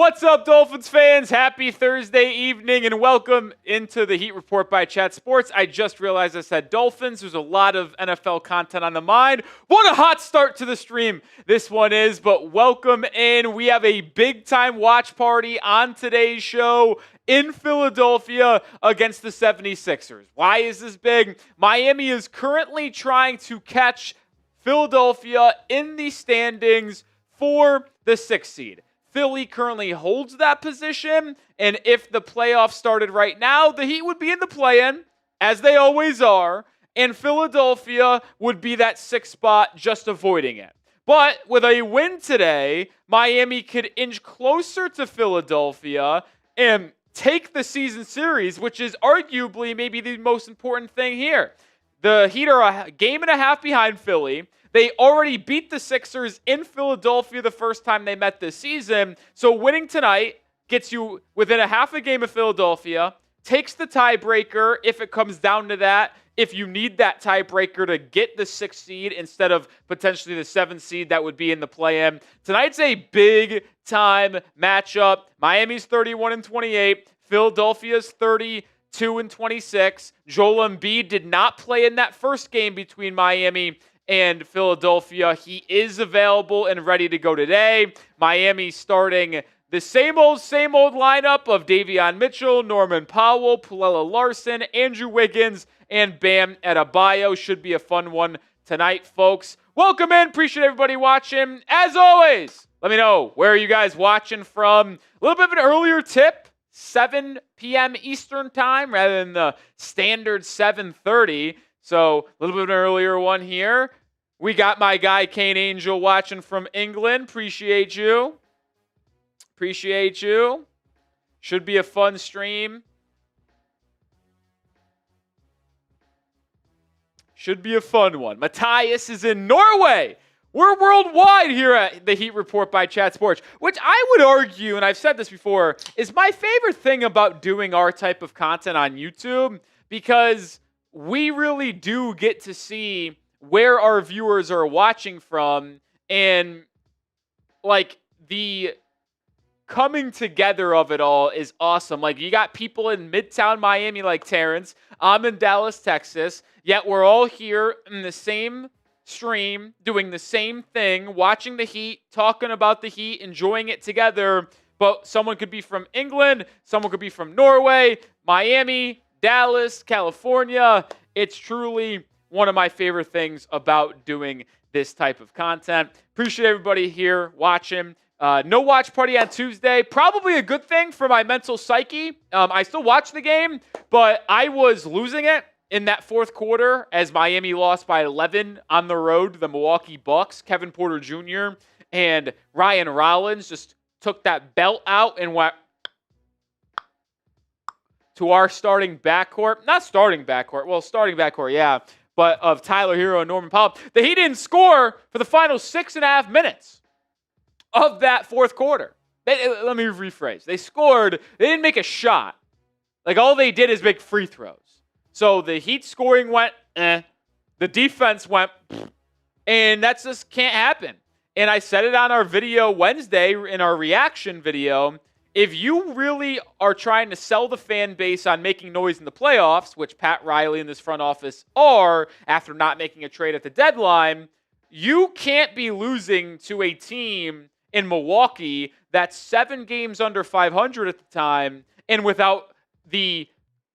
What's up, Dolphins fans? Happy Thursday evening and welcome into the Heat Report by Chat Sports. I just realized I said Dolphins. There's a lot of NFL content on the mind. What a hot start to the stream this one is, but welcome in. We have a big-time watch party on today's show in Philadelphia against the 76ers. Why is this big? Miami is currently trying to catch Philadelphia in the standings for the 6th seed. Philly currently holds that position, and if the playoffs started right now, the Heat would be in the play-in, as they always are, and Philadelphia would be that 6th spot, just avoiding it. But with a win today, Miami could inch closer to Philadelphia and take the season series, which is arguably maybe the most important thing here. The Heat are a game and a half behind Philly. They already beat the Sixers in Philadelphia the first time they met this season. So winning tonight gets you within a half a game of Philadelphia, takes the tiebreaker if it comes down to that, if you need that tiebreaker to get the 6th seed instead of potentially the 7th seed that would be in the play-in. Tonight's a big-time matchup. Miami's 31-28. Philadelphia's 32-26. Joel Embiid did not play in that first game between Miami and Philadelphia. He is available and ready to go today. Miami starting the same old lineup of Davion Mitchell, Norman Powell, Pelle Larsson, Andrew Wiggins, and Bam Adebayo. Should be a fun one tonight, folks. Welcome in. Appreciate everybody watching. As always, let me know where are you guys watching from. A little bit of an earlier tip, 7 p.m. Eastern time rather than the standard 7:30. So a little bit of an earlier one here. We got my guy Kane Angel watching from England. Appreciate you. Appreciate you. Should be a fun stream. Should be a fun one. Matthias is in Norway. We're worldwide here at the Heat Report by Chat Sports, which I would argue, and I've said this before, is my favorite thing about doing our type of content on YouTube, because we really do get to see where our viewers are watching from, and like the coming together of it all is awesome. Like, you got people in Midtown Miami like Terrence. I'm in Dallas, Texas, yet we're all here in the same stream, doing the same thing, watching the Heat, talking about the Heat, enjoying it together. But someone could be from England, someone could be from Norway, Miami, Dallas, California. It's truly one of my favorite things about doing this type of content. Appreciate everybody here watching. No watch party on Tuesday. Probably a good thing for my mental psyche. I still watched the game, but I was losing it in that fourth quarter as Miami lost by 11 on the road to the Milwaukee Bucks. Kevin Porter Jr. and Ryan Rollins just took that belt out and went to our starting backcourt. Not starting backcourt. Well, starting backcourt, yeah. But of Tyler Herro and Norman Powell. The Heat didn't score for the final 6.5 minutes of that fourth quarter. Let me rephrase. They scored. They didn't make a shot. Like, all they did is make free throws. So the Heat scoring went, The defense went, and that just can't happen. And I said it on our video Wednesday in our reaction video. If you really are trying to sell the fan base on making noise in the playoffs, which Pat Riley and this front office are after not making a trade at the deadline, you can't be losing to a team in Milwaukee that's 7 games under 500 at the time and without the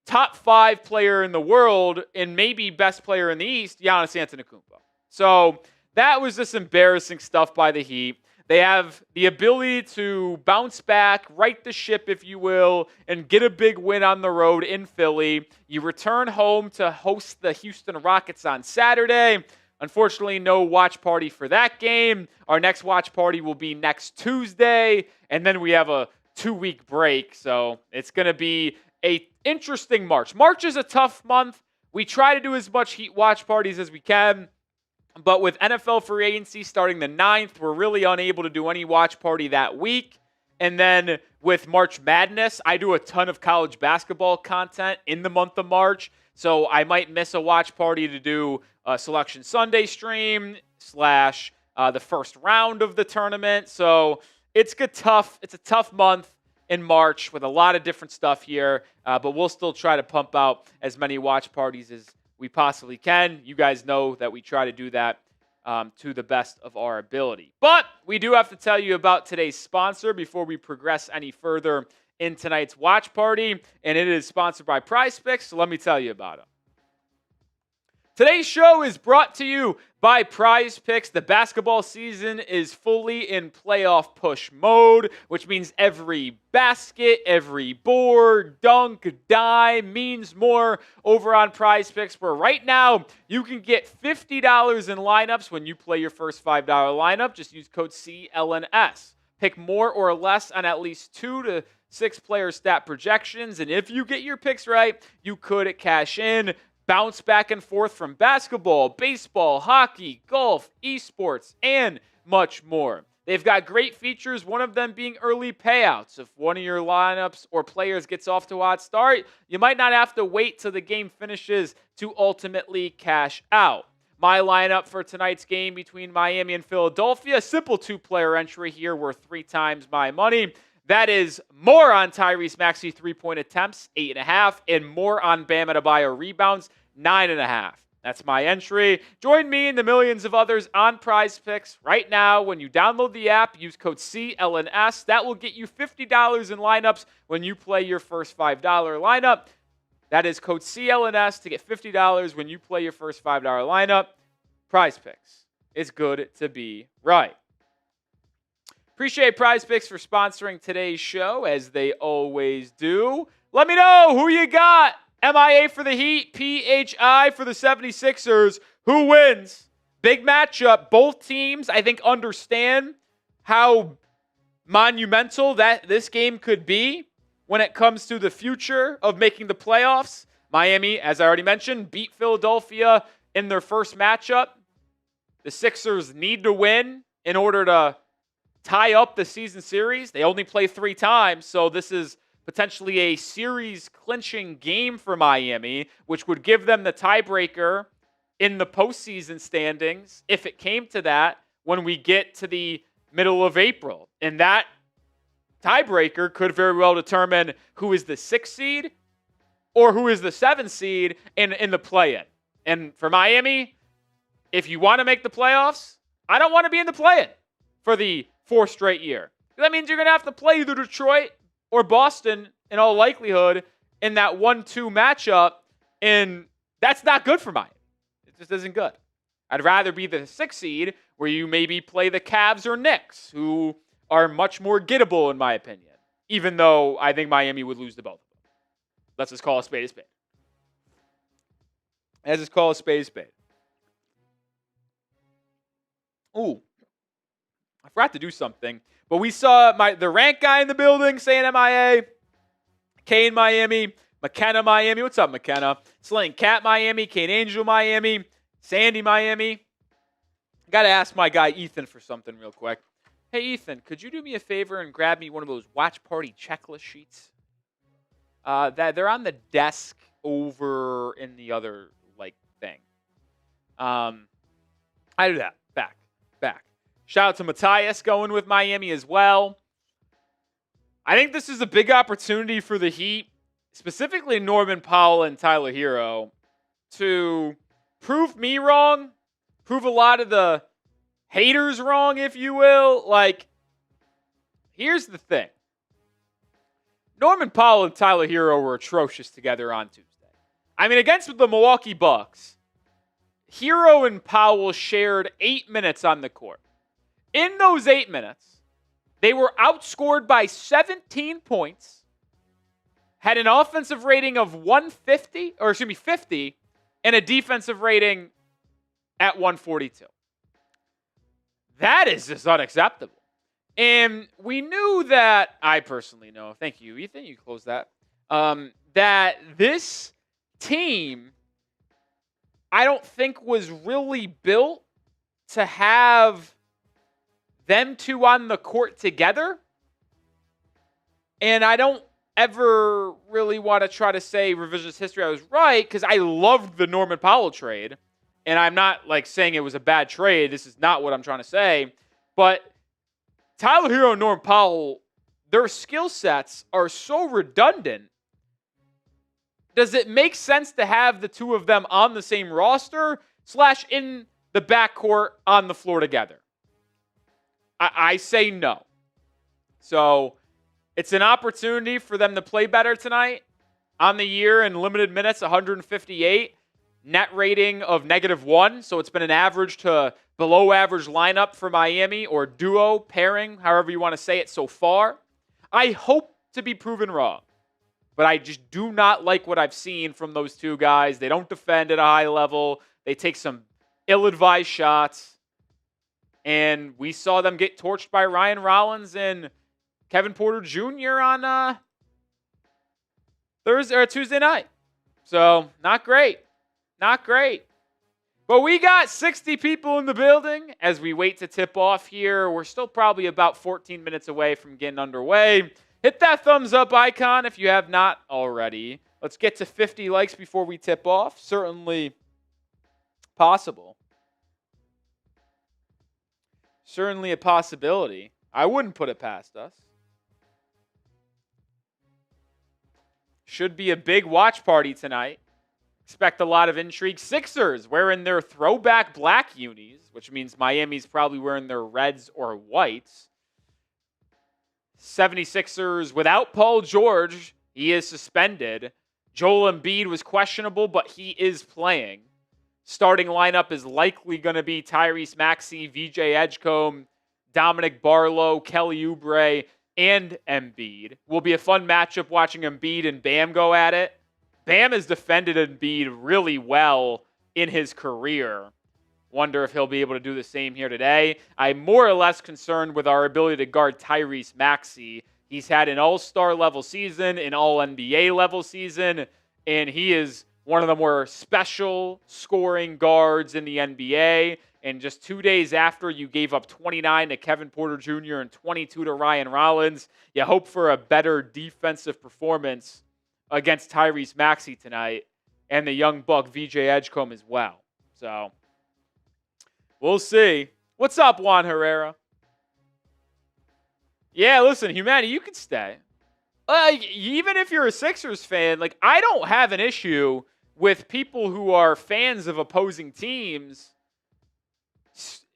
top 5 player in the world and maybe best player in the East, Giannis Antetokounmpo. So that was just embarrassing stuff by the Heat. They have the ability to bounce back, right the ship, if you will, and get a big win on the road in Philly. You return home to host the Houston Rockets on Saturday. Unfortunately, no watch party for that game. Our next watch party will be next Tuesday, and then we have a 2-week break. So it's going to be an interesting March. March is a tough month. We try to do as much Heat watch parties as we can. But with NFL free agency starting the 9th, we're really unable to do any watch party that week. And then with March Madness, I do a ton of college basketball content in the month of March. So I might miss a watch party to do a Selection Sunday stream / the first round of the tournament. So it's a tough month in March with a lot of different stuff here, but we'll still try to pump out as many watch parties as we possibly can. You guys know that we try to do that to the best of our ability. But we do have to tell you about today's sponsor before we progress any further in tonight's watch party, and it is sponsored by PrizePicks, so let me tell you about it. Today's show is brought to you by PrizePicks. The basketball season is fully in playoff push mode, which means every basket, every board, dunk, dime means more over on PrizePicks, where right now you can get $50 in lineups when you play your first $5 lineup. Just use code CLNS. Pick more or less on at least 2 to 6 player stat projections, and if you get your picks right, you could cash in. Bounce back and forth from basketball, baseball, hockey, golf, esports, and much more. They've got great features, one of them being early payouts. If one of your lineups or players gets off to a hot start, you might not have to wait till the game finishes to ultimately cash out. My lineup for tonight's game between Miami and Philadelphia, simple 2-player entry here worth 3 times my money. That is more on Tyrese Maxey 3-point attempts, 8.5, and more on Bam Adebayo rebounds, 9.5. That's my entry. Join me and the millions of others on PrizePicks right now. When you download the app, use code CLNS. That will get you $50 in lineups when you play your first $5 lineup. That is code CLNS to get $50 when you play your first $5 lineup. PrizePicks. It's good to be right. Appreciate PrizePicks for sponsoring today's show, as they always do. Let me know who you got. MIA for the Heat, PHI for the 76ers. Who wins? Big matchup. Both teams, I think, understand how monumental that this game could be when it comes to the future of making the playoffs. Miami, as I already mentioned, beat Philadelphia in their first matchup. The Sixers need to win in order to tie up the season series. They only play 3 times, so this is potentially a series-clinching game for Miami, which would give them the tiebreaker in the postseason standings, if it came to that, when we get to the middle of April. And that tiebreaker could very well determine who is the 6th seed or who is the 7th seed in the play-in. And for Miami, if you want to make the playoffs, I don't want to be in the play-in for the 4th straight year. That means you're going to have to play either Detroit or Boston in all likelihood in that 1-2 matchup, and that's not good for Miami. It just isn't good. I'd rather be the 6th seed where you maybe play the Cavs or Knicks, who are much more gettable in my opinion, even though I think Miami would lose to both of them. Let's just call a spade a spade. Let's just call a spade a spade. Ooh. I forgot to do something, but we saw the rank guy in the building saying MIA, Kane Miami, McKenna Miami. What's up, McKenna? Slaying Cat Miami, Kane Angel Miami, Sandy Miami. Got to ask my guy Ethan for something real quick. Hey, Ethan, could you do me a favor and grab me one of those watch party checklist sheets? That they're on the desk over in the other thing. I do that. Back. Shout out to Matthias going with Miami as well. I think this is a big opportunity for the Heat, specifically Norman Powell and Tyler Herro, to prove me wrong, prove a lot of the haters wrong, if you will. Here's the thing. Norman Powell and Tyler Herro were atrocious together on Tuesday. I mean, against the Milwaukee Bucks, Herro and Powell shared 8 minutes on the court. In those 8 minutes, they were outscored by 17 points, had an offensive rating of 50, and a defensive rating at 142. That is just unacceptable. And we knew that, I personally know, thank you, Ethan, you closed that, that this team, I don't think was really built to have them two on the court together. And I don't ever really want to try to say revisionist history. I was right, because I loved the Norman Powell trade. And I'm not saying it was a bad trade. This is not what I'm trying to say. But Tyler Herro and Norm Powell, their skill sets are so redundant. Does it make sense to have the two of them on the same roster / in the backcourt on the floor together? I say no. So it's an opportunity for them to play better tonight. On the year in limited minutes, 158. Net rating of -1. So it's been an average to below average lineup for Miami, or duo, pairing, however you want to say it so far. I hope to be proven wrong. But I just do not like what I've seen from those two guys. They don't defend at a high level. They take some ill-advised shots. And we saw them get torched by Ryan Rollins and Kevin Porter Jr. on Tuesday night. So, not great. Not great. But we got 60 people in the building as we wait to tip off here. We're still probably about 14 minutes away from getting underway. Hit that thumbs up icon if you have not already. Let's get to 50 likes before we tip off. Certainly possible. Certainly a possibility. I wouldn't put it past us. Should be a big watch party tonight. Expect a lot of intrigue. Sixers wearing their throwback black unis, which means Miami's probably wearing their reds or whites. 76ers without Paul George. He is suspended. Joel Embiid was questionable, but he is playing. Starting lineup is likely going to be Tyrese Maxey, VJ Edgecombe, Dominick Barlow, Kelly Oubre, and Embiid. Will be a fun matchup watching Embiid and Bam go at it. Bam has defended Embiid really well in his career. Wonder if he'll be able to do the same here today. I'm more or less concerned with our ability to guard Tyrese Maxey. He's had an all-star level season, an all-NBA level season, and he is one of the more special scoring guards in the NBA. And just 2 days after you gave up 29 to Kevin Porter Jr. and 22 to Ryan Rollins, you hope for a better defensive performance against Tyrese Maxey tonight and the young buck VJ Edgecombe as well. So we'll see. What's up, Juan Herrera? Yeah, listen, humanity, you can stay. Even if you're a Sixers fan, I don't have an issue with people who are fans of opposing teams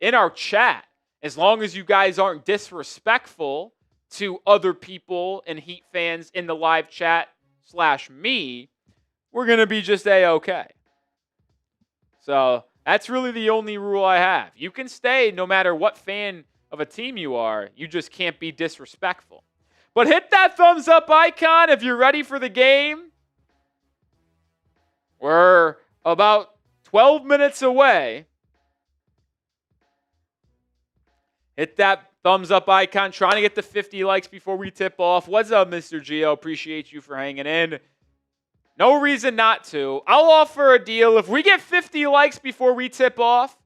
in our chat, as long as you guys aren't disrespectful to other people and Heat fans in the live chat / me, we're going to be just A-okay. So that's really the only rule I have. You can stay no matter what fan of a team you are. You just can't be disrespectful. But hit that thumbs up icon if you're ready for the game. We're about 12 minutes away. Hit that thumbs up icon. Trying to get the 50 likes before we tip off. What's up, Mr. Gio? Appreciate you for hanging in. No reason not to. I'll offer a deal. If we get 50 likes before we tip off,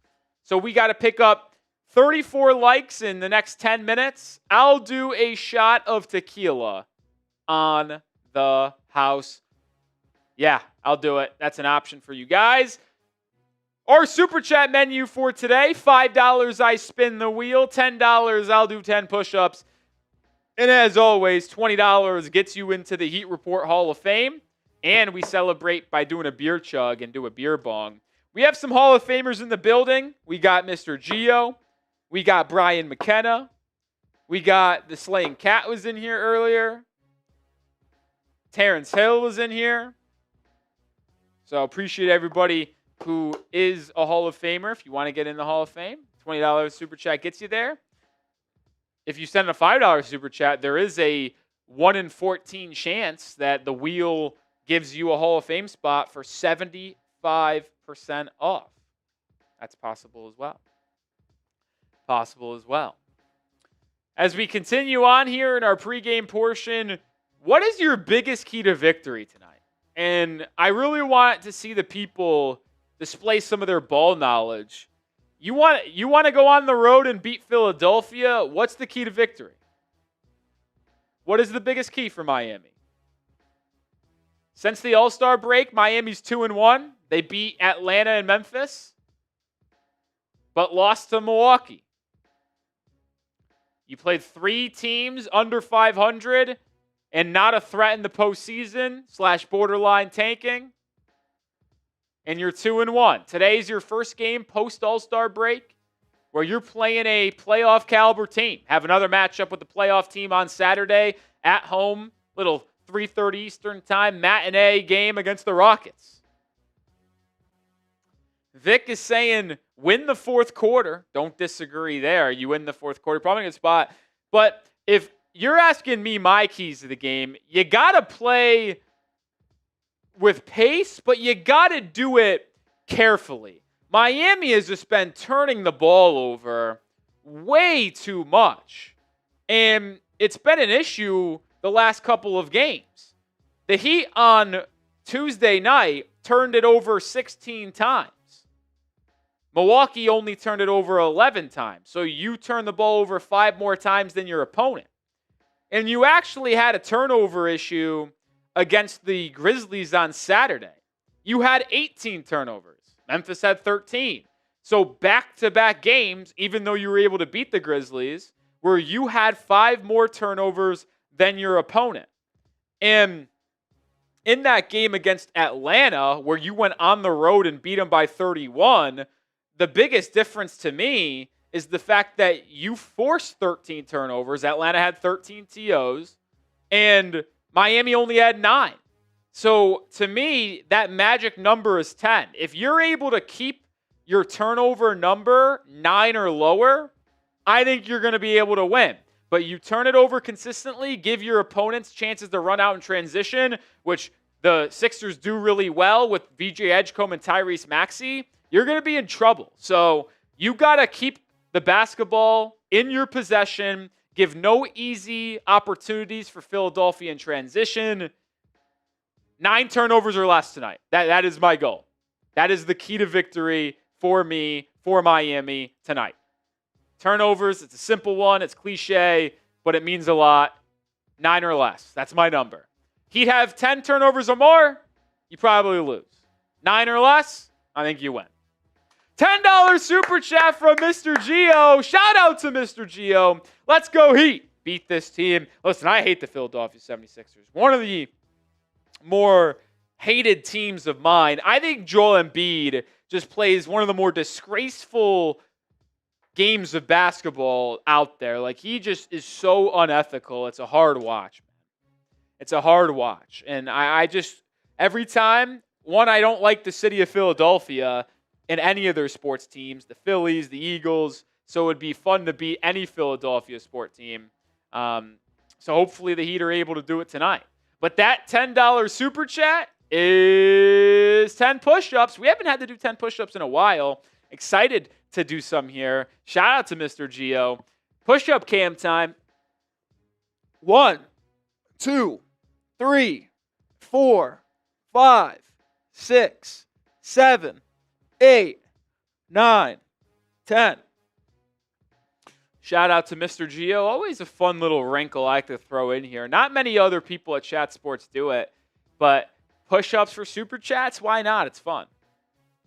so we got to pick up 34 likes in the next 10 minutes, I'll do a shot of tequila on the house. Yeah, I'll do it. That's an option for you guys. Our Super Chat menu for today, $5 I spin the wheel, $10 I'll do 10 push-ups. And as always, $20 gets you into the Heat Report Hall of Fame. And we celebrate by doing a beer chug and do a beer bong. We have some Hall of Famers in the building. We got Mr. Gio. We got Brian McKenna. We got the Slaying Cat was in here earlier. Terrence Hill was in here. So appreciate everybody who is a Hall of Famer. If you want to get in the Hall of Fame, $20 Super Chat gets you there. If you send a $5 Super Chat, there is a 1 in 14 chance that the wheel gives you a Hall of Fame spot for 75% off. That's possible as well. Possible as well. As we continue on here in our pregame portion, what is your biggest key to victory tonight? And I really want to see the people display some of their ball knowledge. You want to go on the road and beat Philadelphia? What's the key to victory? What is the biggest key for Miami? Since the All-Star break, Miami's 2-1. They beat Atlanta and Memphis, but lost to Milwaukee. You played 3 teams under 500 and not a threat in the postseason / borderline tanking. And you're 2-1. Today's your first game post All-Star break where you're playing a playoff caliber team. Have another matchup with the playoff team on Saturday at home. Little 3:30 Eastern time matinee game against the Rockets. Vic is saying win the fourth quarter. Don't disagree there. You win the fourth quarter. Probably in a good spot. But if you're asking me my keys to the game, you got to play with pace, but you got to do it carefully. Miami has just been turning the ball over way too much. And it's been an issue the last couple of games. The Heat on Tuesday night turned it over 16 times. Milwaukee only turned it over 11 times. So you turn the ball over 5 more times than your opponent. And you actually had a turnover issue against the Grizzlies on Saturday. You had 18 turnovers. Memphis had 13. So back-to-back games, even though you were able to beat the Grizzlies, where you had 5 more turnovers than your opponent. And in that game against Atlanta, where you went on the road and beat them by 31, the biggest difference to me is the fact that you forced 13 turnovers. Atlanta had 13 TOs, and Miami only had 9. So to me, that magic number is 10. If you're able to keep your turnover number 9 or lower, I think you're going to be able to win. But you turn it over consistently, give your opponents chances to run out in transition, which the Sixers do really well with VJ Edgecombe and Tyrese Maxey, you're going to be in trouble. So you got to keep the basketball in your possession, give no easy opportunities for Philadelphia in transition. 9 turnovers or less tonight. That is my goal. That is the key to victory for me, for Miami tonight. Turnovers, it's a simple one. It's cliche, but it means a lot. 9 or less. That's my number. He'd have 10 turnovers or more, you probably lose. 9 or less, I think you win. $10 super chat from Mr. Gio. Shout out to Mr. Gio. Let's go Heat. Beat this team. Listen, I hate the Philadelphia 76ers. One of the more hated teams of mine. I think Joel Embiid just plays one of the more disgraceful games of basketball out there. Like, he just is so unethical. It's a hard watch, man. It's a hard watch. And I just, every time, one, I don't like the city of Philadelphia in any of their sports teams, the Phillies, the Eagles. So it would be fun to beat any Philadelphia sport team. So hopefully the Heat are able to do it tonight. But that $10 super chat is 10 push-ups. We haven't had to do 10 push-ups in a while. Excited to do some here. Shout out to Mr. Gio. Push-up cam time. 1, 2, 3, 4, 5, 6, 7, 8, 9, 10. Shout out to Mr. Gio. Always a fun little wrinkle I like to throw in here. Not many other people at Chat Sports do it, but push-ups for super chats, why not? It's fun.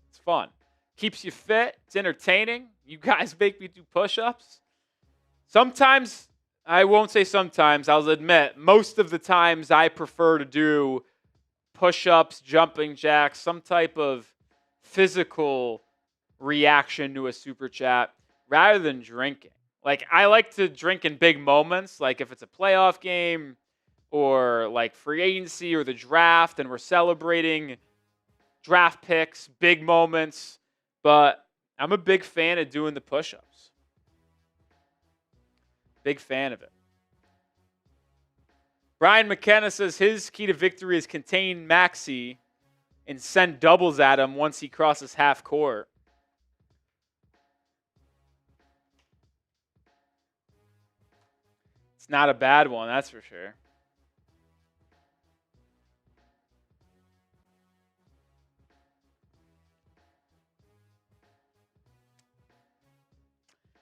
It's fun. Keeps you fit. It's entertaining. You guys make me do push-ups. Sometimes, I won't say sometimes, I'll admit, most of the times I prefer to do push-ups, jumping jacks, some type of physical reaction to a super chat rather than drinking. Like, I like to drink in big moments, like if it's a playoff game or like free agency or the draft and we're celebrating draft picks, big moments. But I'm a big fan of doing the push-ups. Big fan of it. Brian McKenna says his key to victory is contain Maxey and send doubles at him once he crosses half court. It's not a bad one, that's for sure.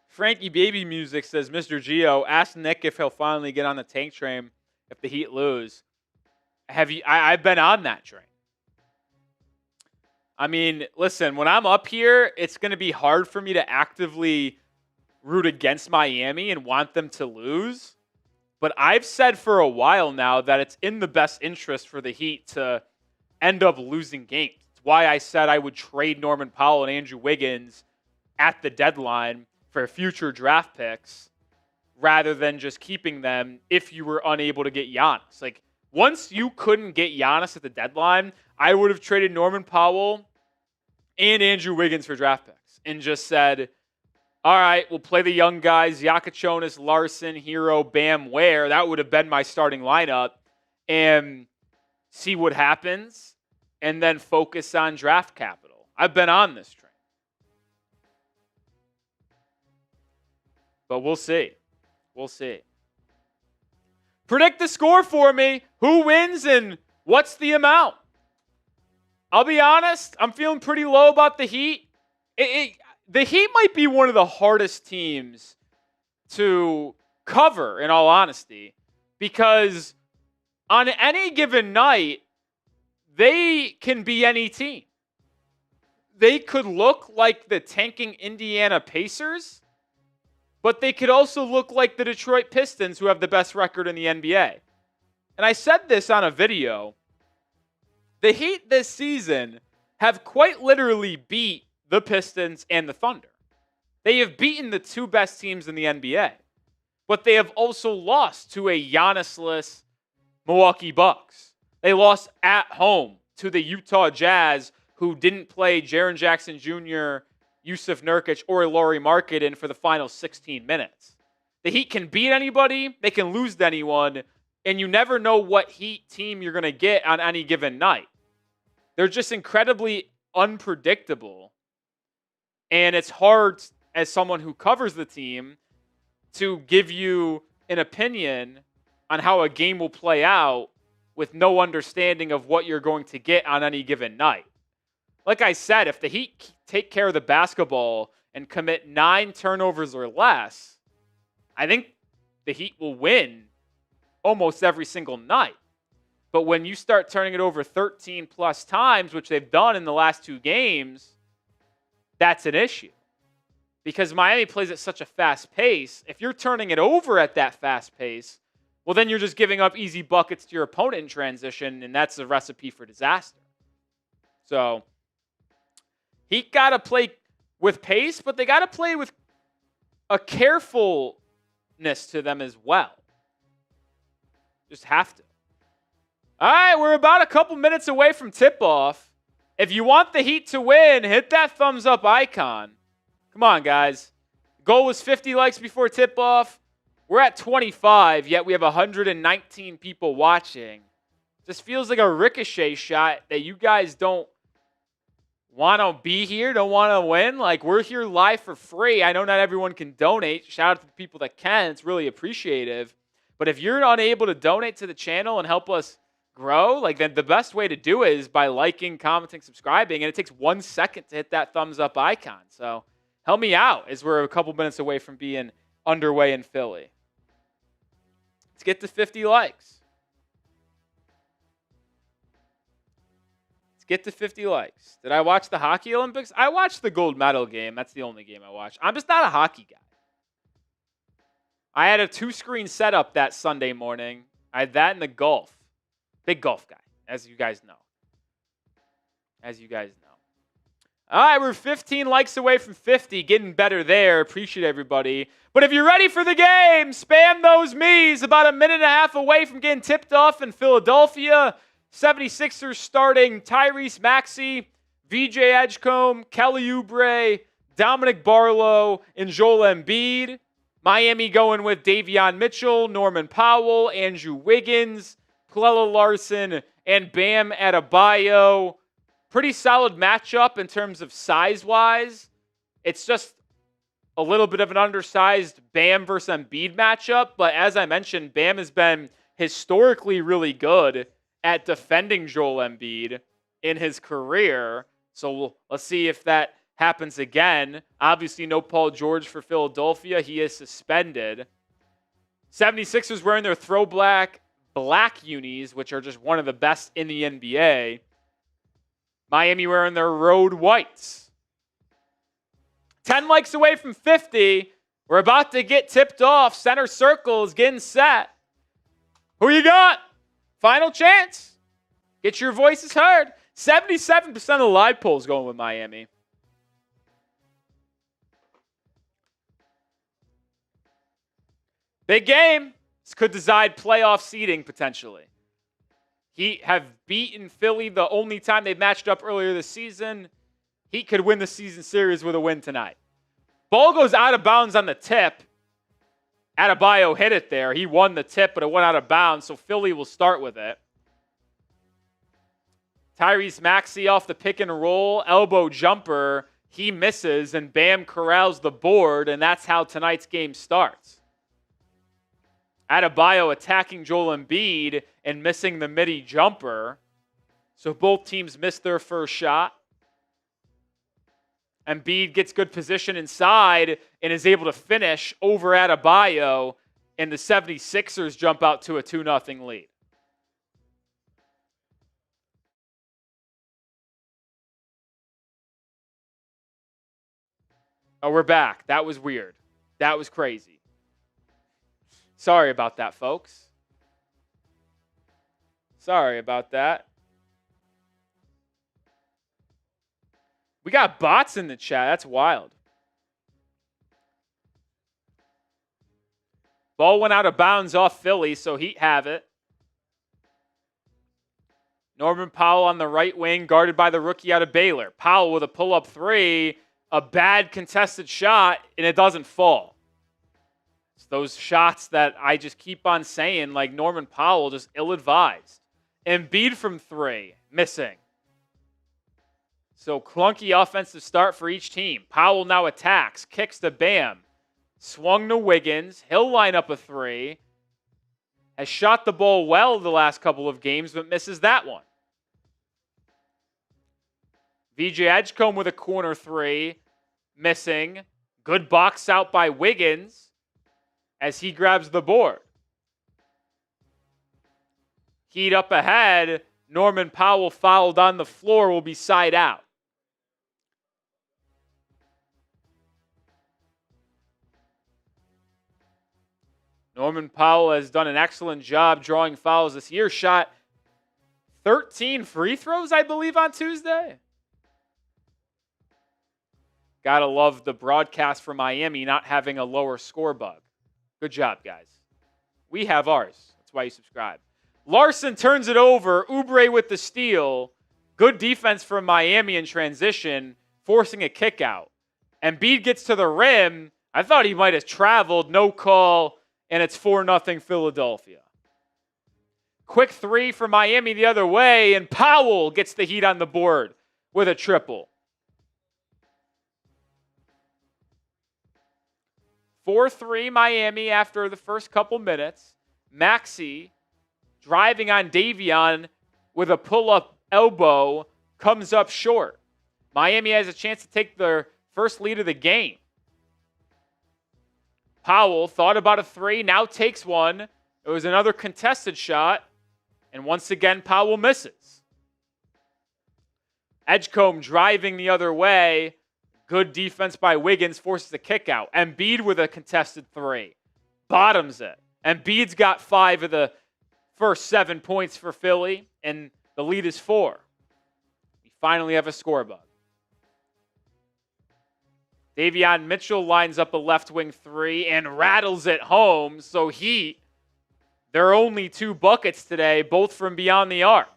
Frankie Baby Music says, Mr. Gio, ask Nick if he'll finally get on the tank train if the Heat lose. I've been on that train. I mean, listen, when I'm up here, it's going to be hard for me to actively root against Miami and want them to lose. But I've said for a while now that it's in the best interest for the Heat to end up losing games. It's why I said I would trade Norman Powell and Andrew Wiggins at the deadline for future draft picks rather than just keeping them if you were unable to get Giannis. Like, once you couldn't get Giannis at the deadline, I would have traded Norman Powell and Andrew Wiggins for draft picks and just said, all right, we'll play the young guys, Jakucionis, Larsson, Herro, Bam, Ware. That would have been my starting lineup, and see what happens and then focus on draft capital. I've been on this train. But we'll see. We'll see. Predict the score for me. Who wins and what's the amount? I'll be honest, I'm feeling pretty low about the Heat. The Heat might be one of the hardest teams to cover, in all honesty, because on any given night, they can be any team. They could look like the tanking Indiana Pacers, but they could also look like the Detroit Pistons, who have the best record in the NBA. And I said this on a video. The Heat this season have quite literally beat the Pistons and the Thunder. They have beaten the two best teams in the NBA. But they have also lost to a Giannis-less Milwaukee Bucks. They lost at home to the Utah Jazz, who didn't play Jaren Jackson Jr., Yusuf Nurkic, or Lauri Markkanen for the final 16 minutes. The Heat can beat anybody, they can lose to anyone, and you never know what Heat team you're going to get on any given night. They're just incredibly unpredictable, and it's hard, as someone who covers the team, to give you an opinion on how a game will play out with no understanding of what you're going to get on any given night. Like I said, if the Heat take care of the basketball and commit 9 turnovers or less, I think the Heat will win almost every single night. But when you start turning it over 13 plus times, which they've done in the last 2 games, that's an issue. Because Miami plays at such a fast pace. If you're turning it over at that fast pace, well, then you're just giving up easy buckets to your opponent in transition, and that's a recipe for disaster. So, Heat got to play with pace, but they got to play with a carefulness to them as well. Just have to. All right, we're about a couple minutes away from tip-off. If you want the Heat to win, hit that thumbs up icon. Come on, guys. Goal was 50 likes before tip-off. We're at 25, yet we have 119 people watching. Just feels like a ricochet shot that you guys don't want to be here, don't want to win. Like, we're here live for free. I know not everyone can donate. Shout out to the people that can. It's really appreciative. But if you're unable to donate to the channel and help us grow, like, then the best way to do it is by liking, commenting, subscribing. And it takes 1 second to hit that thumbs up icon. So help me out as we're a couple minutes away from being underway in Philly. Let's get to 50 likes. Let's get to 50 likes. Did I watch the Hockey Olympics? I watched the gold medal game. That's the only game I watched. I'm just not a hockey guy. I had a 2-screen setup that Sunday morning. I had that and the golf. Big golf guy, as you guys know. All right, we're 15 likes away from 50. Getting better there. Appreciate everybody. But if you're ready for the game, spam those me's. About a minute and a half away from getting tipped off in Philadelphia. 76ers starting Tyrese Maxey, VJ Edgecombe, Kelly Oubre, Dominick Barlow, and Joel Embiid. Miami going with Davion Mitchell, Norman Powell, Andrew Wiggins, Pelle Larsson, and Bam Adebayo. Pretty solid matchup in terms of size-wise. It's just a little bit of an undersized Bam versus Embiid matchup. But as I mentioned, Bam has been historically really good at defending Joel Embiid in his career. So let's see if that happens again. Obviously, no Paul George for Philadelphia. He is suspended. 76ers wearing their throwback black unis, which are just one of the best in the NBA. Miami wearing their road whites. 10 likes away from 50. We're about to get tipped off. Center circle is getting set. Who you got? Final chance. Get your voices heard. 77% of the live polls going with Miami. Big game. This could decide playoff seeding potentially. Heat have beaten Philly the only time they've matched up earlier this season. Heat could win the season series with a win tonight. Ball goes out of bounds on the tip. Adebayo hit it there. He won the tip, but it went out of bounds, so Philly will start with it. Tyrese Maxey off the pick and roll, elbow jumper. He misses, and Bam corrals the board, and that's how tonight's game starts. Adebayo attacking Joel Embiid and missing the midi jumper. So both teams missed their first shot. Embiid gets good position inside and is able to finish over Adebayo, and the 76ers jump out to a 2-0 lead. Oh, we're back. That was weird. That was crazy. Sorry about that, folks. Sorry about that. We got bots in the chat. That's wild. Ball went out of bounds off Philly, so Heat have it. Norman Powell on the right wing, guarded by the rookie out of Baylor. Powell with a pull-up three, a bad contested shot, and it doesn't fall. It's those shots that I just keep on saying, like Norman Powell, just ill-advised. Embiid from three, missing. So clunky offensive start for each team. Powell now attacks, kicks to Bam. Swung to Wiggins. He'll line up a three. Has shot the ball well the last couple of games, but misses that one. VJ Edgecombe with a corner three. Missing. Good box out by Wiggins as he grabs the board. Heat up ahead. Norman Powell fouled on the floor, will be side out. Norman Powell has done an excellent job drawing fouls this year. Shot 13 free throws, I believe, on Tuesday. Gotta love the broadcast for Miami not having a lower score bug. Good job, guys. We have ours. That's why you subscribe. Larsson turns it over. Oubre with the steal. Good defense from Miami in transition, forcing a kick out. Embiid gets to the rim. I thought he might have traveled. No call. And it's 4-0 Philadelphia. Quick three for Miami the other way, and Powell gets the Heat on the board with a triple. 4-3 Miami after the first couple minutes. Maxey driving on Davion with a pull-up elbow comes up short. Miami has a chance to take their first lead of the game. Powell thought about a three, now takes one. It was another contested shot, and once again, Powell misses. Edgecombe driving the other way. Good defense by Wiggins, forces a kick out. Embiid with a contested three. Bottoms it. Embiid's got 5 of the first 7 points for Philly, and the lead is 4. We finally have a score bug. Davion Mitchell lines up a left wing three and rattles it home. So Heat, their only 2 buckets today, both from beyond the arc.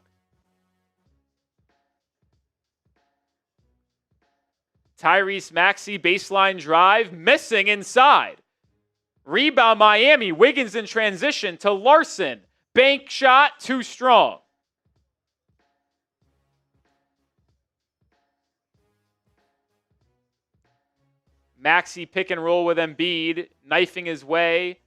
Tyrese Maxey baseline drive, missing inside. Rebound Miami, Wiggins in transition to Larsson. Bank shot, too strong. Maxey pick and roll with Embiid, knifing his way.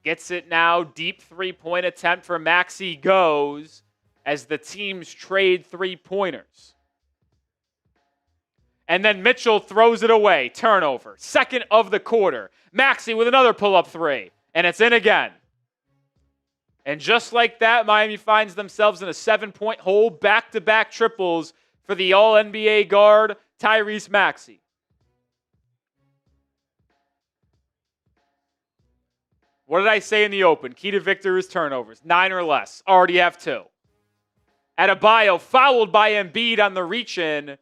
Gets it now. Deep three-point attempt for Maxey goes as the teams trade three-pointers. And then Mitchell throws it away. Turnover. Second of the quarter. Maxey with another pull-up three. And it's in again. And just like that, Miami finds themselves in a 7-point hole. Back-to-back triples for the All-NBA guard, Tyrese Maxey. What did I say in the open? Key to victory is turnovers. 9 or less. Already have 2. Adebayo fouled by Embiid on the reach-in.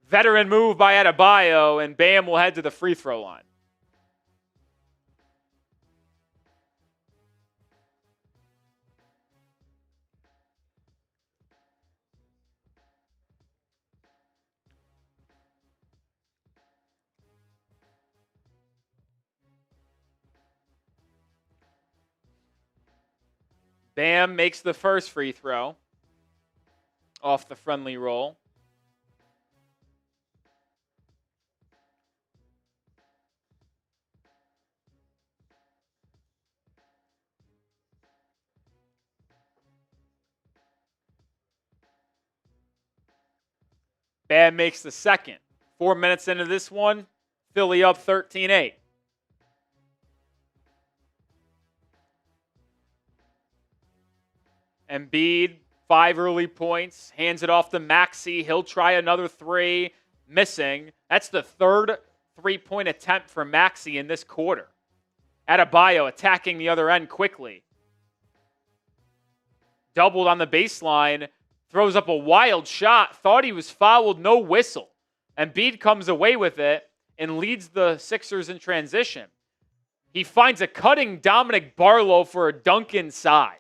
Veteran move by Adebayo, and Bam will head to the free throw line. Bam makes the first free throw off the friendly roll. Bam makes the second. 4 minutes into this one, Philly up 13-8. Embiid, 5 early points, hands it off to Maxey. He'll try another 3, missing. That's the third 3-point attempt for Maxey in this quarter. Adebayo attacking the other end quickly. Doubled on the baseline, throws up a wild shot, thought he was fouled, no whistle. Embiid comes away with it and leads the Sixers in transition. He finds a cutting Dominick Barlow for a dunk inside.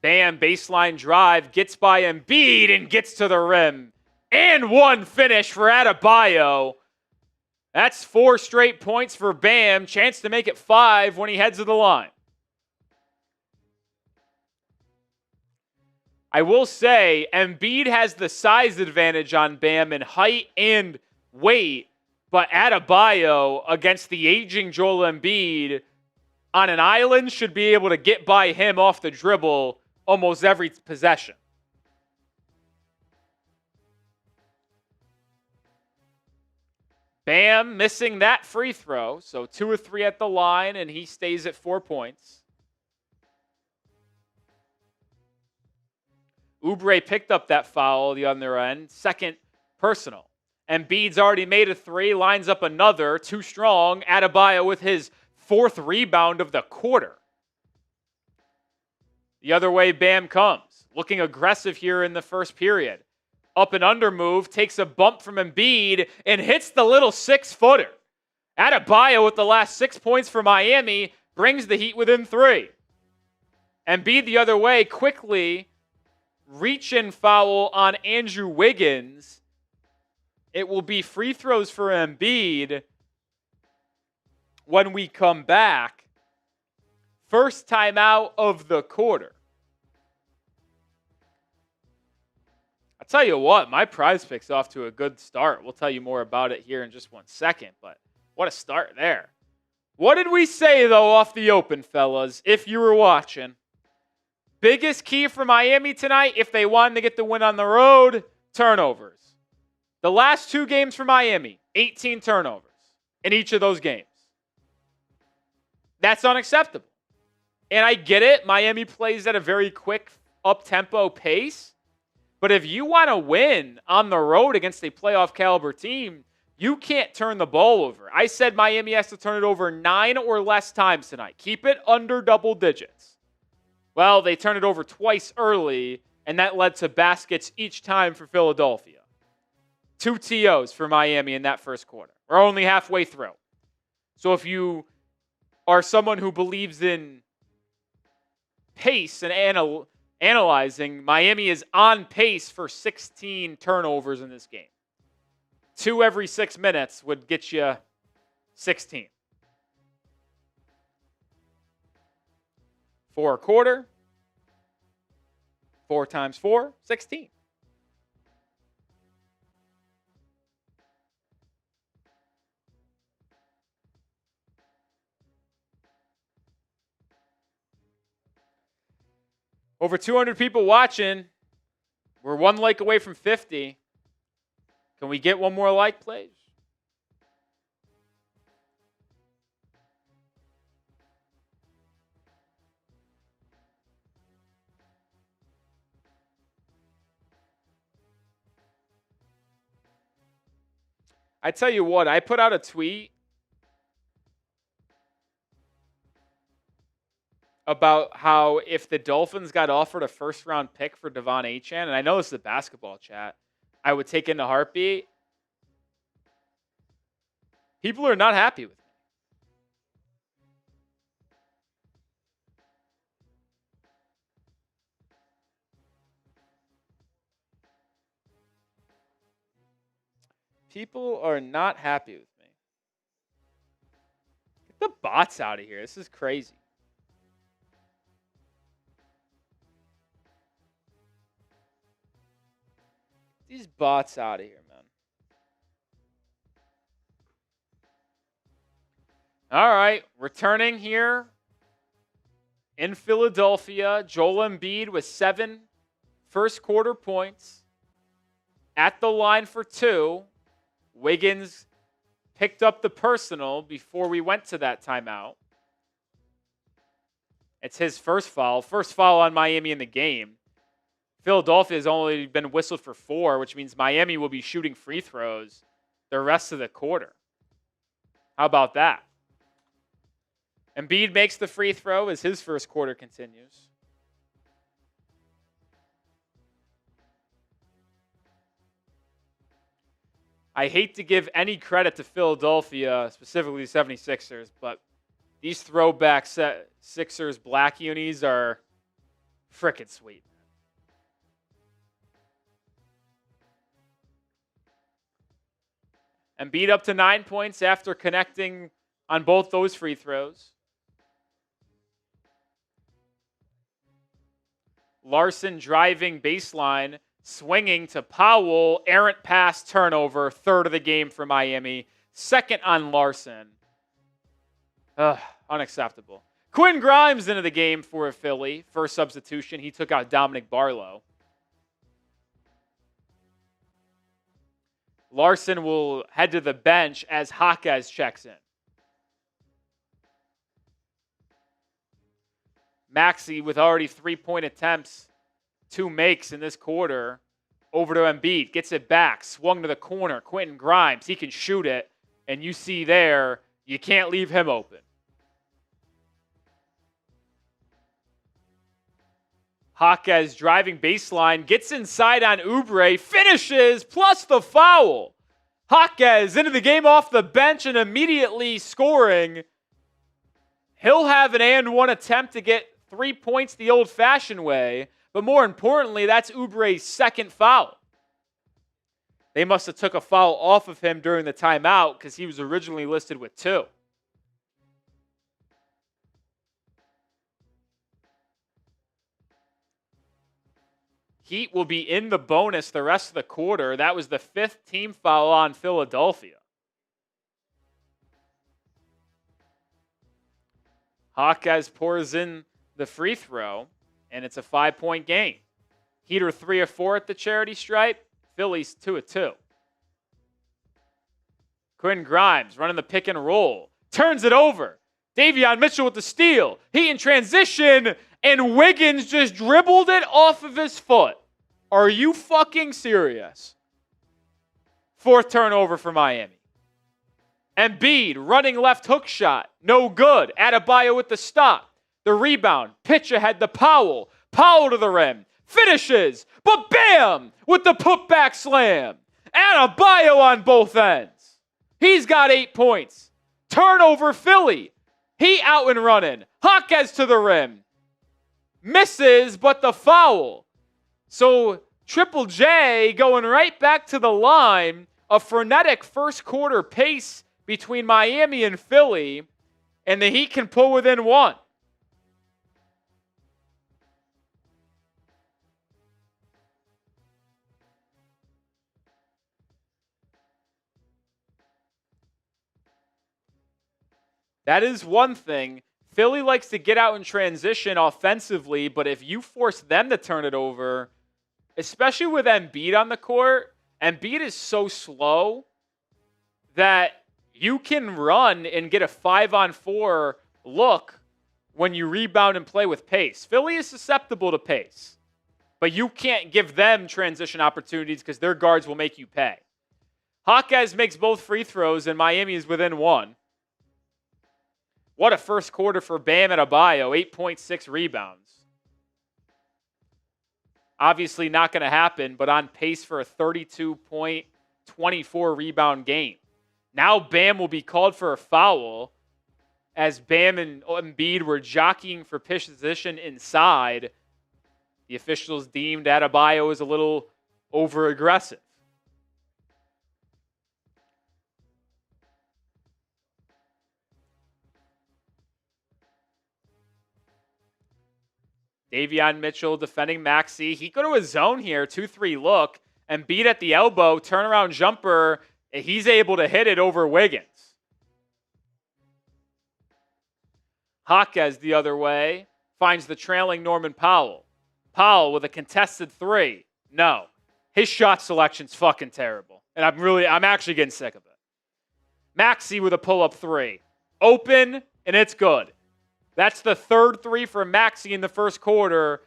Bam, baseline drive, gets by Embiid and gets to the rim. And one finish for Adebayo. That's 4 straight points for Bam. Chance to make it 5 when he heads to the line. I will say, Embiid has the size advantage on Bam in height and weight, but Adebayo against the aging Joel Embiid on an island should be able to get by him off the dribble almost every possession. Bam missing that free throw, so 2 or 3 at the line, and he stays at 4 points. Oubre picked up that foul the other end, second personal. Embiid's already made a 3, lines up another, too strong. Adebayo with his 4th rebound of the quarter. The other way Bam comes, looking aggressive here in the first period. Up and under move, takes a bump from Embiid and hits the little 6-footer. Adebayo with the last 6 points for Miami brings the Heat within 3. Embiid the other way, quickly reach-in foul on Andrew Wiggins. It will be free throws for Embiid when we come back. First timeout of the quarter. I'll tell you what, my prize pick's off to a good start. We'll tell you more about it here in just 1 second, but what a start there. What did we say, though, off the open, fellas, if you were watching? Biggest key for Miami tonight, if they wanted to get the win on the road, turnovers. The last 2 games for Miami, 18 turnovers in each of those games. That's unacceptable. And I get it. Miami plays at a very quick, up-tempo pace. But if you want to win on the road against a playoff caliber team, you can't turn the ball over. I said Miami has to turn it over 9 or less times tonight. Keep it under double digits. Well, they turned it over twice early, and that led to baskets each time for Philadelphia. 2 TOs for Miami in that first quarter. We're only halfway through. So if you are someone who believes in pace and analyzing, Miami is on pace for 16 turnovers in this game. 2 every 6 minutes would get you 16. 4 a quarter. 4 times 4, 16. Over 200 people watching. We're 1 like away from 50. Can we get 1 more like, please? I tell you what, I put out a tweet about how if the Dolphins got offered a first-round pick for Devon Achane, and I know this is a basketball chat, I would take in a heartbeat. People are not happy with me. People are not happy with me. Get the bots out of here. This is crazy. These bots out of here, man. All right, returning here in Philadelphia, Joel Embiid with 7 first quarter points at the line for 2. Wiggins picked up the personal before we went to that timeout. It's his first foul on Miami in the game. Philadelphia has only been whistled for 4, which means Miami will be shooting free throws the rest of the quarter. How about that? Embiid makes the free throw as his first quarter continues. I hate to give any credit to Philadelphia, specifically the 76ers, but these throwback Sixers black unis are frickin' sweet. Embiid up to 9 points after connecting on both those free throws. Larsson driving baseline, swinging to Powell, errant pass turnover, third of the game for Miami. Second on Larsson. Unacceptable. Quinn Grimes into the game for Philly. First substitution. He took out Dominick Barlow. Larsson will head to the bench as Jaquez checks in. Maxey with already 3-point attempts, 2 makes in this quarter. Over to Embiid, gets it back, swung to the corner. Quentin Grimes, he can shoot it. And you see there, you can't leave him open. Jaquez driving baseline, gets inside on Oubre, finishes, plus the foul. Jaquez into the game off the bench and immediately scoring. He'll have an and one attempt to get 3 points the old-fashioned way, but more importantly, that's Oubre's second foul. They must have took a foul off of him during the timeout because he was originally listed with 2. Heat will be in the bonus the rest of the quarter. That was the 5th team foul on Philadelphia. Jaquez pours in the free throw, and it's a 5-point game. Heat are 3 of 4 at the charity stripe. Phillies 2 of 2. Quinn Grimes running the pick and roll. Turns it over. Davion Mitchell with the steal. Heat in transition, and Wiggins just dribbled it off of his foot. Are you fucking serious? 4th turnover for Miami. Embiid running left hook shot. No good. Adebayo with the stop. The rebound. Pitch ahead to Powell. Powell to the rim. Finishes. But bam! With the putback slam. Adebayo on both ends. He's got 8 points. Turnover Philly. He out and running. Jaquez to the rim. Misses, but the foul. So Triple J going right back to the line. A frenetic first quarter pace between Miami and Philly. And the Heat can pull within 1. That is one thing. Philly likes to get out in transition offensively, but if you force them to turn it over, especially with Embiid on the court, Embiid is so slow that you can run and get a 5-on-4 look when you rebound and play with pace. Philly is susceptible to pace, but you can't give them transition opportunities because their guards will make you pay. Jaquez makes both free throws, and Miami is within one. What a first quarter for Bam Adebayo, 8.6 rebounds. Obviously not going to happen, but on pace for a 32-point, 24-rebound game. Now Bam will be called for a foul as Bam and Embiid were jockeying for position inside. The officials deemed Adebayo as a little over-aggressive. Davion Mitchell defending Maxey. He go to his zone here, 2-3 look, and beat at the elbow, turnaround jumper. He's able to hit it over Wiggins. Jaquez the other way finds the trailing Norman Powell. Powell with a contested three. No. His shot selection's fucking terrible. And I'm actually getting sick of it. Maxey with a pull-up three. Open, and it's good. That's the third three for Maxey in the first quarter.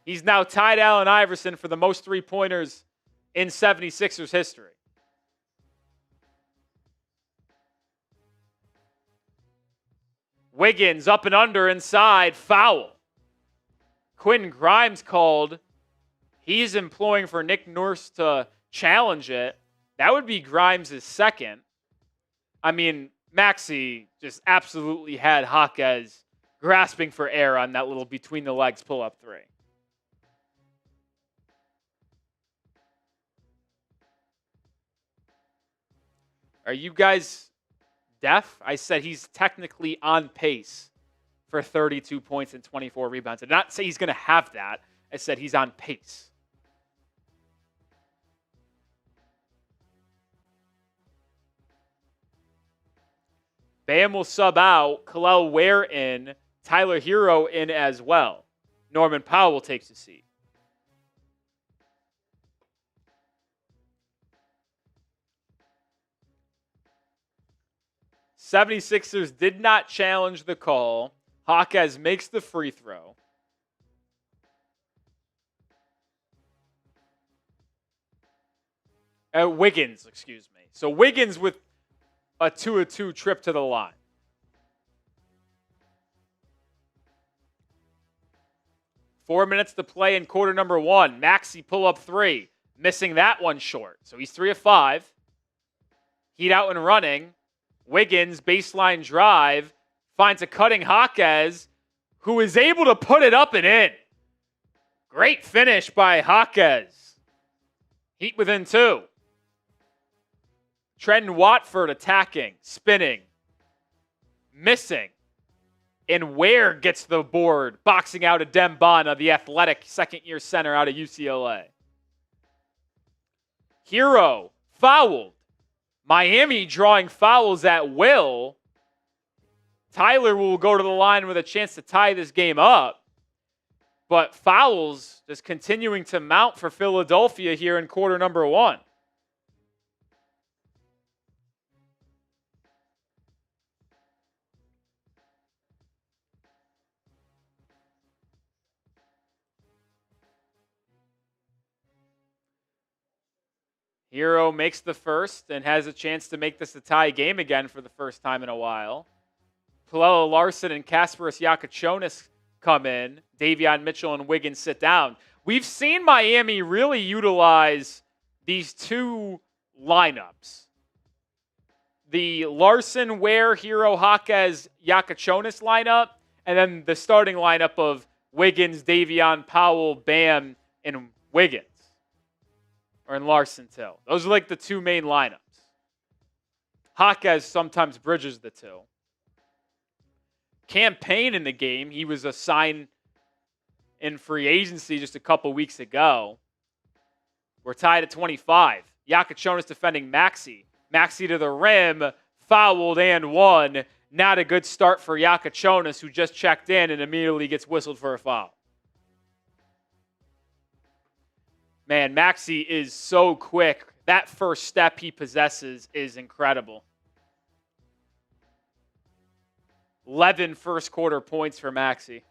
He's now tied Allen Iverson for the most three-pointers in 76ers history. Wiggins up and under inside, foul. Quinn Grimes called. He's imploring for Nick Nurse to challenge it. That would be Grimes' second. I mean, Maxey just absolutely had Jaquez grasping for air on that little between the legs pull-up three. Are you guys deaf? I said he's technically on pace for 32 points and 24 rebounds. I did not say he's going to have that. I said he's on pace. Bam will sub out. Kel'el Ware in. Tyler Herro in as well. Norman Powell takes a seat. '76ers did not challenge the call. Jaquez makes the free throw. Wiggins, excuse me. So Wiggins with a 2-2 trip to the line. Four minutes to play in quarter number one. Maxey pull up three. Missing that one short. So he's 3 of 5. Heat out and running. Wiggins, baseline drive. Finds a cutting Jaquez, who is able to put it up and in. Great finish by Jaquez. Heat within 2. Trenton Watford attacking, spinning, missing. And Ware gets the board, boxing out Adem Bana, the athletic second-year center out of UCLA. Herro fouled. Miami drawing fouls at will. Tyler will go to the line with a chance to tie this game up. But fouls just continuing to mount for Philadelphia here in quarter number one. Herro makes the first and has a chance to make this a tie game again for the first time in a while. Pelle Larsson and Kasparas Jakucionis come in. Davion Mitchell and Wiggins sit down. We've seen Miami really utilize these two lineups. The Larsson, Ware, Herro, Jaquez, Jakucionis lineup, and then the starting lineup of Wiggins, Davion, Powell, Bam, and Wiggins. Or in Larsson too. Those are like the two main lineups. Jaquez sometimes bridges the two. Campaign in the game. He was assigned in free agency just a couple weeks ago. We're tied at 25. Jakucionis defending Maxey. Maxey to the rim. Fouled and won. Not a good start for Jakucionis, who just checked in and immediately gets whistled for a foul. Man, Maxey is so quick. That first step he possesses is incredible. 11 first quarter points for Maxey.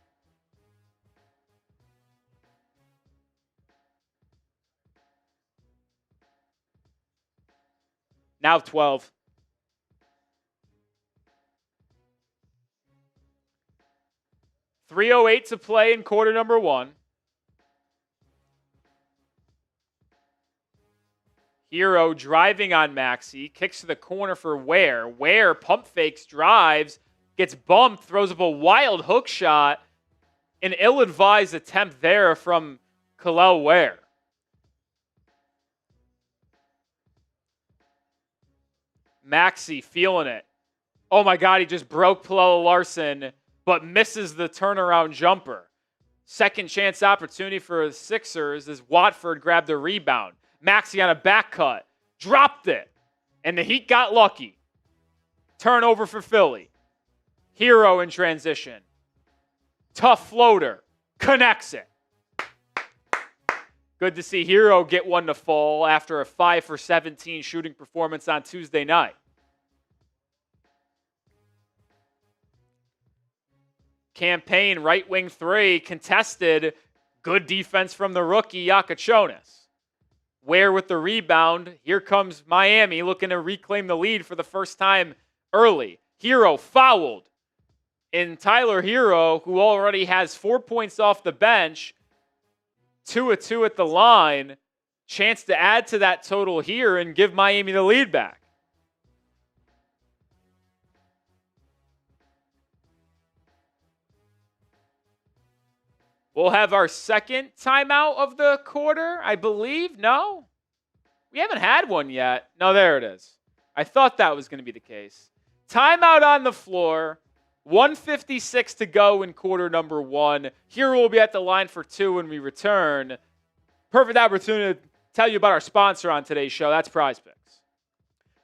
Now 12. .308 to play in quarter number 1. Herro driving on Maxey. Kicks to the corner for Ware. Ware pump fakes, drives, gets bumped, throws up a wild hook shot. An ill-advised attempt there from Kel'el Ware. Maxey feeling it. Oh my God, he just broke Pelle Larsson, but misses the turnaround jumper. Second chance opportunity for the Sixers as Watford grabbed the rebound. Maxey on a back cut. Dropped it. And the Heat got lucky. Turnover for Philly. Herro in transition. Tough floater. Connects it. Good to see Herro get one to fall after a 5 for 17 shooting performance on Tuesday night. Campaign right wing 3 contested. Good defense from the rookie Jakucionis. Ware with the rebound. Here comes Miami looking to reclaim the lead for the first time early. Herro fouled. And Tyler Herro, who already has 4 points off the bench, 2 of 2 at the line, chance to add to that total here and give Miami the lead back. We'll have our second timeout of the quarter, I believe. No? We haven't had one yet. No, there it is. I thought that was going to be the case. Timeout on the floor. 1:56 to go in quarter number 1. Here we'll be at the line for 2 when we return. Perfect opportunity to tell you about our sponsor on today's show. That's Prize Picks.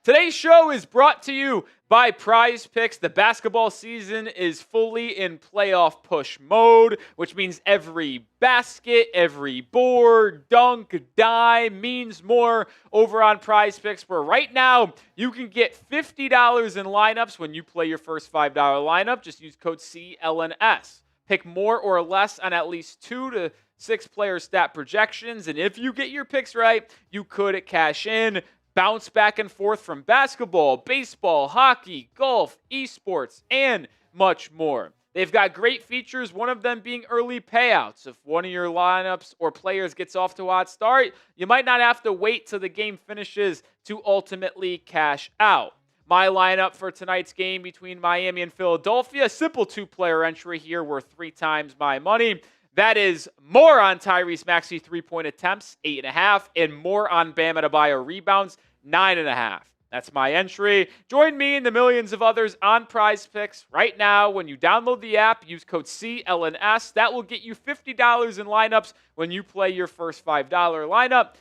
Today's show is brought to you by Prize Picks. The basketball season is fully in playoff push mode, which means every basket, every board, dunk, die means more over on Prize Picks, where right now you can get $50 in lineups when you play your first $5 lineup. Just use code CLNS. Pick more or less on at least 2 to 6 player stat projections, and if you get your picks right, you could cash in. Bounce back and forth from basketball, baseball, hockey, golf, esports, and much more. They've got great features, one of them being early payouts. If one of your lineups or players gets off to a hot start, you might not have to wait till the game finishes to ultimately cash out. My lineup for tonight's game between Miami and Philadelphia, simple 2-player entry here worth 3 times my money. That is more on Tyrese Maxey 3-point attempts, 8.5, and more on Bam Adebayo rebounds, 9.5. That's my entry. Join me and the millions of others on Prize Picks right now. When you download the app, use code CLNS. That will get you $50 in lineups when you play your first $5 lineup.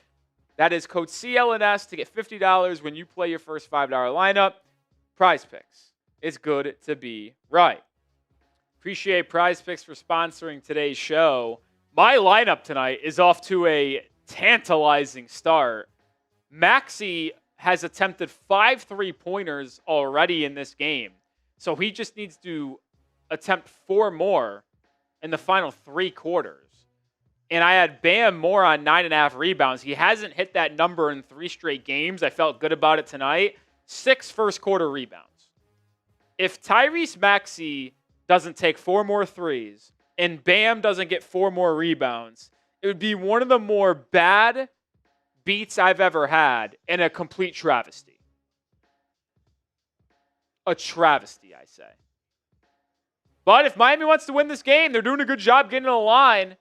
That is code CLNS to get $50 when you play your first $5 lineup. Prize Picks. It's good to be right. Appreciate Prize Picks for sponsoring today's show. My lineup tonight is off to a tantalizing start. Maxey has attempted 5 3-pointers already in this game. So he just needs to attempt 4 more in the final 3 quarters. And I had Bam more on 9.5 rebounds. He hasn't hit that number in 3 straight games. I felt good about it tonight. 6 first-quarter rebounds. If Tyrese Maxey doesn't take 4 more threes and Bam doesn't get 4 more rebounds, it would be one of the more bad beats I've ever had and a complete travesty. A travesty, I say. But if Miami wants to win this game, they're doing a good job getting to the line.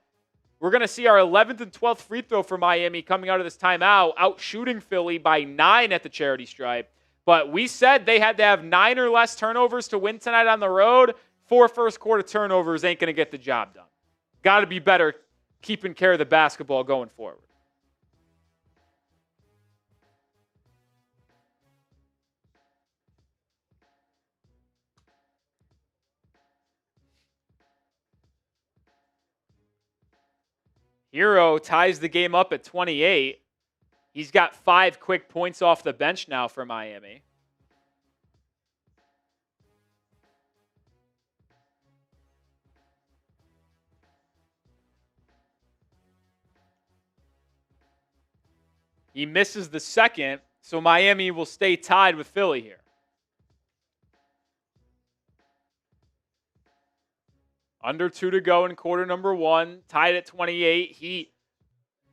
We're going to see our 11th and 12th free throw for Miami coming out of this timeout, out shooting Philly by 9 at the charity stripe. But we said they had to have 9 or less turnovers to win tonight on the road. 4 first-quarter turnovers ain't going to get the job done. Got to be better keeping care of the basketball going forward. Herro ties the game up at 28. He's got 5 quick points off the bench now for Miami. He misses the second, So Miami will stay tied with Philly here. Under 2 to go in quarter number 1. Tied at 28. Heat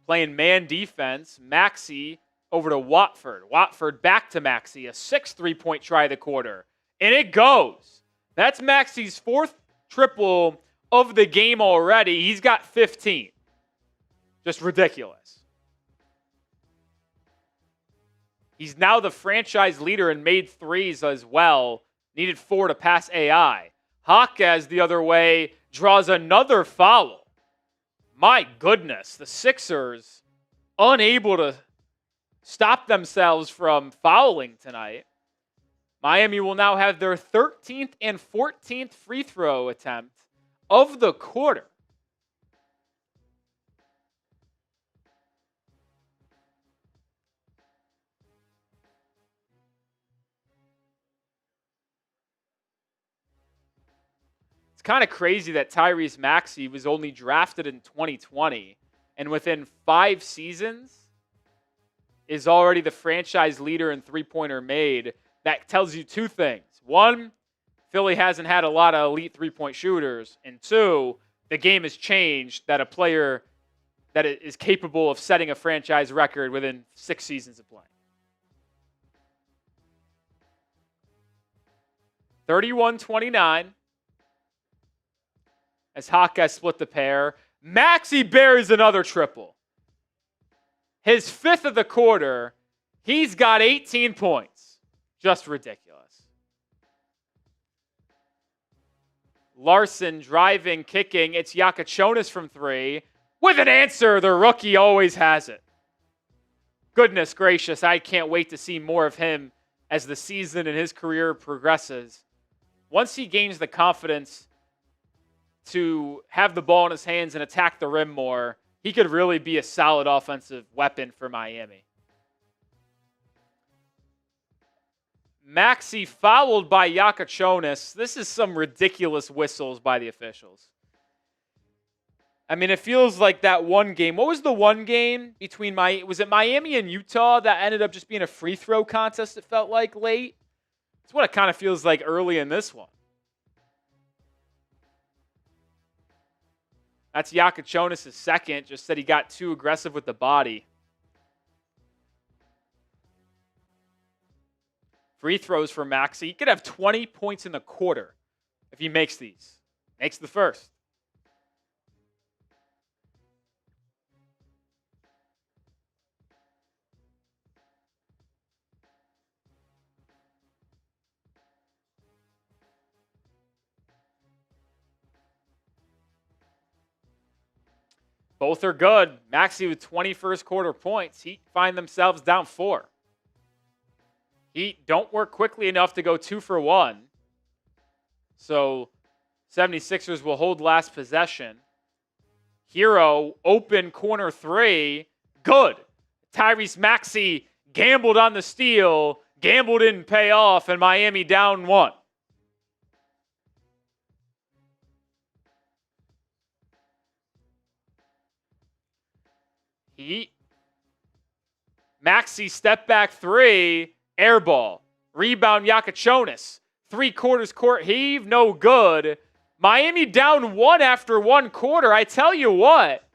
playing man defense. Maxey over to Watford. Watford back to Maxey. A 6 3-point try of the quarter. And it goes. That's Maxey's 4th triple of the game already. He's got 15. Just ridiculous. He's now the franchise leader in made threes as well. Needed 4 to pass AI. Jaquez the other way draws another foul. My goodness, the Sixers unable to stop themselves from fouling tonight. Miami will now have their 13th and 14th free throw attempt of the quarter. It's kind of crazy that Tyrese Maxey was only drafted in 2020 and within 5 seasons is already the franchise leader in three-pointer made. That tells you 2 things. 1, Philly hasn't had a lot of elite three-point shooters. And 2, the game has changed that a player that is capable of setting a franchise record within 6 seasons of playing. 31-29. As Jaquez split the pair. Maxey bears another triple. His 5th of the quarter. He's got 18 points. Just ridiculous. Larsson driving, kicking. It's Jakucionis from 3. With an answer, the rookie always has it. Goodness gracious, I can't wait to see more of him as the season and his career progresses. Once he gains the confidence to have the ball in his hands and attack the rim more, he could really be a solid offensive weapon for Miami. Maxey fouled by Jakucionis. This is some ridiculous whistles by the officials. I mean, it feels like that one game. What was the one game between was it Miami and Utah that ended up just being a free throw contest, it felt like, late? That's what it kind of feels like early in this one. That's Jakucionis' 2nd. Just said he got too aggressive with the body. Free throws for Maxey. He could have 20 points in the quarter if he makes these. Makes the first. Both are good. Maxey with 20 first quarter points. Heat find themselves down 4. Heat don't work quickly enough to go 2 for 1. So 76ers will hold last possession. Herro, open corner 3. Good. Tyrese Maxey gambled on the steal. Gamble didn't pay off, and Miami down 1. Heat. Maxey step back 3. Air ball. Rebound Jakucionis. 3/4 court heave. No good. Miami down 1 after 1 quarter. I tell you what,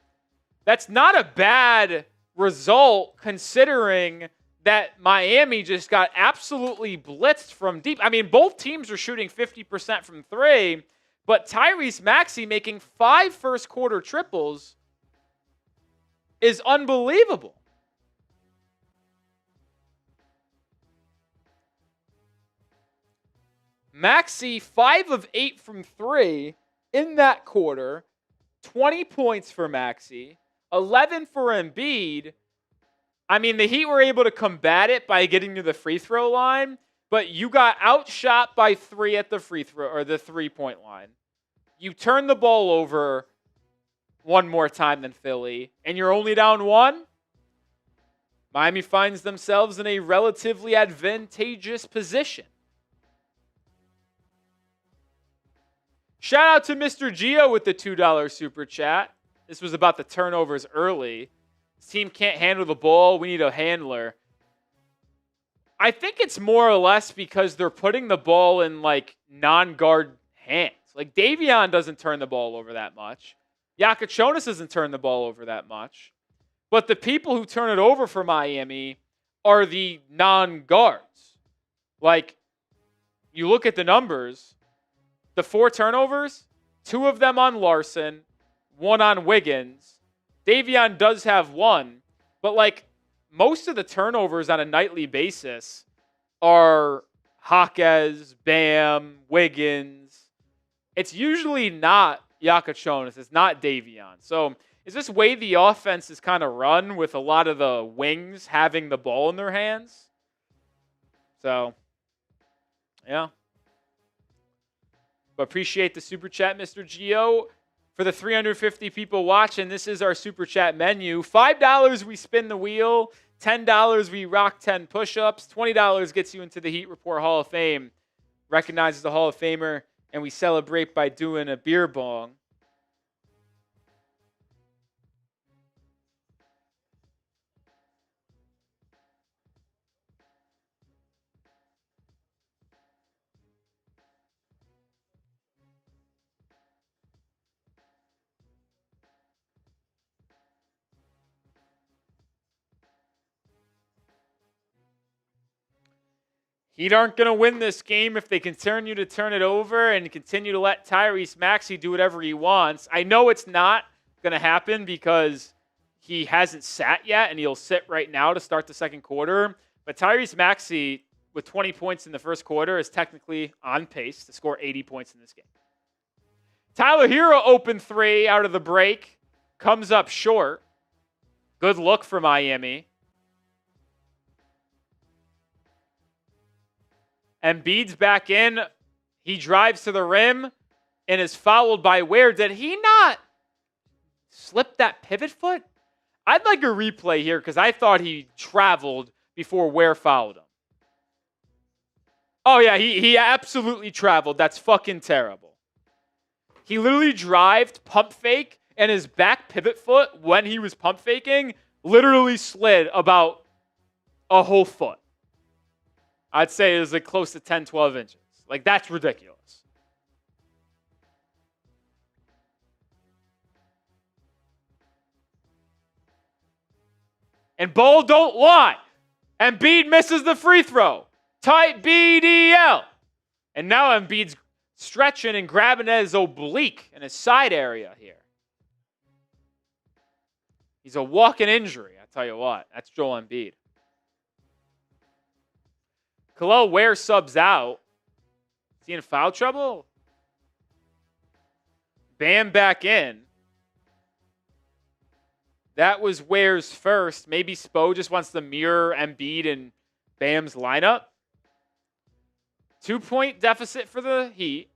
that's not a bad result considering that Miami just got absolutely blitzed from deep. I mean, both teams are shooting 50% from 3, but Tyrese Maxey making 5 first quarter triples is unbelievable. Maxey, 5 of 8 from 3 in that quarter. 20 points for Maxey. 11 for Embiid. I mean, the Heat were able to combat it by getting to the free throw line, but you got outshot by 3 at the free throw or the 3-point line. You turn the ball over one more time than Philly, and you're only down 1. Miami finds themselves in a relatively advantageous position. Shout out to Mr. Gio with the $2 super chat. This was about the turnovers early. This team can't handle the ball. We need a handler. I think it's more or less because they're putting the ball in like non-guard hands. Like Davion doesn't turn the ball over that much. Jakucionis doesn't turn the ball over that much. But the people who turn it over for Miami are the non-guards. Like, you look at the numbers, the 4 turnovers, 2 of them on Larsson, 1 on Wiggins. Davion does have 1, but like most of the turnovers on a nightly basis are Jaquez, Bam, Wiggins. It's usually not Jakucionis. It's not Davion. So is this way the offense is kind of run with a lot of the wings having the ball in their hands? So, yeah. But appreciate the super chat, Mr. Gio. For the 350 people watching, this is our super chat menu. $5, we spin the wheel. $10, we rock 10 push-ups. $20 gets you into the Heat Report Hall of Fame. Recognizes the Hall of Famer, and we celebrate by doing a beer bong. Heat aren't going to win this game if they continue to turn it over and continue to let Tyrese Maxey do whatever he wants. I know it's not going to happen because he hasn't sat yet, and he'll sit right now to start the second quarter. But Tyrese Maxey, with 20 points in the first quarter, is technically on pace to score 80 points in this game. Tyler Herro open 3 out of the break. Comes up short. Good look for Miami. Embiid's back in. He drives to the rim and is fouled by Ware. Did he not slip that pivot foot? I'd like a replay here because I thought he traveled before Ware fouled him. Oh, yeah, he absolutely traveled. That's fucking terrible. He literally drived, pump fake, and his back pivot foot, when he was pump faking, literally slid about a whole foot. I'd say it was like close to 10, 12 inches. Like, that's ridiculous. And Bol don't lie. Embiid misses the free throw. Tight BDL. And now Embiid's stretching and grabbing at his oblique in his side area here. He's a walking injury, I tell you what. That's Joel Embiid. Kel'el Ware subs out. Is he in foul trouble? Bam back in. That was Ware's first. Maybe Spo just wants to mirror Embiid and Bam's lineup. 2-point deficit for the Heat.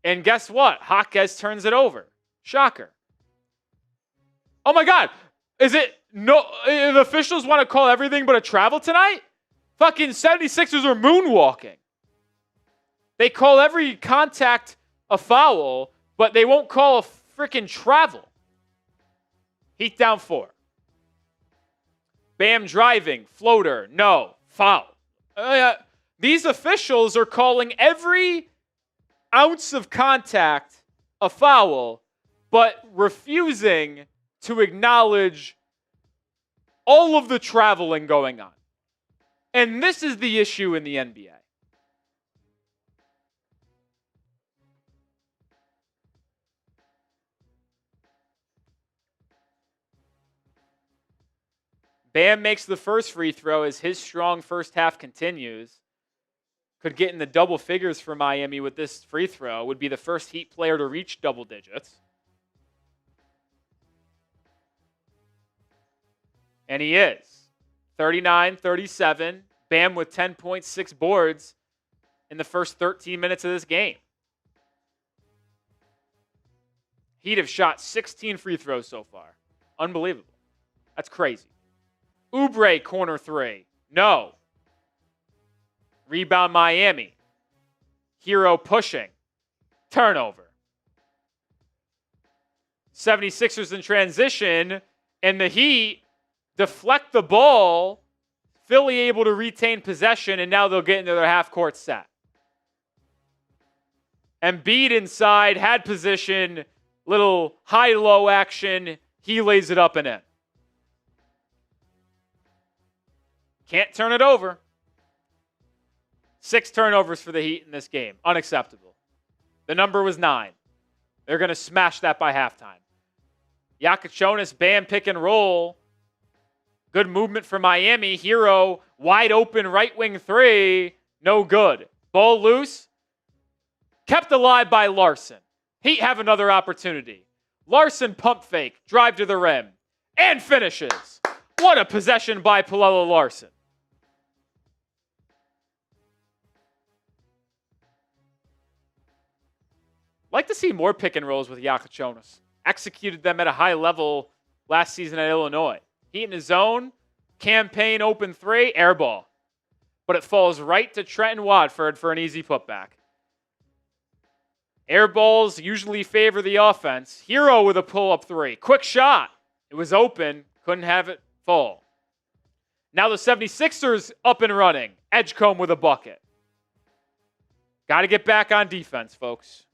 And guess what? Jaquez turns it over. Shocker. Oh my God. Is it no? The officials want to call everything but a travel tonight? Fucking 76ers are moonwalking. They call every contact a foul, but they won't call a freaking travel. Heat down 4. Bam driving, floater, no, foul. These officials are calling every ounce of contact a foul, but refusing to acknowledge all of the traveling going on. And this is the issue in the NBA. Bam makes the first free throw as his strong first half continues. Could get in the double figures for Miami with this free throw. Would be the first Heat player to reach double digits. And he is. 39-37. Bam with 10.6 boards in the first 13 minutes of this game. Heat have shot 16 free throws so far. Unbelievable. That's crazy. Oubre, corner 3. No. Rebound Miami. Herro pushing. Turnover. 76ers in transition, and the Heat deflect the ball Philly able to retain possession, and now they'll get into their half-court set. Embiid inside, had position, little high-low action. He lays it up and in. Can't turn it over. 6 turnovers for the Heat in this game. Unacceptable. The number was 9. They're going to smash that by halftime. Jakucionis, Bam, pick and roll. Good movement for Miami. Herro, wide open right wing 3. No good. Ball loose. Kept alive by Larsson. Heat have another opportunity. Larsson pump fake, drive to the rim, and finishes. What a possession by Pelle Larsson. Like to see more pick and rolls with Jakucionis. Executed them at a high level last season at Illinois. Heat in his zone, campaign open 3, air ball. But it falls right to Trenton Watford for an easy putback. Air balls usually favor the offense. Herro with a pull-up 3. Quick shot. It was open. Couldn't have it fall. Now the 76ers up and running. Edgecombe with a bucket. Got to get back on defense, folks.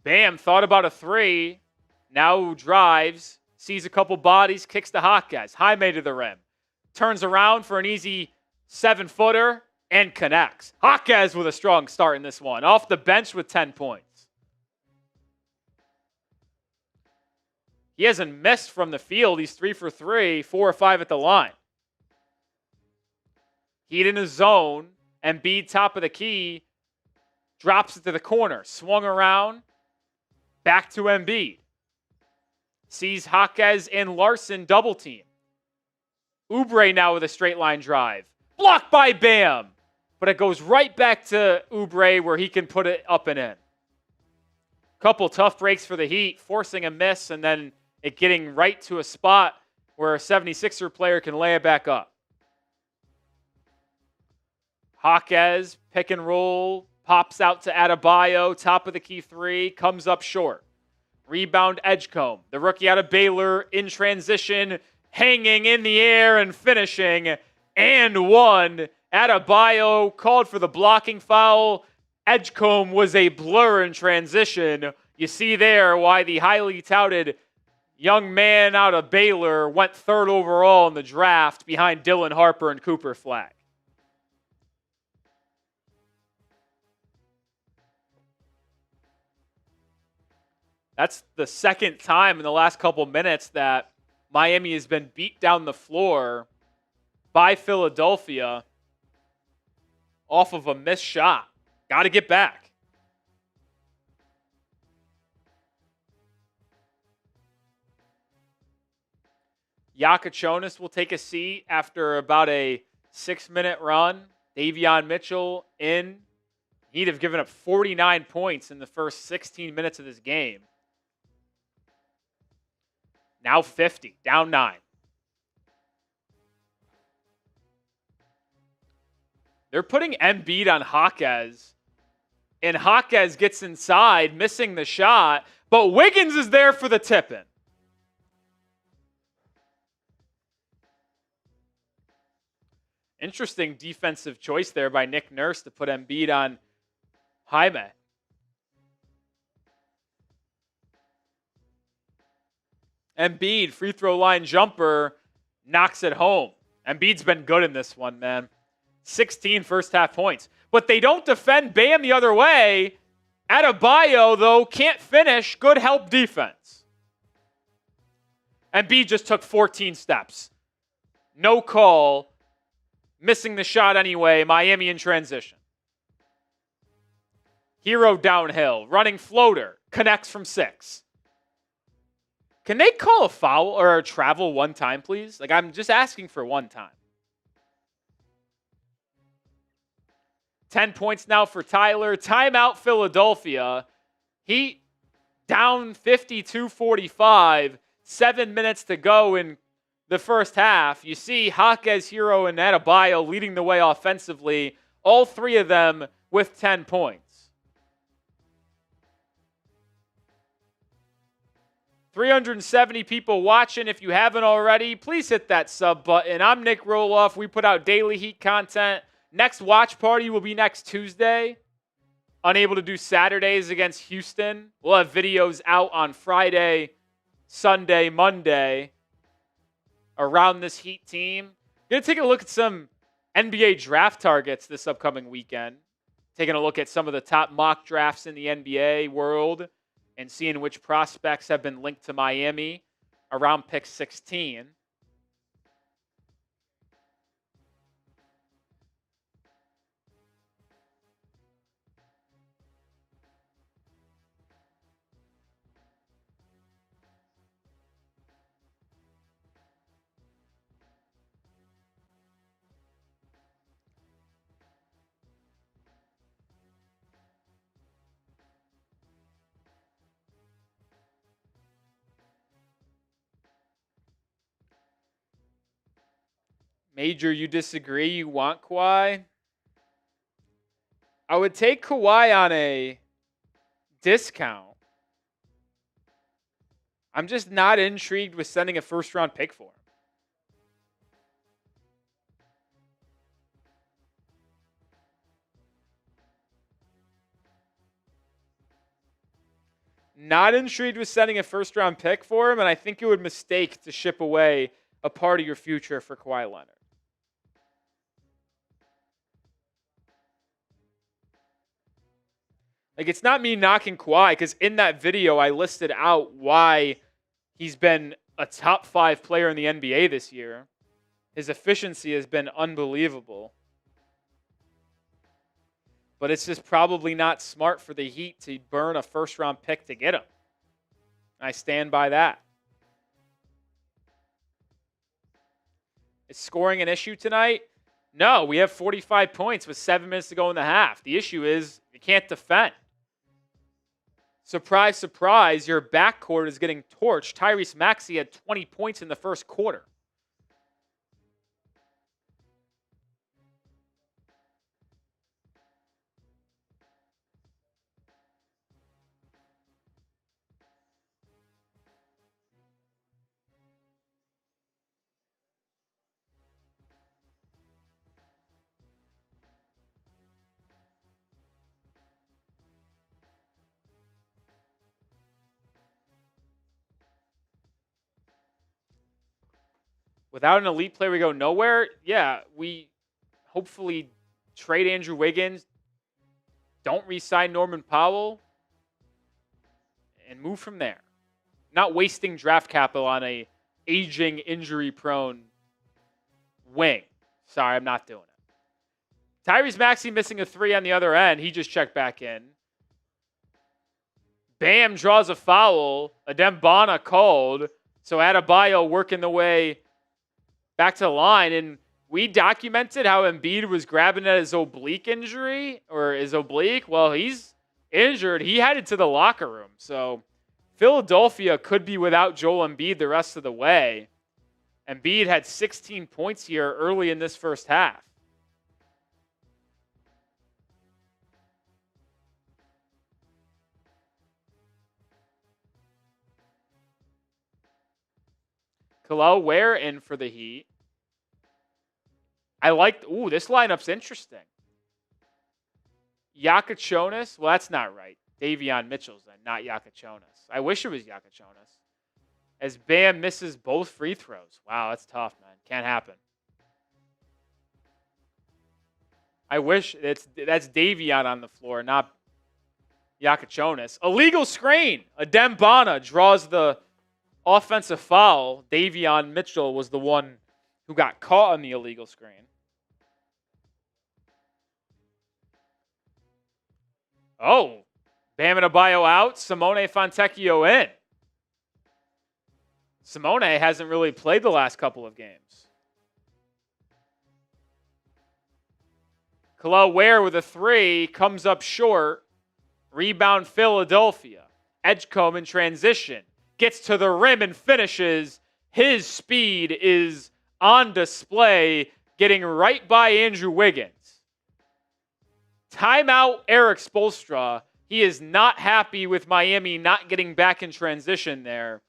Bam thought about a 3. Now drives. Sees a couple bodies. Kicks to Jaquez. Jaime to the rim. Turns around for an easy 7-footer. And connects. Jaquez with a strong start in this one. Off the bench with 10 points. He hasn't missed from the field. He's 3 for 3, 4 or 5 at the line. Heat in his zone. Embiid top of the key. Drops it to the corner. Swung around. Back to Embiid. Sees Jaquez and Larsson double team. Oubre now with a straight line drive. Blocked by Bam. But it goes right back to Oubre where he can put it up and in. Couple tough breaks for the Heat, forcing a miss and then it getting right to a spot where a 76er player can lay it back up. Jaquez, pick and roll, pops out to Adebayo, top of the key 3, comes up short. Rebound Edgecombe, the rookie out of Baylor, in transition, hanging in the air and finishing, and one. Adebayo called for the blocking foul. Edgecombe was a blur in transition. You see there why the highly touted young man out of Baylor went 3rd overall in the draft behind Dylan Harper and Cooper Flagg. That's the second time in the last couple minutes that Miami has been beat down the floor by Philadelphia off of a missed shot. Got to get back. Jakucionis will take a seat after about a 6-minute run. Davion Mitchell in. He'd have given up 49 points in the first 16 minutes of this game. Now 50, down 9. They're putting Embiid on Jaquez, and Jaquez gets inside, missing the shot, but Wiggins is there for the tip-in. Interesting defensive choice there by Nick Nurse to put Embiid on Jaime. Embiid, free throw line jumper, knocks it home. Embiid's been good in this one, man. 16 first half points. But they don't defend Bam the other way. Adebayo, though, can't finish. Good help defense. Embiid just took 14 steps. No call. Missing the shot anyway. Miami in transition. Herro downhill. Running floater. Connects from 6. Can they call a foul or a travel one time, please? Like, I'm just asking for one time. 10 points now for Tyler. Timeout Philadelphia. Heat down 52-45. 7 minutes to go in the first half. You see Jaquez, Herro, and Adebayo leading the way offensively. All 3 of them with 10 points. 370 people watching. If you haven't already, please hit that sub button. I'm Nick Roloff. We put out daily Heat content. Next watch party will be next Tuesday. Unable to do Saturdays against Houston. We'll have videos out on Friday, Sunday, Monday around this Heat team. Going to take a look at some NBA draft targets this upcoming weekend. Taking a look at some of the top mock drafts in the NBA world and seeing which prospects have been linked to Miami around pick 16. Major, you disagree? You want Kawhi? I would take Kawhi on a discount. I'm just not intrigued with sending a first-round pick for him. Not intrigued with sending a first-round pick for him, and I think it would mistake to ship away a part of your future for Kawhi Leonard. Like, it's not me knocking Kawhi, because in that video, I listed out why he's been a top 5 player in the NBA this year. His efficiency has been unbelievable. But it's just probably not smart for the Heat to burn a first-round pick to get him. I stand by that. Is scoring an issue tonight? No, we have 45 points with 7 minutes to go in the half. The issue is you can't defend. Surprise, surprise, your backcourt is getting torched. Tyrese Maxey had 20 points in the first quarter. Without an elite player, we go nowhere. Yeah, we hopefully trade Andrew Wiggins, don't re-sign Norman Powell, and move from there. Not wasting draft capital on a aging, injury-prone wing. Sorry, I'm not doing it. Tyrese Maxey missing a 3 on the other end. He just checked back in. Bam draws a foul. Adembana called. So Adebayo working the way back to the line, and we documented how Embiid was grabbing at his oblique injury, or his oblique. Well, he's injured. He headed to the locker room. So Philadelphia could be without Joel Embiid the rest of the way. Embiid had 16 points here early in this first half. Kel'el Ware in for the Heat. I like, this lineup's interesting. Jakucionis. Well, that's not right. Davion Mitchell's then, not Jakucionis. I wish it was Jakucionis. As Bam misses both free throws. Wow, that's tough, man. Can't happen. I wish that's Davion on the floor, not Jakucionis. Illegal screen. Adembana draws the offensive foul. Davion Mitchell was the one who got caught on the illegal screen. Oh, Bam Adebayo out. Simone Fontecchio in. Simone hasn't really played the last couple of games. Kel'el Ware with a 3 comes up short. Rebound Philadelphia. Edgecombe in transition. Gets to the rim and finishes. His speed is on display, getting right by Andrew Wiggins. Timeout Erik Spoelstra. He is not happy with Miami not getting back in transition there.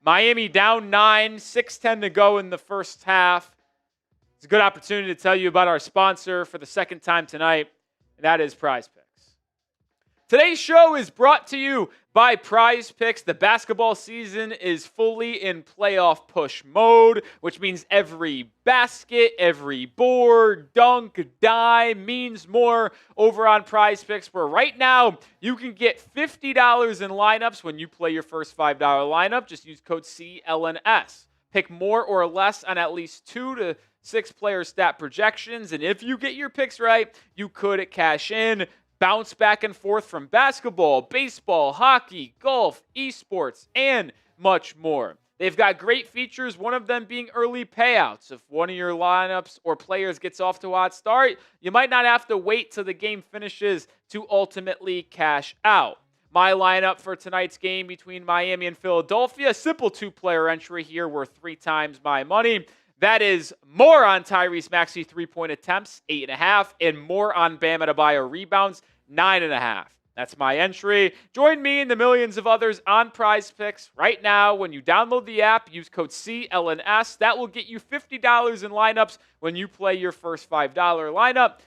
Miami down 9, 6:10 to go in the first half. It's a good opportunity to tell you about our sponsor for the second time tonight, and that is Prize Picks. Today's show is brought to you by Prize Picks. The basketball season is fully in playoff push mode, which means every basket, every board, dunk, dime means more over on Prize Picks, where right now you can get $50 in lineups when you play your first $5 lineup. Just use code CLNS. Pick more or less on at least 2 to 6 player stat projections, and if you get your picks right, you could cash in. Bounce back and forth from basketball, baseball, hockey, golf, esports, and much more. They've got great features, one of them being early payouts. If one of your lineups or players gets off to a hot start, you might not have to wait till the game finishes to ultimately cash out. My lineup for tonight's game between Miami and Philadelphia, simple 2-player entry here worth 3 times my money. That is more on Tyrese Maxey 3-point attempts, 8.5, and more on Bam Adebayo rebounds, 9.5. That's my entry. Join me and the millions of others on Prize Picks right now. When you download the app, use code CLNS. That will get you $50 in lineups when you play your first $5 lineup.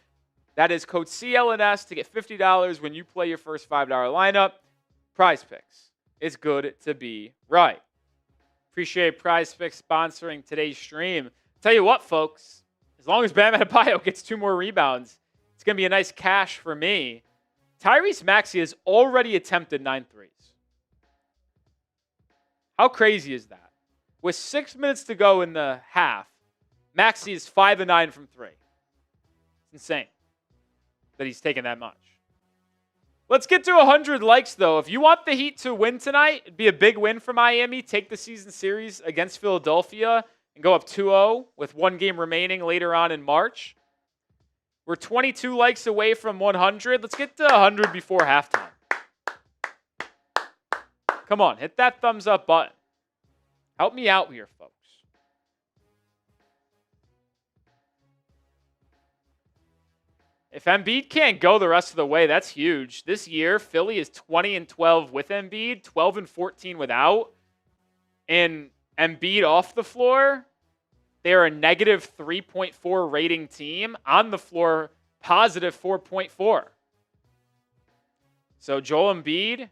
That is code CLNS to get $50 when you play your first $5 lineup. Prize Picks. It's good to be right. Appreciate Prize Picks sponsoring today's stream. Tell you what, folks, as long as Bam Adebayo gets 2 more rebounds, it's going to be a nice cash for me. Tyrese Maxey has already attempted 9 threes. How crazy is that? With 6 minutes to go in the half, Maxey is 5 of 9 from 3. It's insane that he's taken that much. Let's get to 100 likes, though. If you want the Heat to win tonight, it'd be a big win for Miami. Take the season series against Philadelphia and go up 2-0 with 1 game remaining later on in March. We're 22 likes away from 100. Let's get to 100 before halftime. Come on, hit that thumbs up button. Help me out here, folks. If Embiid can't go the rest of the way, that's huge. This year, Philly is 20-12 with Embiid, 12-14 without. And Embiid off the floor, they're a negative 3.4 rating team. On the floor, positive 4.4. So Joel Embiid,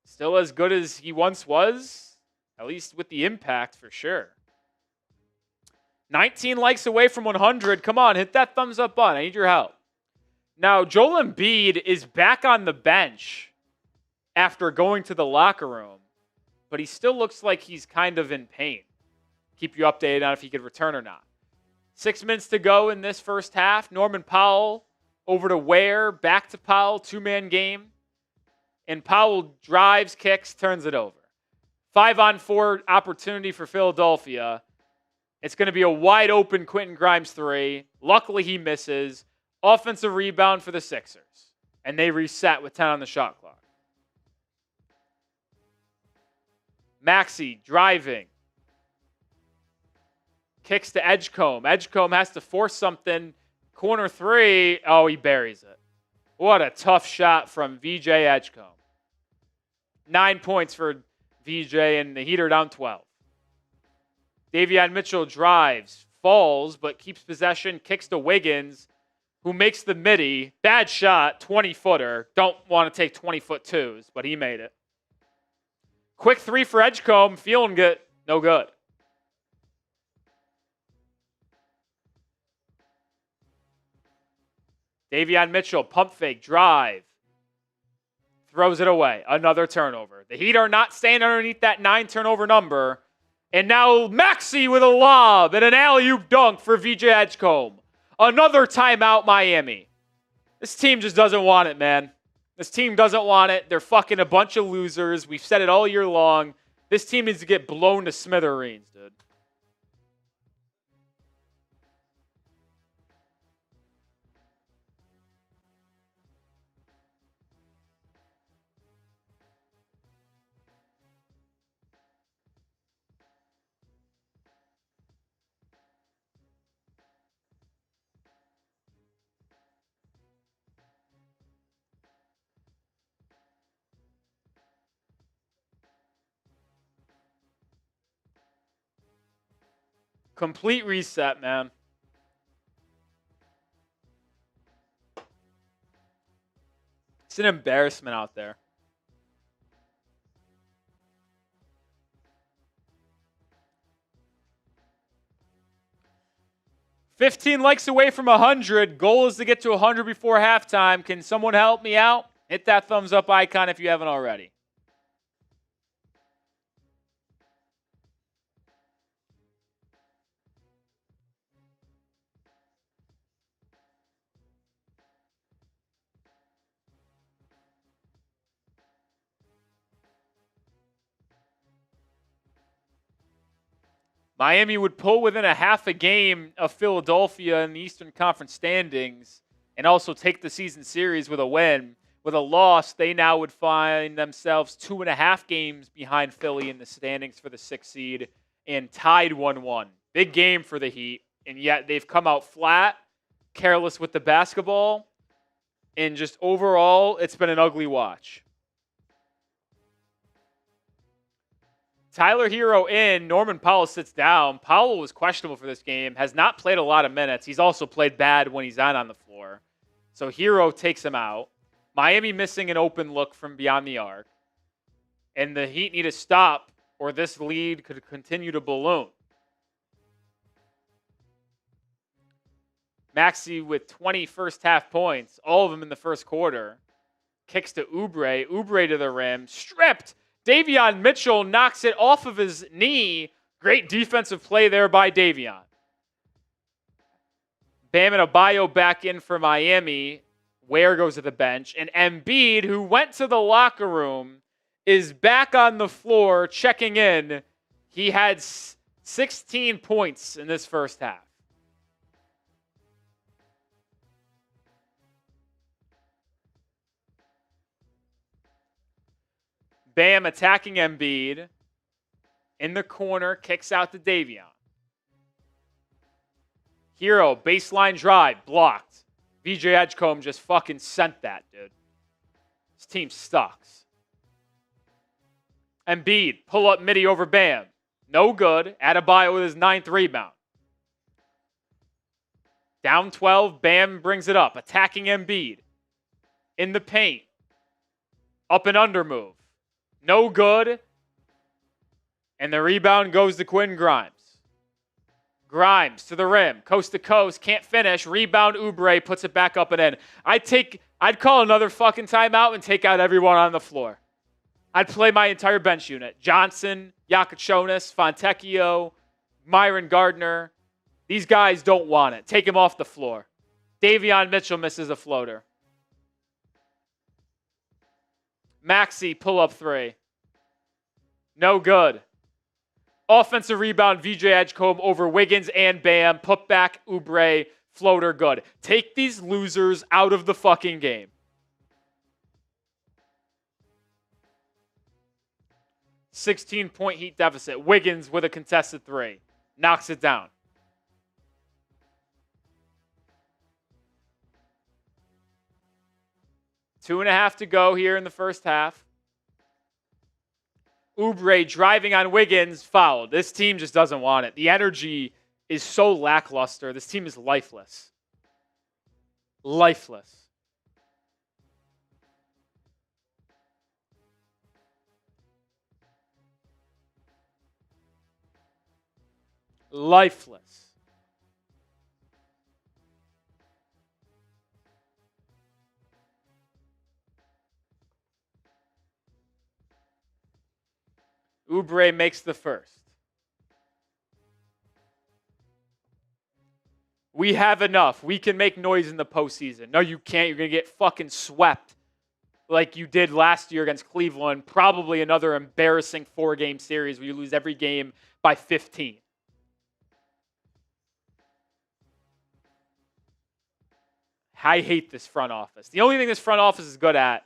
still as good as he once was, at least with the impact for sure. 19 likes away from 100. Come on, hit that thumbs up button. I need your help. Now, Joel Embiid is back on the bench after going to the locker room, but he still looks like he's kind of in pain. Keep you updated on if he could return or not. 6 minutes to go in this first half. Norman Powell over to Ware, back to Powell, 2-man game. And Powell drives, kicks, turns it over. 5-on-4 opportunity for Philadelphia. It's going to be a wide open Quentin Grimes 3. Luckily, he misses. Offensive rebound for the Sixers. And they reset with 10 on the shot clock. Maxey driving. Kicks to Edgecombe. Edgecombe has to force something. Corner 3. Oh, he buries it. What a tough shot from VJ Edgecombe. 9 points for VJ, and the Heat are down 12. Davion Mitchell drives, falls, but keeps possession, kicks to Wiggins, who makes the midi. Bad shot, 20-footer. Don't want to take 20-foot twos, but he made it. Quick 3 for Edgecombe, feeling good. No good. Davion Mitchell, pump fake, drive. Throws it away. Another turnover. The Heat are not staying underneath that 9 turnover number. And now Maxey with a lob and an alley-oop dunk for VJ Edgecombe. Another timeout, Miami. This team just doesn't want it, man. This team doesn't want it. They're fucking a bunch of losers. We've said it all year long. This team needs to get blown to smithereens, dude. Complete reset, man. It's an embarrassment out there. $15 likes away from 100. Goal is to get to 100 before halftime. Can someone help me out? Hit that thumbs up icon if you haven't already. Miami would pull within a half a game of Philadelphia in the Eastern Conference standings and also take the season series with a win. With a loss, they now would find themselves 2.5 games behind Philly in the standings for the 6th seed and tied 1-1. Big game for the Heat, and yet they've come out flat, careless with the basketball, and just overall, it's been an ugly watch. Tyler Herro in. Norman Powell sits down. Powell was questionable for this game, has not played a lot of minutes. He's also played bad when he's on the floor. So Herro takes him out. Miami missing an open look from beyond the arc. And the Heat need to stop or this lead could continue to balloon. Maxey with 20 first half points, all of them in the first quarter. Kicks to Oubre. Oubre to the rim. Stripped. Davion Mitchell knocks it off of his knee. Great defensive play there by Davion. Bam and Adebayo back in for Miami. Ware goes to the bench. And Embiid, who went to the locker room, is back on the floor checking in. He had 16 points in this first half. Bam attacking Embiid. In the corner, kicks out to Davion. Herro, baseline drive, blocked. VJ Edgecombe just fucking sent that, dude. This team sucks. Embiid, pull up midi over Bam. No good. Adebayo with his 9th rebound. Down 12, Bam brings it up. Attacking Embiid. In the paint. Up and under move. No good. And the rebound goes to Quinn Grimes. Grimes to the rim. Coast to coast. Can't finish. Rebound Oubre. Puts it back up and in. I'd call another fucking timeout and take out everyone on the floor. I'd play my entire bench unit. Johnson, Jakucionis, Fontecchio, Myron Gardner. These guys don't want it. Take him off the floor. Davion Mitchell misses a floater. Maxey, pull-up 3. No good. Offensive rebound, VJ Edgecombe over Wiggins and Bam. Put back, Oubre, floater, good. Take these losers out of the fucking game. $16-point Heat deficit. Wiggins with a contested 3. Knocks it down. Two and a half to go here in the first half. Oubre driving on Wiggins, fouled. This team just doesn't want it. The energy is so lackluster. This team is lifeless. Lifeless. Lifeless. Oubre makes the first. We have enough. We can make noise in the postseason. No, you can't. You're going to get fucking swept like you did last year against Cleveland. Probably another embarrassing 4-game series where you lose every game by 15. I hate this front office. The only thing this front office is good at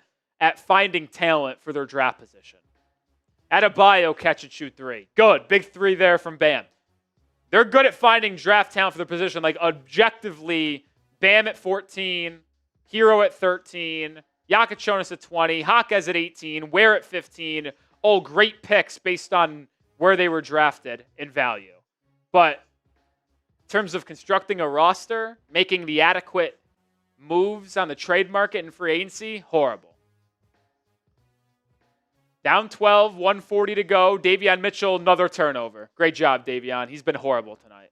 finding talent for their draft position. Adebayo catch and shoot 3. Good. Big 3 there from Bam. They're good at finding draft talent for their position. Like objectively, Bam at 14, Herro at 13, Jakucionis at 20, Jaquez at 18, Ware at 15. All great picks based on where they were drafted in value. But terms of constructing a roster, making the adequate moves on the trade market and free agency, horrible. Down 12, 140 to go. Davion Mitchell, another turnover. Great job, Davion. He's been horrible tonight.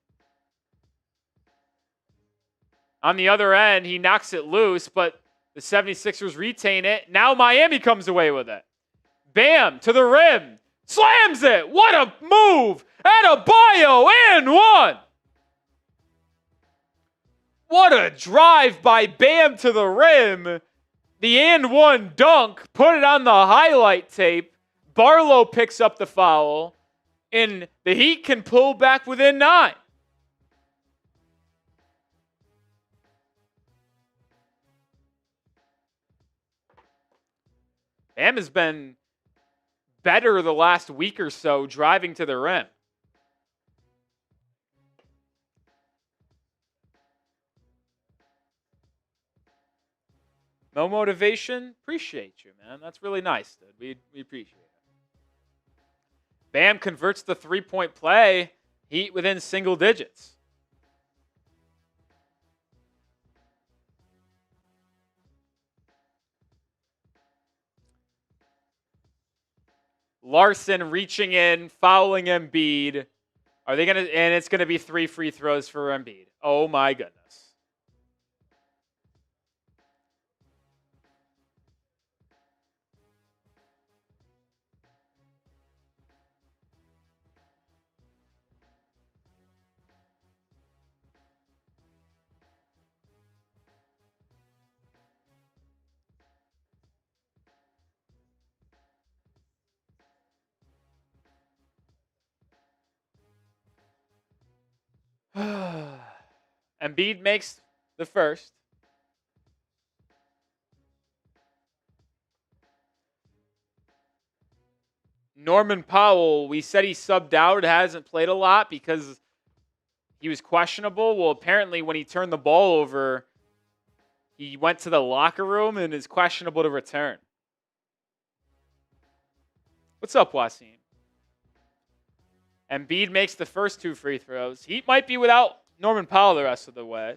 On the other end, he knocks it loose, but the 76ers retain it. Now Miami comes away with it. Bam, to the rim. Slams it. What a move. Adebayo and one. What a drive by Bam to the rim. The and one dunk. Put it on the highlight tape. Barlow picks up the foul. And the Heat can pull back within 9. Bam has been better the last week or so driving to the rim. No motivation? Appreciate you, man. That's really nice, dude. We appreciate it. Bam converts the three-point play. Heat within single digits. Larsson reaching in, fouling Embiid. Are they gonna? And it's gonna be 3 free throws for Embiid. Oh my goodness. Embiid makes the first. Norman Powell, we said he subbed out. Hasn't played a lot because he was questionable. Well, apparently when he turned the ball over, he went to the locker room and is questionable to return. What's up, Wasim? Embiid makes the first 2 free throws. He might be without Norman Powell the rest of the way.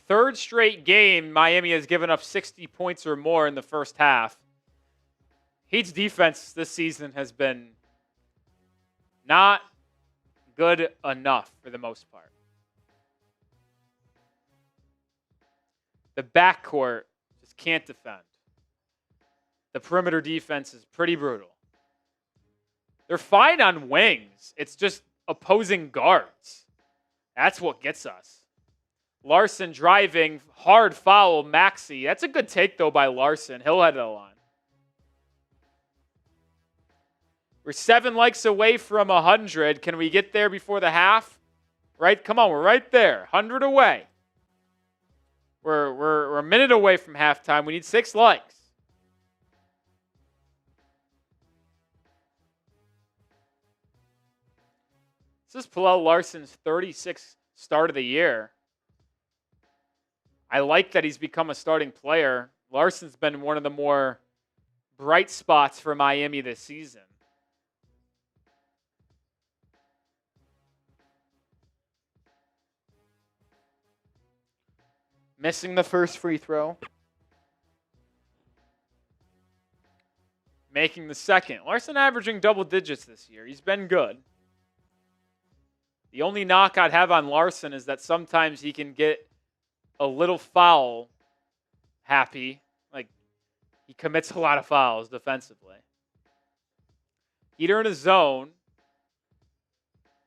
Third straight game, Miami has given up 60 points or more in the first half. Heat's defense this season has been not good enough for the most part. The backcourt just can't defend. The perimeter defense is pretty brutal. They're fine on wings. It's just opposing guards. That's what gets us. Larsson driving, hard foul, Maxey. That's a good take, though, by Larsson. He'll head to the line. We're 7 likes away from 100. Can we get there before the half? Right? Come on, we're right there. 100 away. We're a minute away from halftime. We need 6 likes. This is Pelle Larsson's 36th start of the year. I like that he's become a starting player. Larsson's been one of the more bright spots for Miami this season. Missing the first free throw. Making the second. Larsson averaging double digits this year. He's been good. The only knock I'd have on Larsson is that sometimes he can get a little foul happy. Like, he commits a lot of fouls defensively. Heater in his zone.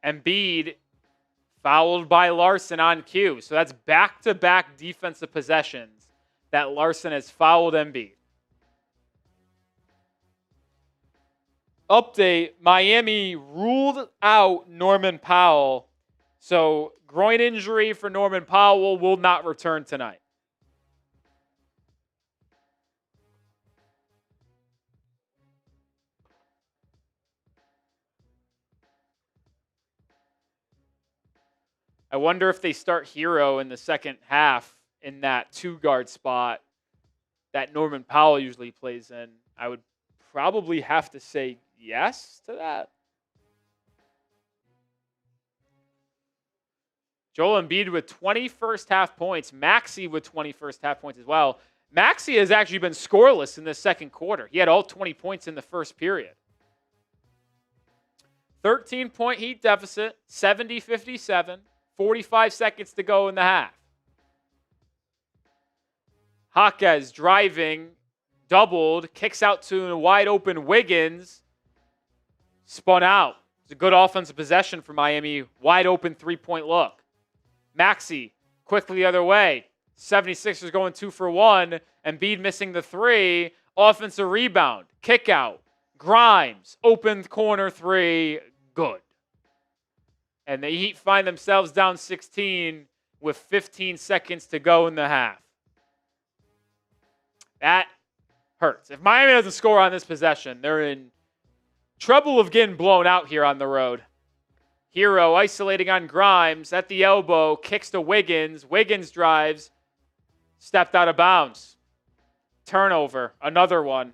Embiid fouled by Larsson on cue. So that's back-to-back defensive possessions that Larsson has fouled Embiid. Update, Miami ruled out Norman Powell. So groin injury for Norman Powell will not return tonight. I wonder if they start Herro in the second half in that 2-guard spot that Norman Powell usually plays in. I would probably have to say yes to that. Joel Embiid with 20 first half points. Maxey with 20 first half points as well. Maxey has actually been scoreless in the second quarter. He had all 20 points in the first period. 13-point Heat deficit, 70-57, 45 seconds to go in the half. Jaquez driving, doubled, kicks out to a wide open Wiggins, spun out. It's a good offensive possession for Miami. Wide open three-point look. Maxey quickly the other way. 76ers going 2 for 1. Embiid missing the three. Offensive rebound. Kick out. Grimes. Open corner three. Good. And the Heat find themselves down 16 with 15 seconds to go in the half. That hurts. If Miami doesn't score on this possession, they're in trouble of getting blown out here on the road. Herro isolating on Grimes at the elbow, kicks to Wiggins. Wiggins drives, stepped out of bounds. Turnover, another one.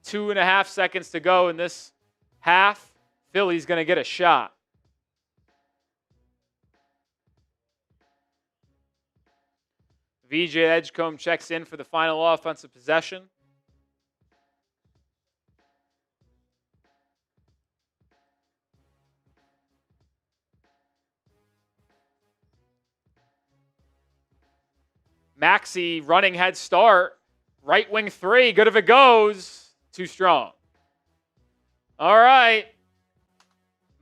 2.5 seconds to go in this half. Philly's going to get a shot. VJ Edgecombe checks in for the final offensive possession. Maxey running head start. Right wing three. Good if it goes. Too strong. All right.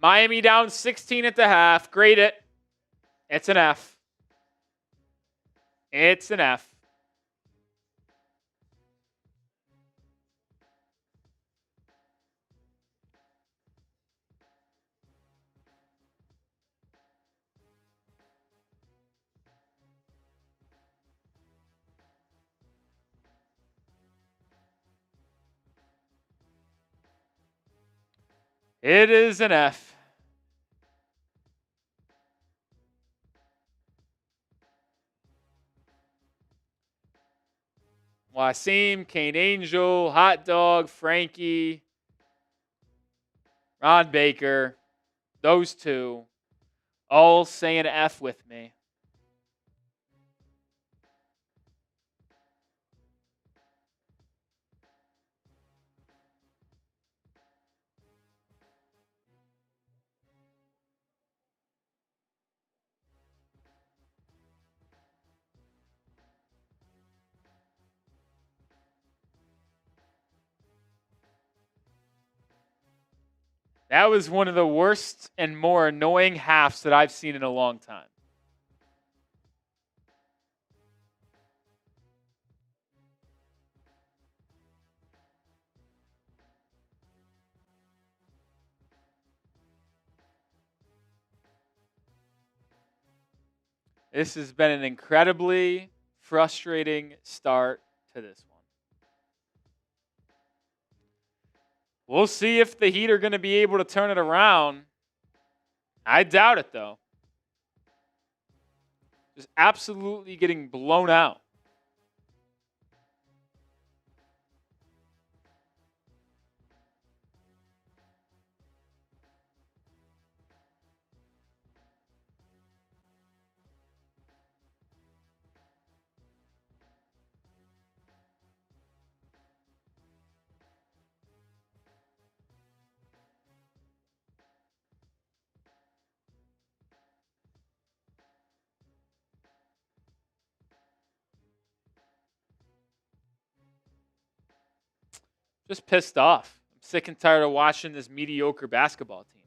Miami down 16 at the half. Grade it. It's an F. It's an F. It is an F. Wasim, Kane Angel, Hot Dog, Frankie, Ron Baker, those two, all saying F with me. That was one of the worst and more annoying halves that I've seen in a long time. This has been an incredibly frustrating start to this one. We'll see if the Heat are going to be able to turn it around. I doubt it, though. Just absolutely getting blown out. Just pissed off. I'm sick and tired of watching this mediocre basketball team.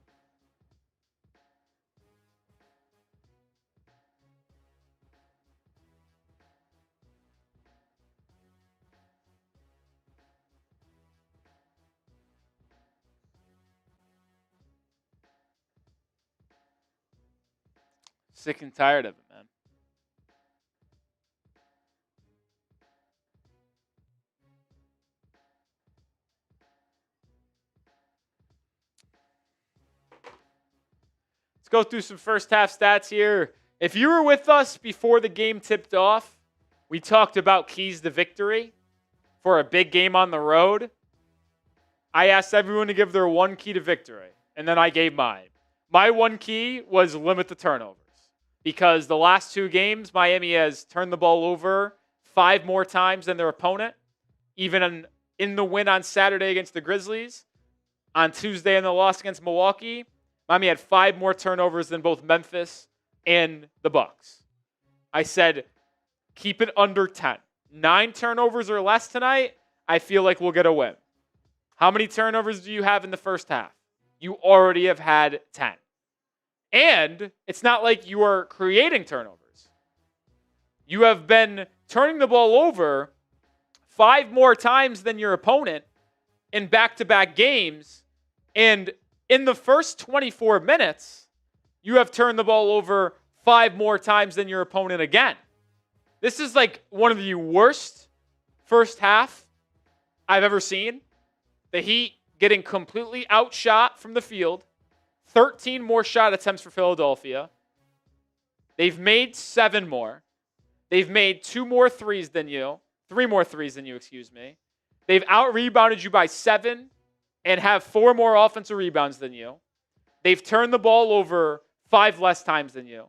Sick and tired of it, man. Go through some first half stats here. If you were with us before the game tipped off, we talked about keys to victory for a big game on the road. I asked everyone to give their one key to victory, and then I gave mine. My one key was limit the turnovers, because the last 2 games, Miami has turned the ball over 5 more times than their opponent, even in the win on Saturday against the Grizzlies. On Tuesday in the loss against Milwaukee, Miami had 5 more turnovers than both Memphis and the Bucks. I said, keep it under 10. 9 turnovers or less tonight, I feel like we'll get a win. How many turnovers do you have in the first half? You already have had 10. And it's not like you are creating turnovers. You have been turning the ball over 5 more times than your opponent in back-to-back games. And in the first 24 minutes, you have turned the ball over 5 more times than your opponent again. This is like one of the worst first half I've ever seen. The Heat getting completely outshot from the field. 13 more shot attempts for Philadelphia. They've made 7 more. They've made 2 more threes than you. 3 more threes than you, excuse me. They've out-rebounded you by 7 and have 4 more offensive rebounds than you. They've turned the ball over 5 less times than you.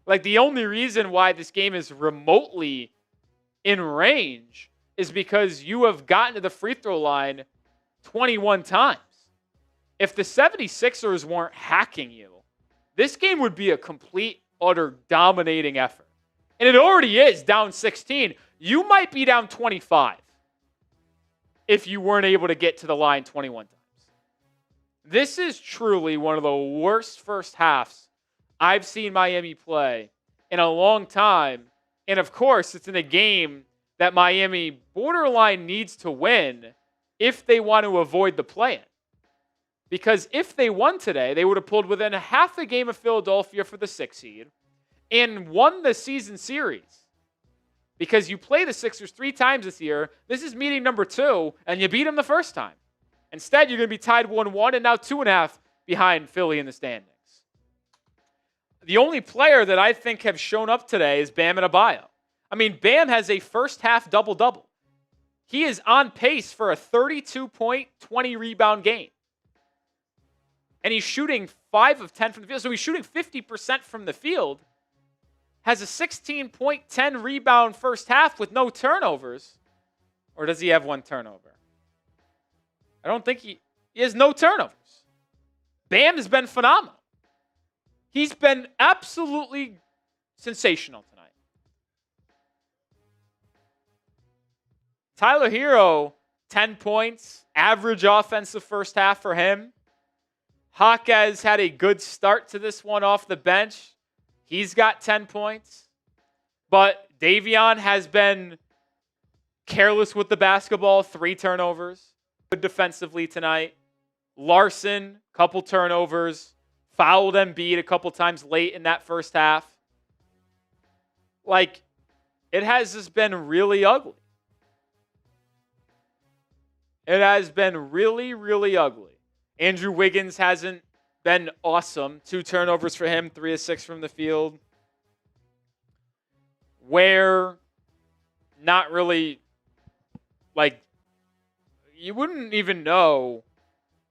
Like, the only reason why this game is remotely in range is because you have gotten to the free throw line 21 times. If the 76ers weren't hacking you, this game would be a complete, utter dominating effort. And it already is down 16. You might be down 25 if you weren't able to get to the line 21 times. This is truly one of the worst first halves I've seen Miami play in a long time. And of course, it's in a game that Miami borderline needs to win if they want to avoid the play-in. Because if they won today, they would have pulled within half a game of Philadelphia for the 6th seed and won the season series. Because you play the Sixers 3 times this year. This is meeting number 2, and you beat them the first time. Instead, you're going to be tied 1-1 and now 2.5 behind Philly in the standings. The only player that I think have shown up today is Bam Adebayo. I mean, Bam has a first half double-double. He is on pace for a 32-point, 20-rebound game. And he's shooting 5 of 10 from the field. So he's shooting 50% from the field. Has a 16-point, 10-rebound first half with no turnovers. Or does he have 1 turnover? I don't think he has no turnovers. Bam has been phenomenal. He's been absolutely sensational tonight. Tyler Herro, 10 points. Average offensive first half for him. Jaquez had a good start to this one off the bench. He's got 10 points. But Davion has been careless with the basketball, 3 turnovers. Good defensively tonight. Larsson, couple turnovers. Fouled Embiid a couple times late in that first half. Like, it has just been really ugly. It has been really, really ugly. Andrew Wiggins hasn't been awesome. 2 turnovers for him, 3 of 6 from the field. Ware, not really, like, you wouldn't even know.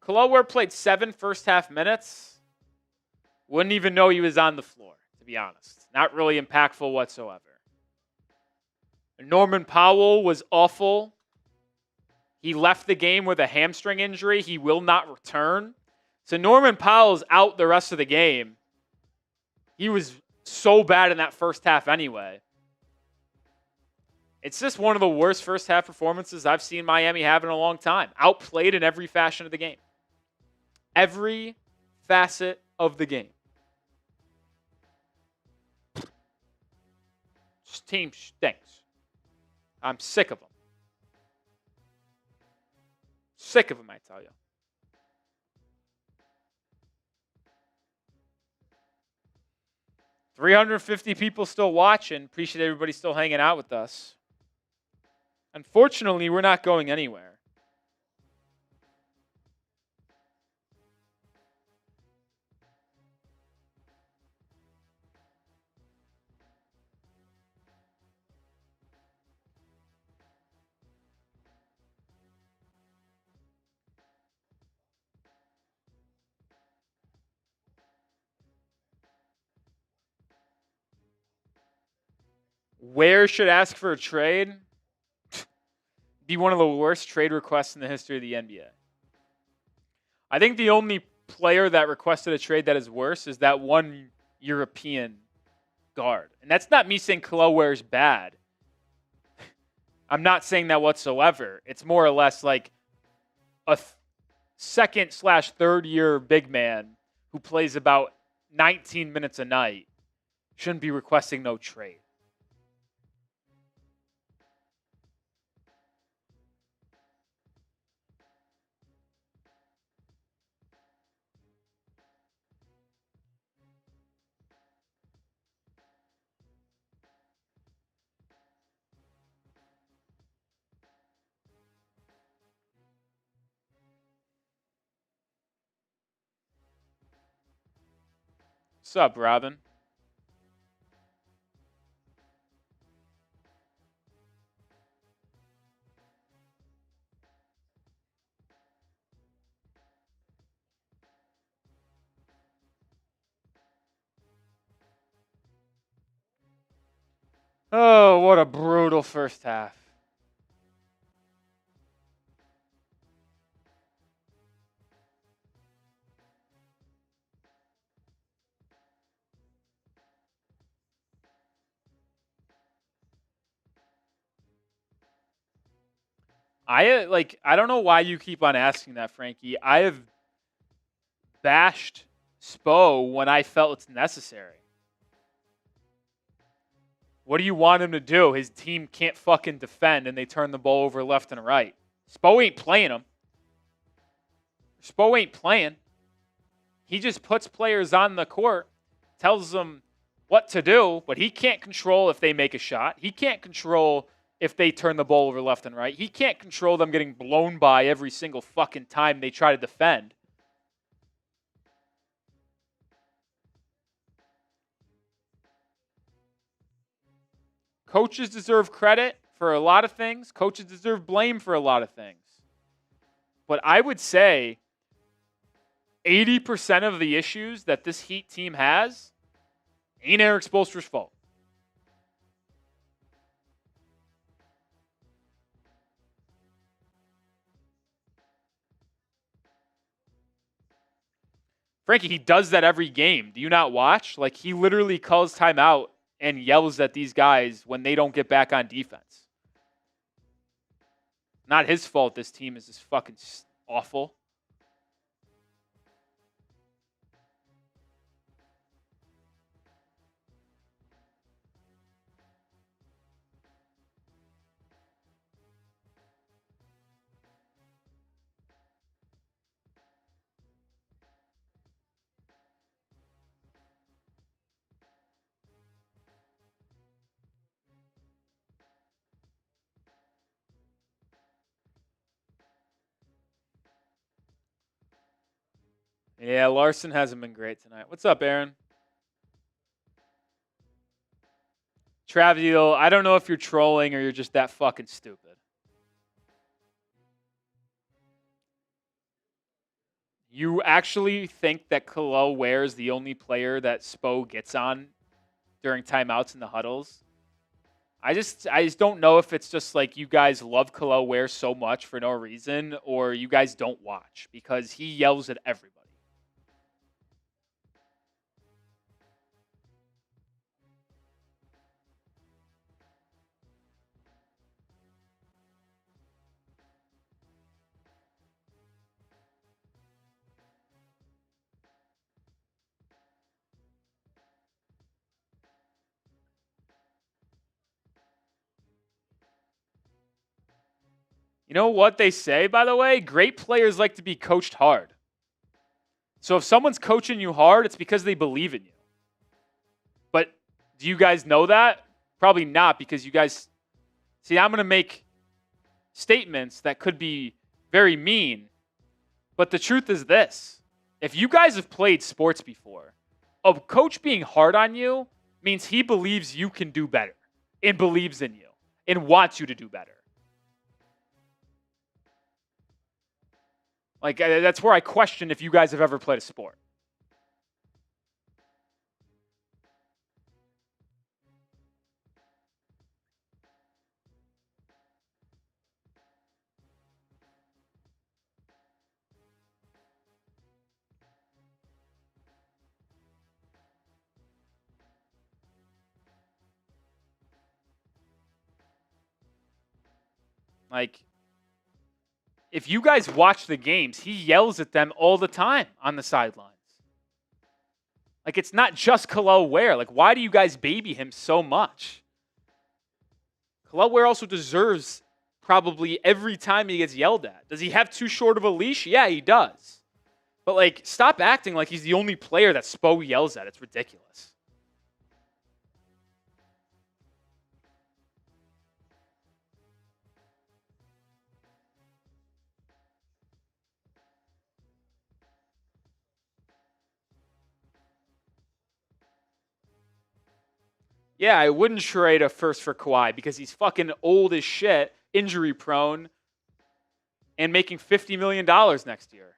Kel'el Ware played 7 first half minutes. Wouldn't even know he was on the floor, to be honest. Not really impactful whatsoever. Norman Powell was awful. He left the game with a hamstring injury. He will not return. So Norman Powell's out the rest of the game. He was so bad in that first half anyway. It's just one of the worst first half performances I've seen Miami have in a long time. Outplayed in every fashion of the game. Every facet of the game. This team stinks. I'm sick of them. Sick of them, I tell you. $350 people still watching. Appreciate everybody still hanging out with us. Unfortunately, we're not going anywhere. Ware should ask for a trade. Be one of the worst trade requests in the history of the NBA. I think the only player that requested a trade that is worse is that one European guard. And that's not me saying Kel'el Ware is bad. I'm not saying that whatsoever. It's more or less like a second/third year big man who plays about 19 minutes a night shouldn't be requesting no trade. What's up, Robin? Oh, what a brutal first half. I don't know why you keep on asking that, Frankie. I have bashed Spo when I felt it's necessary. What do you want him to do? His team can't fucking defend and they turn the ball over left and right. Spo ain't playing him. Spo ain't playing. He just puts players on the court, tells them what to do, but he can't control if they make a shot. He can't control if they turn the ball over left and right. He can't control them getting blown by every single fucking time they try to defend. Coaches deserve credit for a lot of things. Coaches deserve blame for a lot of things. But I would say 80% of the issues that this Heat team has ain't Erik Spoelstra's fault. Frankie, he does that every game. Do you not watch? Like, he literally calls timeout and yells at these guys when they don't get back on defense. Not his fault this team is just fucking awful. Yeah, Larsson hasn't been great tonight. What's up, Aaron? Traviel, I don't know if you're trolling or you're just that fucking stupid. You actually think that Kel'el Ware is the only player that Spo gets on during timeouts in the huddles? I just don't know if it's just like you guys love Kel'el Ware so much for no reason or you guys don't watch because he yells at everybody. You know what they say, by the way? Great players like to be coached hard. So if someone's coaching you hard, it's because they believe in you. But do you guys know that? Probably not, because you guys... See, I'm going to make statements that could be very mean, but the truth is this. If you guys have played sports before, a coach being hard on you means he believes you can do better and believes in you and wants you to do better. Like, that's where I question if you guys have ever played a sport. Like, if you guys watch the games, he yells at them all the time on the sidelines. Like, it's not just Kel'el Ware. Like, why do you guys baby him so much? Kel'el Ware also deserves probably every time he gets yelled at. Does he have too short of a leash? Yeah, he does. But, like, stop acting like he's the only player that Spo yells at. It's ridiculous. Yeah, I wouldn't trade a first for Kawhi because he's fucking old as shit, injury prone, and making $50 million next year.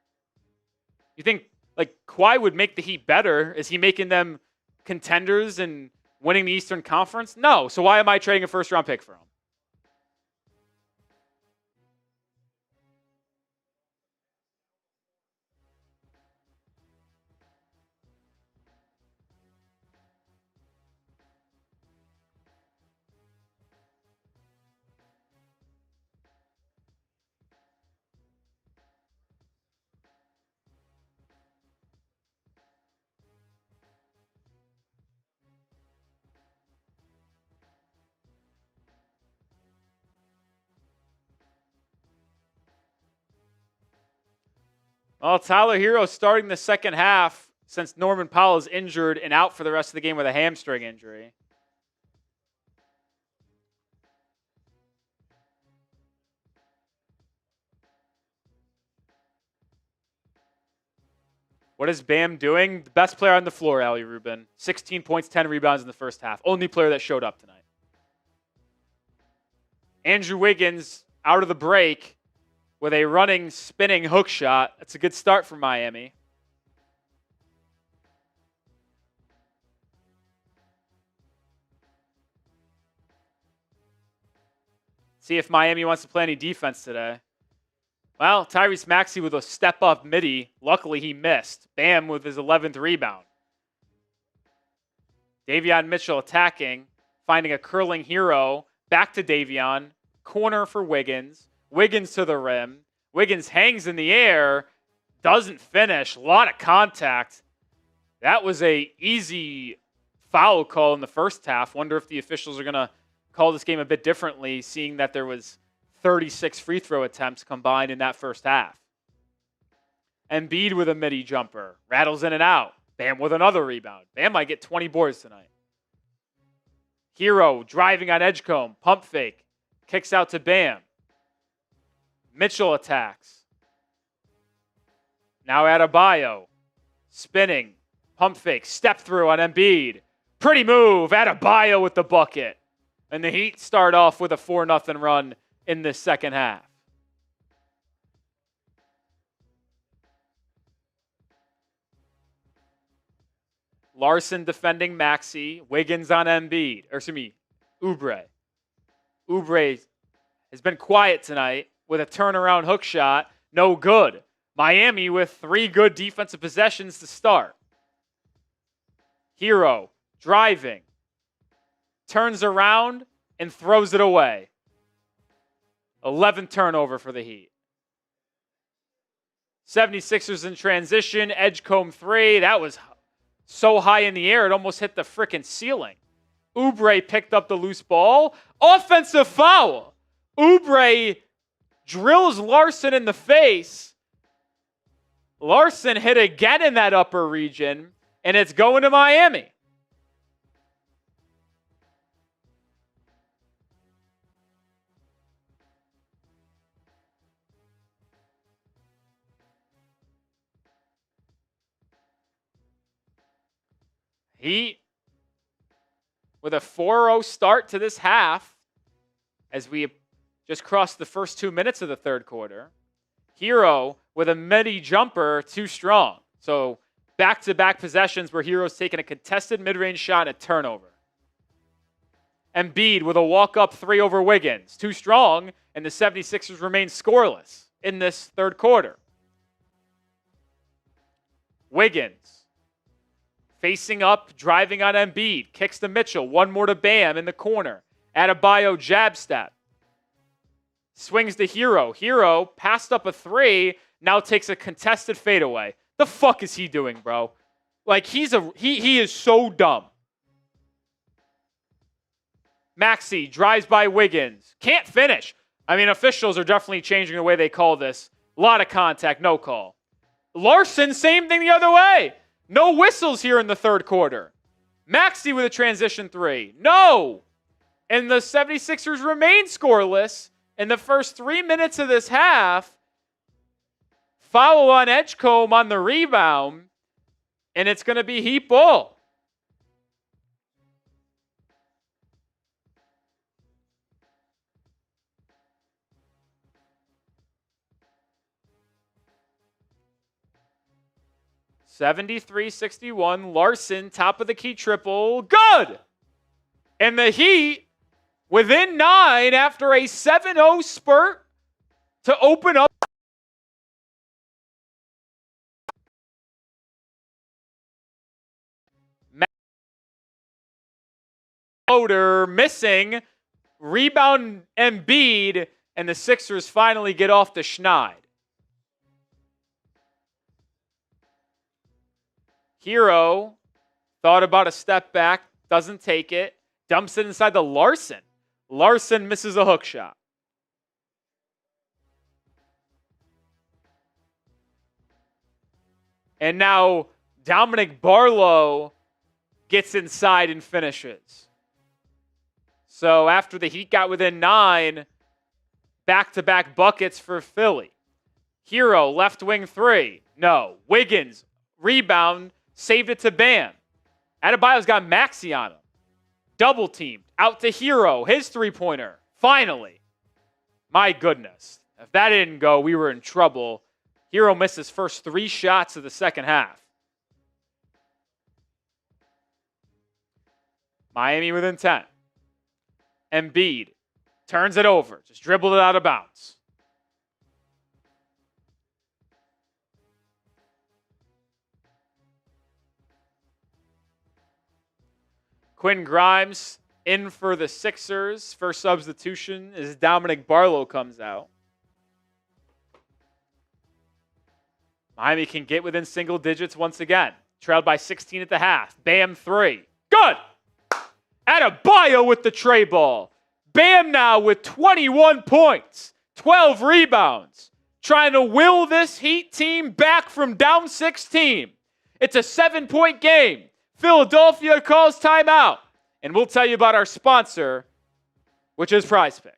You think, like, Kawhi would make the Heat better? Is he making them contenders and winning the Eastern Conference? No. So why am I trading a first-round pick for him? Well, Tyler Herro starting the second half since Norman Powell is injured and out for the rest of the game with a hamstring injury. What is Bam doing? The best player on the floor, Ali Rubin. 16 points, 10 rebounds in the first half. Only player that showed up tonight. Andrew Wiggins out of the break with a running, spinning hook shot. That's a good start for Miami. See if Miami wants to play any defense today. Well, Tyrese Maxey with a step-up midi. Luckily, he missed. Bam with his 11th rebound. Davion Mitchell attacking, finding a curling Herro. Back to Davion. Corner for Wiggins. Wiggins to the rim. Wiggins hangs in the air. Doesn't finish. A lot of contact. That was a easy foul call in the first half. Wonder if the officials are going to call this game a bit differently, seeing that there was 36 free throw attempts combined in that first half. Embiid with a midi jumper. Rattles in and out. Bam with another rebound. Bam might get 20 boards tonight. Herro driving on Edgecombe. Pump fake. Kicks out to Bam. Mitchell attacks. Now Adebayo. Spinning. Pump fake. Step through on Embiid. Pretty move. Adebayo with the bucket. And the Heat start off with a 4-0 run in this second half. Larsson defending Maxey. Wiggins on Embiid. Oubre. Oubre has been quiet tonight with a turnaround hook shot. No good. Miami with 3 good defensive possessions to start. Herro driving. Turns around and throws it away. 11th turnover for the Heat. 76ers in transition. Edgecombe 3. That was so high in the air, it almost hit the frickin' ceiling. Oubre picked up the loose ball. Offensive foul. Oubre drills Larsson in the face. Larsson hit again in that upper region, and it's going to Miami. Heat with a 4-0 start to this half as we just crossed the first 2 minutes of the third quarter. Herro with a midi jumper, too strong. So back-to-back possessions where Herro's taking a contested mid-range shot and a turnover. Embiid with a walk-up 3 over Wiggins. Too strong, and the 76ers remain scoreless in this third quarter. Wiggins facing up, driving on Embiid. Kicks to Mitchell. One more to Bam in the corner. Adebayo jab step. Swings to Herro. Herro passed up a three, now takes a contested fadeaway. The fuck is he doing, bro? Like, he is so dumb. Maxey drives by Wiggins. Can't finish. I mean, officials are definitely changing the way they call this. A lot of contact, no call. Larsson, same thing the other way. No whistles here in the third quarter. Maxey with a transition three. No! And the 76ers remain scoreless in the first 3 minutes of this half. Foul on Edgecombe on the rebound. And it's going to be Heat ball. (73-61). Larsson, top of the key triple. Good! And the Heat within 9 after a 7-0 spurt to open up. Floater missing. Rebound Embiid. And the Sixers finally get off the schneid. Herro thought about a step back. Doesn't take it. Dumps it inside the Larsson. Larsson misses a hook shot. And now Dominick Barlow gets inside and finishes. So after the Heat got within 9, back-to-back buckets for Philly. Herro, left wing three. No. Wiggins, rebound, saved it to Bam. Adebayo's got Maxey on him. Double teamed. Out to Herro, his three-pointer. Finally. My goodness. If that didn't go, we were in trouble. Herro missed his first 3 shots of the second half. Miami within 10. Embiid turns it over. Just dribbled it out of bounds. Quinn Grimes in for the Sixers. First substitution as Dominick Barlow comes out. Miami can get within single digits once again. Trailed by 16 at the half. Bam, 3. Good! Adebayo with the tray ball. Bam now with 21 points. 12 rebounds. Trying to will this Heat team back from down 16. It's a 7-point game. Philadelphia calls timeout. And we'll tell you about our sponsor, which is Prize Picks.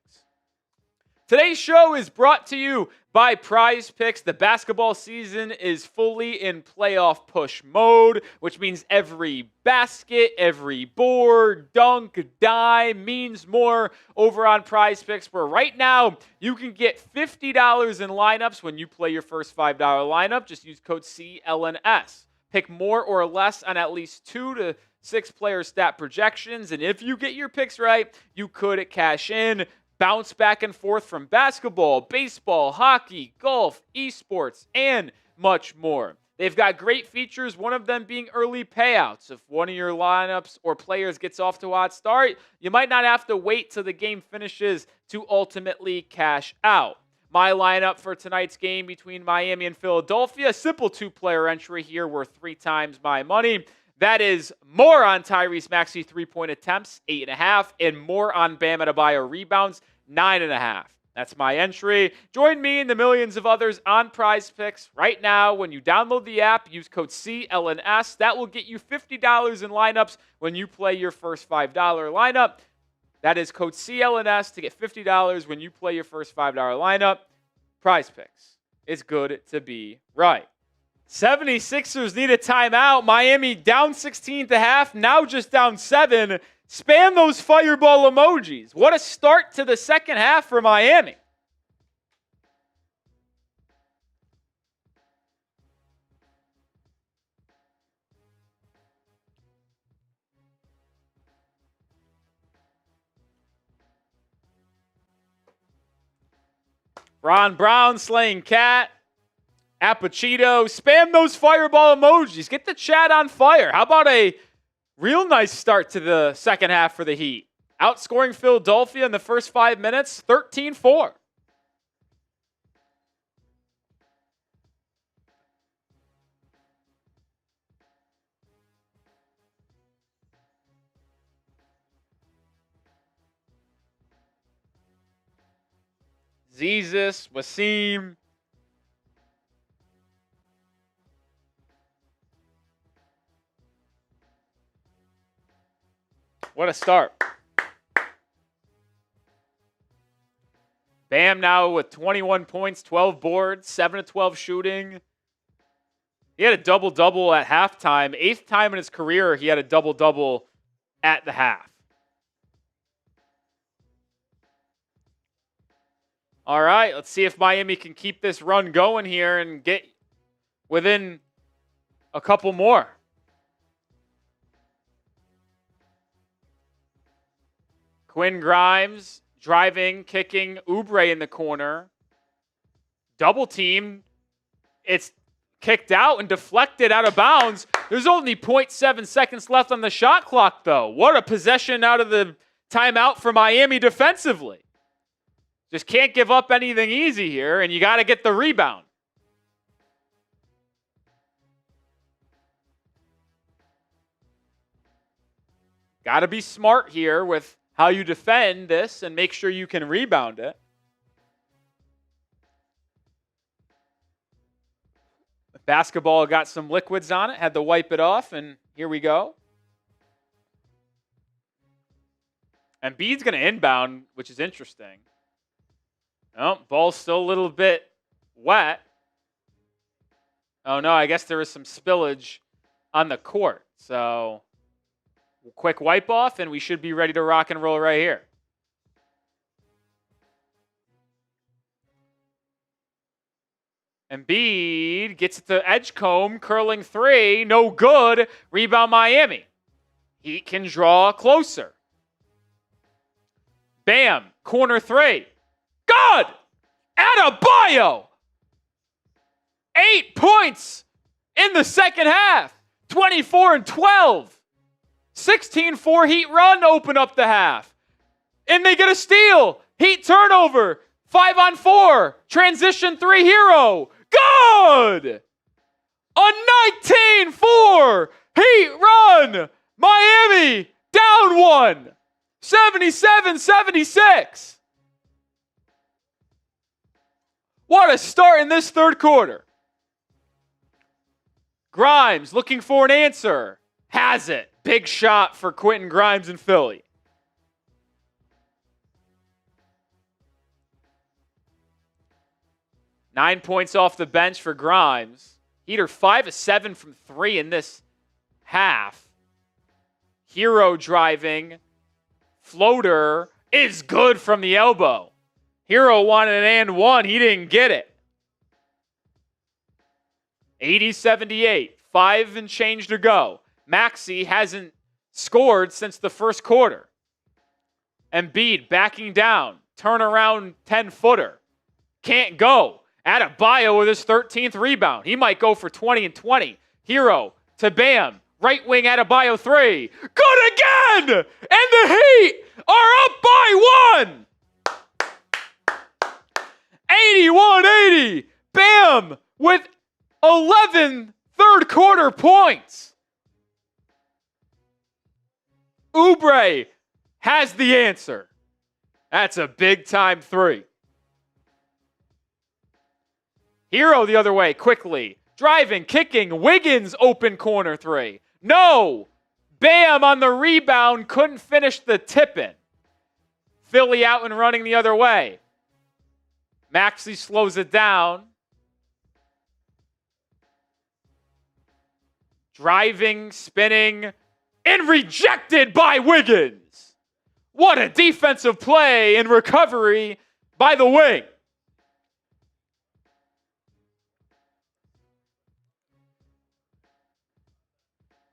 Today's show is brought to you by Prize Picks. The basketball season is fully in playoff push mode, which means every basket, every board, dunk, dime means more over on Prize Picks, where right now you can get $50 in lineups when you play your first $5 lineup. Just use code CLNS. Pick more or less on at least 2 to 6 player stat projections, and if you get your picks right, you could cash in. Bounce back and forth from basketball, baseball, hockey, golf, esports, and much more. They've got great features, one of them being early payouts. If one of your lineups or players gets off to a hot start, you might not have to wait till the game finishes to ultimately cash out. My lineup for tonight's game between Miami and Philadelphia, simple 2-player entry here worth 3 times my money. That is more on Tyrese Maxey 3-point attempts, 8.5, and more on Bam Adebayo rebounds, 9.5. That's my entry. Join me and the millions of others on Prize Picks right now. When you download the app, use code CLNS. That will get you $50 in lineups when you play your first $5 lineup. That is code CLNS to get $50 when you play your first $5 lineup. Prize Picks. It's good to be right. 76ers need a timeout. Miami down 16 at the half, now just down 7. Spam those fireball emojis. What a start to the second half for Miami. Ron Brown slaying cat. Apachito, spam those fireball emojis. Get the chat on fire. How about a real nice start to the second half for the Heat? Outscoring Philadelphia in the first 5 minutes, 13-4. Jesus, Wasim. What a start. Bam now with 21 points, 12 boards, 7 of 12 shooting. He had a double-double at halftime. 8th time in his career he had a double-double at the half. All right, let's see if Miami can keep this run going here and get within a couple more. Quinn Grimes driving, kicking Oubre in the corner. Double team. It's kicked out and deflected out of bounds. There's only 0.7 seconds left on the shot clock, though. What a possession out of the timeout for Miami defensively. Just can't give up anything easy here, and you got to get the rebound. Got to be smart here with how you defend this and make sure you can rebound it. Basketball got some liquids on it, had to wipe it off, and here we go. Embiid's going to inbound, which is interesting. Oh, ball's still a little bit wet. Oh, no, I guess there was some spillage on the court. So, quick wipe off, and we should be ready to rock and roll right here. Embiid gets it to Edgecombe, curling three, no good. Rebound Miami. Heat can draw closer. Bam, corner three. Good! Adebayo! 8 points in the second half. 24 and 12. 16-4 Heat run to open up the half. And they get a steal. Heat turnover. 5-on-4. Transition three Herro. Good! A 19-4 Heat run. Miami down one. 77-76. What a start in this third quarter. Grimes looking for an answer. Has it. Big shot for Quentin Grimes in Philly. Nine points off the bench for Grimes. Heat are 5 of 7 from 3 in this half. Herro driving. Floater is good from the elbow. Herro wanted an and one. He didn't get it. 80-78. 5 and change to go. Maxey hasn't scored since the first quarter. Embiid backing down. Turnaround 10-footer. Can't go. Adebayo with his 13th rebound. He might go for 20 and 20. Herro to Bam. Right wing Adebayo three. Good again! And the Heat are up by one! 81-80. Bam with 11 third quarter points. Oubre has the answer. That's a big time three. Herro the other way, quickly. Driving, kicking, Wiggins open corner three. No! Bam on the rebound, couldn't finish the tip-in. Philly out and running the other way. Maxey slows it down. Driving, spinning, and rejected by Wiggins. What a defensive play and recovery by the wing.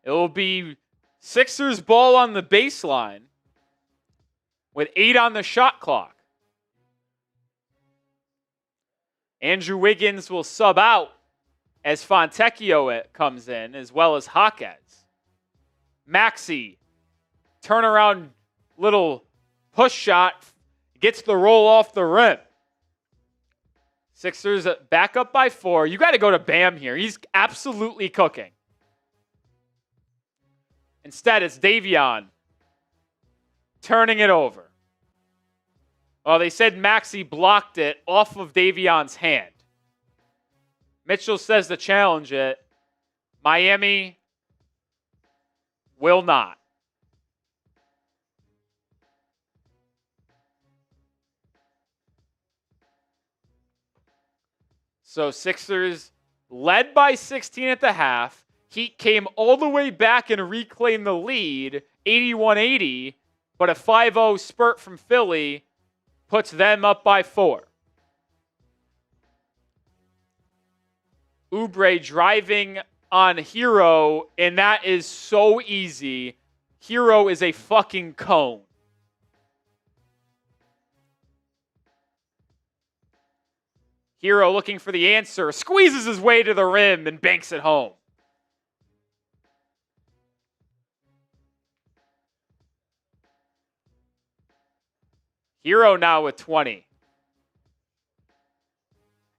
It will be Sixers ball on the baseline with 8 on the shot clock. Andrew Wiggins will sub out as Fontecchio comes in, as well as Jaquez. Maxey, turnaround little push shot, gets the roll off the rim. Sixers back up by 4. You got to go to Bam here. He's absolutely cooking. Instead, it's Davion turning it over. Well, they said Maxey blocked it off of Davion's hand. Mitchell says to challenge it. Miami will not. So Sixers led by 16 at the half. Heat came all the way back and reclaimed the lead, 81-80, but a 5-0 spurt from Philly puts them up by 4. Oubre driving on Herro, and that is so easy. Herro is a fucking cone. Herro looking for the answer, squeezes his way to the rim and banks it home. Herro now with 20.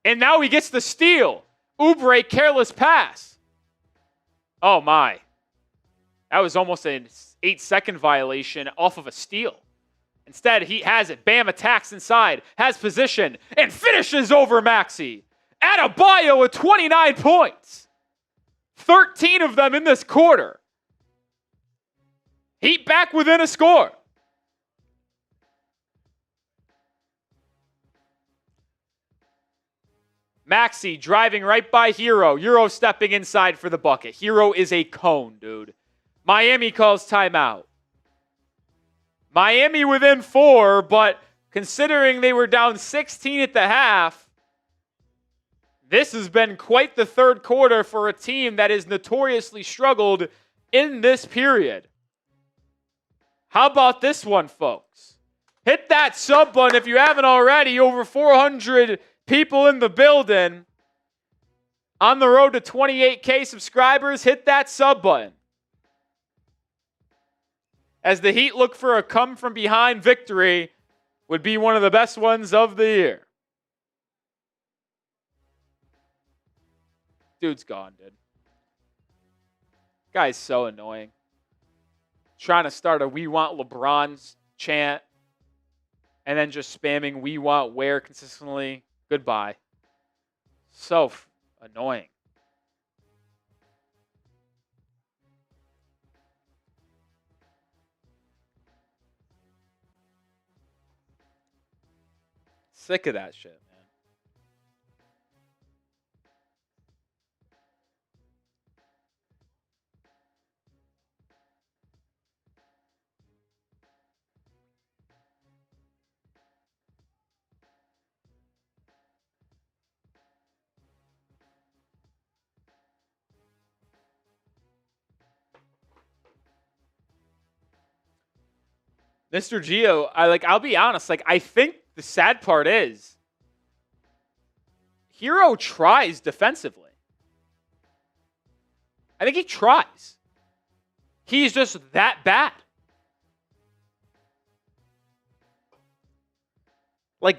And now he gets the steal. Oubre, careless pass. Oh my. That was almost an 8-second violation off of a steal. Instead, he has it. Bam attacks inside, has position, and finishes over Maxey. Adebayo with 29 points. 13 of them in this quarter. Heat back within a score. Maxey driving right by Herro. Herro stepping inside for the bucket. Herro is a cone, dude. Miami calls timeout. Miami within 4, but considering they were down 16 at the half, this has been quite the third quarter for a team that has notoriously struggled in this period. How about this one, folks? Hit that sub button if you haven't already. Over 400 people in the building. On the road to 28K subscribers, hit that sub button. As the Heat look for a come-from-behind victory, would be one of the best ones of the year. Dude's gone, dude. Guy's so annoying. Trying to start a "We Want LeBron" chant and then just spamming "We Want Ware" consistently. Goodbye. So annoying. Sick of that shit, man. Mr. Gio, I'll be honest, I think the sad part is Herro tries defensively. I think he tries. He's just that bad.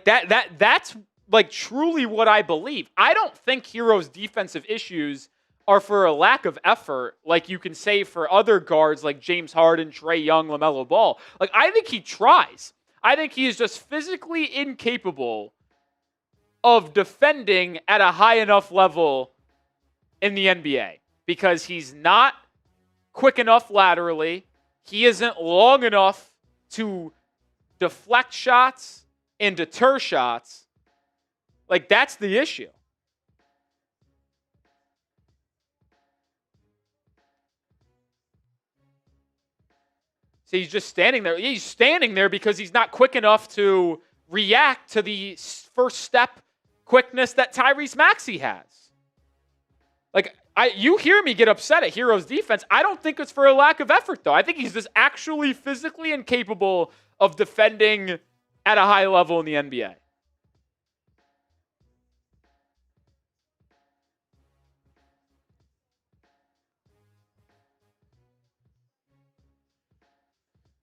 That's truly what I believe. I don't think Herro's defensive issues are for a lack of effort, like you can say for other guards like James Harden, Trae Young, LaMelo Ball. I think he tries. I think he is just physically incapable of defending at a high enough level in the NBA because he's not quick enough laterally. He isn't long enough to deflect shots and deter shots. That's the issue. So he's just standing there. He's standing there because he's not quick enough to react to the first step quickness that Tyrese Maxey has. You hear me get upset at Herro's defense. I don't think it's for a lack of effort, though. I think he's just actually physically incapable of defending at a high level in the NBA.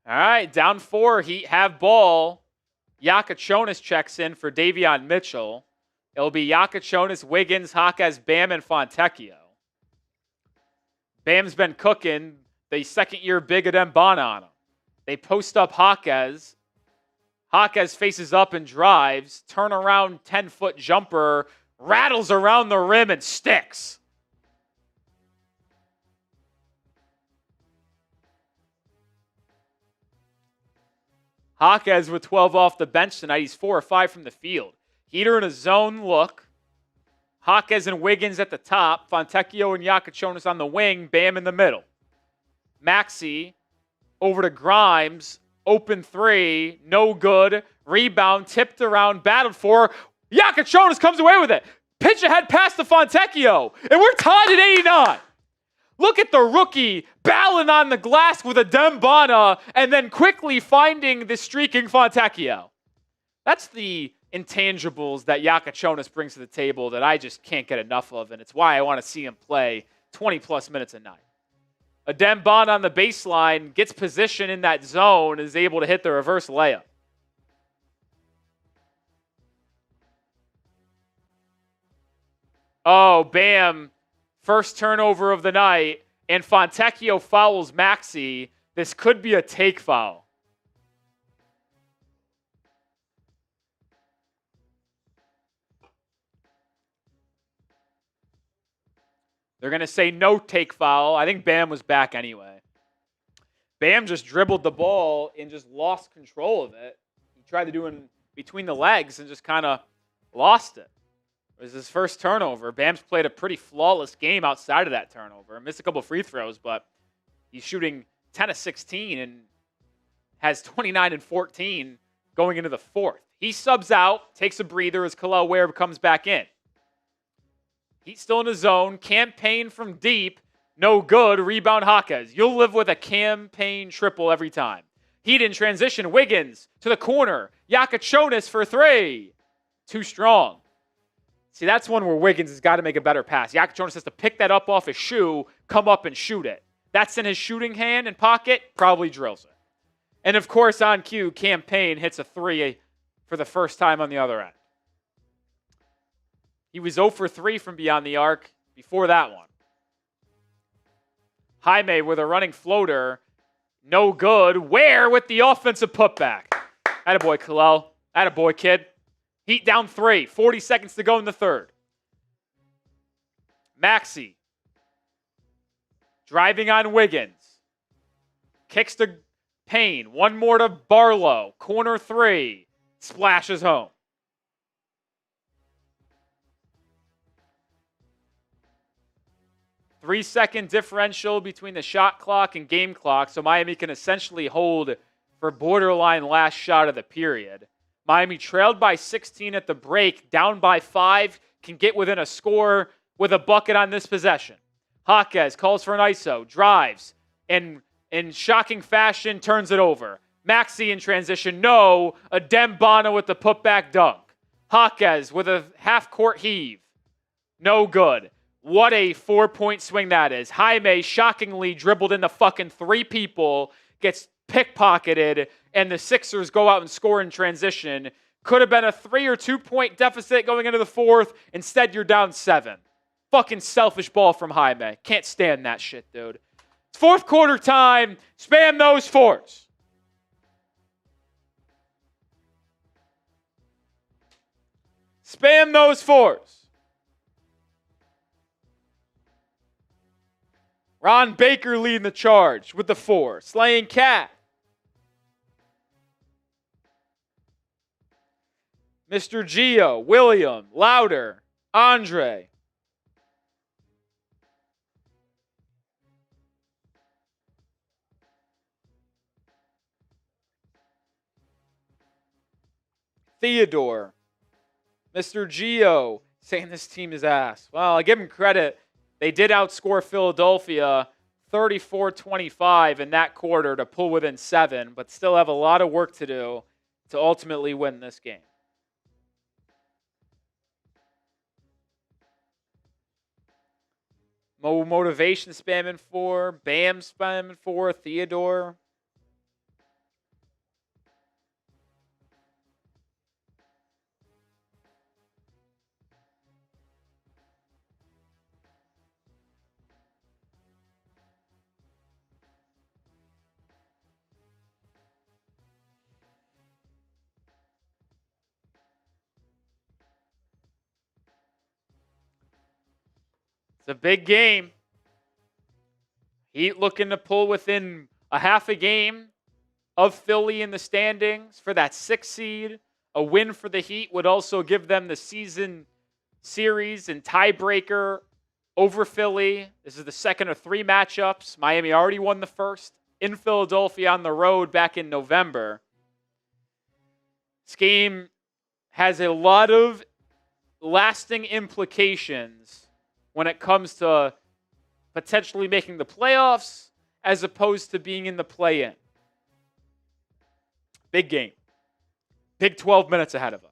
All right, down 4. Heat have ball. Jakucionis checks in for Davion Mitchell. It'll be Jakucionis, Wiggins, Jaquez, Bam, and Fontecchio. Bam's been cooking. The second-year big at Mbana on him. They post up Jaquez. Jaquez faces up and drives. Turnaround 10-foot jumper. Rattles around the rim and sticks. Jaquez with 12 off the bench tonight. He's 4 or 5 from the field. Heater in a zone look. Jaquez and Wiggins at the top. Fontecchio and Jakucionis on the wing. Bam in the middle. Maxey over to Grimes. Open three. No good. Rebound. Tipped around. Battled for. Jakucionis comes away with it. Pitch ahead past the Fontecchio. And we're tied at 89. Look at the rookie battling on the glass with a Dembana and then quickly finding the streaking Fontecchio. That's the intangibles that Jakucionis brings to the table that I just can't get enough of, and it's why I want to see him play 20-plus minutes a night. A Dembana on the baseline, gets position in that zone, is able to hit the reverse layup. Oh, bam. First turnover of the night, and Fontecchio fouls Maxey. This could be a take foul. They're going to say no take foul. I think Bam was back anyway. Bam just dribbled the ball and just lost control of it. He tried to do it between the legs and just kind of lost it. It was his first turnover. Bam's played a pretty flawless game outside of that turnover. Missed a couple free throws, but he's shooting 10 of 16 and has 29 and 14 going into the fourth. He subs out, takes a breather as Kel'el Ware comes back in. He's still in his zone. Campaign from deep. No good. Rebound Jaquez. You'll live with a campaign triple every time. Heat in transition. Wiggins to the corner. Jakucionis for three. Too strong. See, that's one where Wiggins has got to make a better pass. Jakucionis has to pick that up off his shoe, come up and shoot it. That's in his shooting hand and pocket, probably drills it. And of course, on cue, Campaign hits a three for the first time on the other end. He was 0 for 3 from beyond the arc before that one. Jaime with a running floater. No good. Ware with the offensive putback. Attaboy, Kel'el. Attaboy, kid. Heat down 3. 40 seconds to go in the third. Maxey. Driving on Wiggins. Kicks to Payne. One more to Barlow. Corner 3. Splashes home. Three-second differential between the shot clock and game clock, so Miami can essentially hold for borderline last shot of the period. Miami trailed by 16 at the break, down by 5, can get within a score with a bucket on this possession. Jaquez calls for an ISO, drives, and in shocking fashion turns it over. Maxey in transition, no. A Dembana with the putback dunk. Jaquez with a half-court heave. No good. What a 4-point swing that is. Jaime shockingly dribbled into fucking 3 people, gets pickpocketed, and the Sixers go out and score in transition. Could have been a 3 or 2 point deficit going into the fourth. Instead, you're down 7. Fucking selfish ball from Jaime. Can't stand that shit, dude. It's fourth quarter time. Spam those fours. Spam those fours. Ron Baker leading the charge with the 4. Slaying Cat. Mr. Gio, William, Louder, Andre. Theodore. Mr. Gio saying this team is ass. Well, I give him credit. They did outscore Philadelphia 34-25 in that quarter to pull within 7, but still have a lot of work to do to ultimately win this game. Motivation spamming 4, Bam spamming 4, Theodore. It's a big game. Heat looking to pull within a half a game of Philly in the standings for that 6th seed. A win for the Heat would also give them the season series and tiebreaker over Philly. This is the second of 3 matchups. Miami already won the first in Philadelphia on the road back in November. This game has a lot of lasting implications when it comes to potentially making the playoffs as opposed to being in the play-in. Big game. Big 12 minutes ahead of us.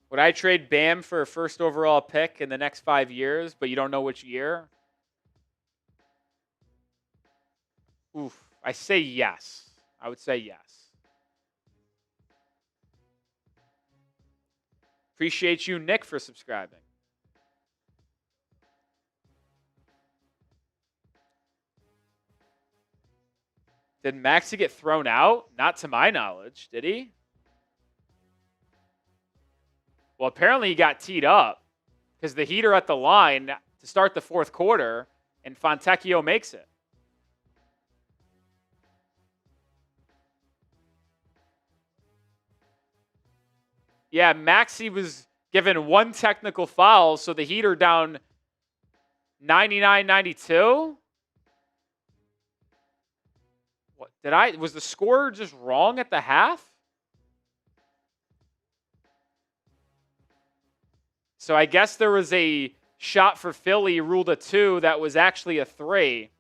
Would I trade Bam for a first overall pick in the next 5 years, but you don't know which year? Oof. I say yes. I would say yes. Appreciate you, Nick, for subscribing. Did Maxey get thrown out? Not to my knowledge, did he? Well, apparently he got teed up because the Heat are at the line to start the 4th quarter, and Fontecchio makes it. Yeah, Maxey was given 1 technical foul, so the Heat are down 99-92. What was the score just wrong at the half? So I guess there was a shot for Philly ruled a 2 that was actually a 3.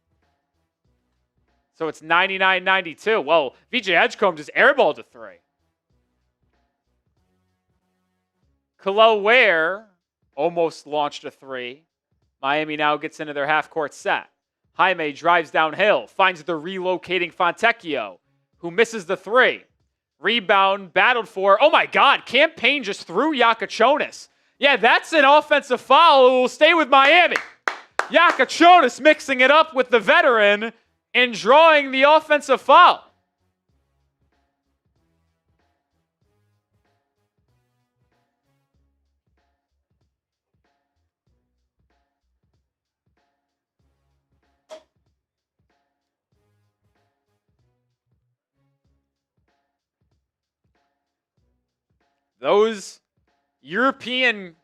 So it's 99-92. Well, VJ Edgecombe just airballed a 3. Kel'el Ware almost launched a 3. Miami now gets into their half-court set. Jaime drives downhill, finds the relocating Fontecchio, who misses the 3. Rebound, battled for. Oh my God, Cam Payne just threw Jakucionis. Yeah, that's an offensive foul. It will stay with Miami. Jakucionis mixing it up with the veteran and drawing the offensive foul. Those European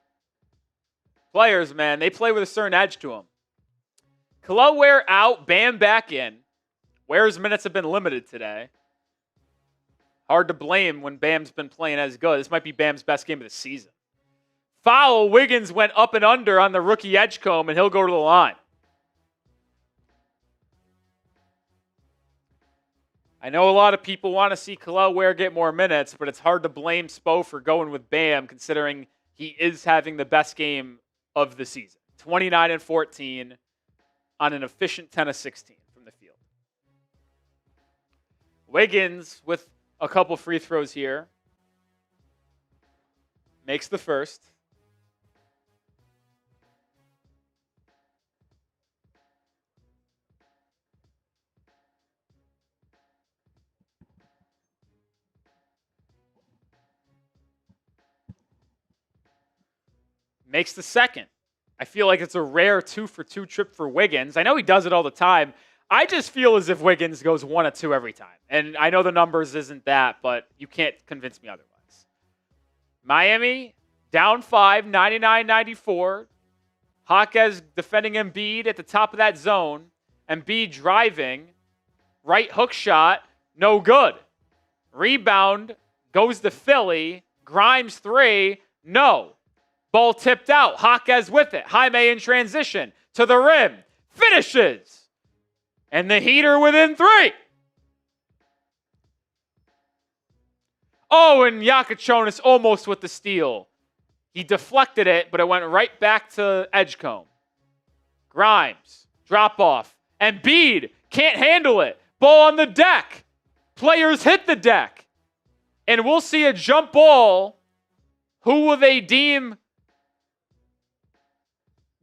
players, man, they play with a certain edge to them. Kel'el Ware out, Bam back in. Ware's minutes have been limited today. Hard to blame when Bam's been playing as good. This might be Bam's best game of the season. Foul, Wiggins went up and under on the rookie Edgecombe, and he'll go to the line. I know a lot of people want to see Kel'el Ware get more minutes, but it's hard to blame Spo for going with Bam considering he is having the best game of the season. 29-14 on an efficient 10 of 16 from the field. Wiggins with a couple free throws here. Makes the first. Makes the second. I feel like it's a rare 2-for-2 trip for Wiggins. I know he does it all the time. I just feel as if Wiggins goes 1 of 2 every time. And I know the numbers isn't that, but you can't convince me otherwise. Miami down 5, 99-94. Jaquez defending Embiid at the top of that zone. Embiid driving. Right hook shot. No good. Rebound goes to Philly. Grimes 3. No. Ball tipped out. Jaquez with it. Jaime in transition. To the rim. Finishes. And the Heat are within 3. Oh, and Jakucionis almost with the steal. He deflected it, but it went right back to Edgecombe. Grimes. Drop off. Embiid can't handle it. Ball on the deck. Players hit the deck. And we'll see a jump ball. Who will they deem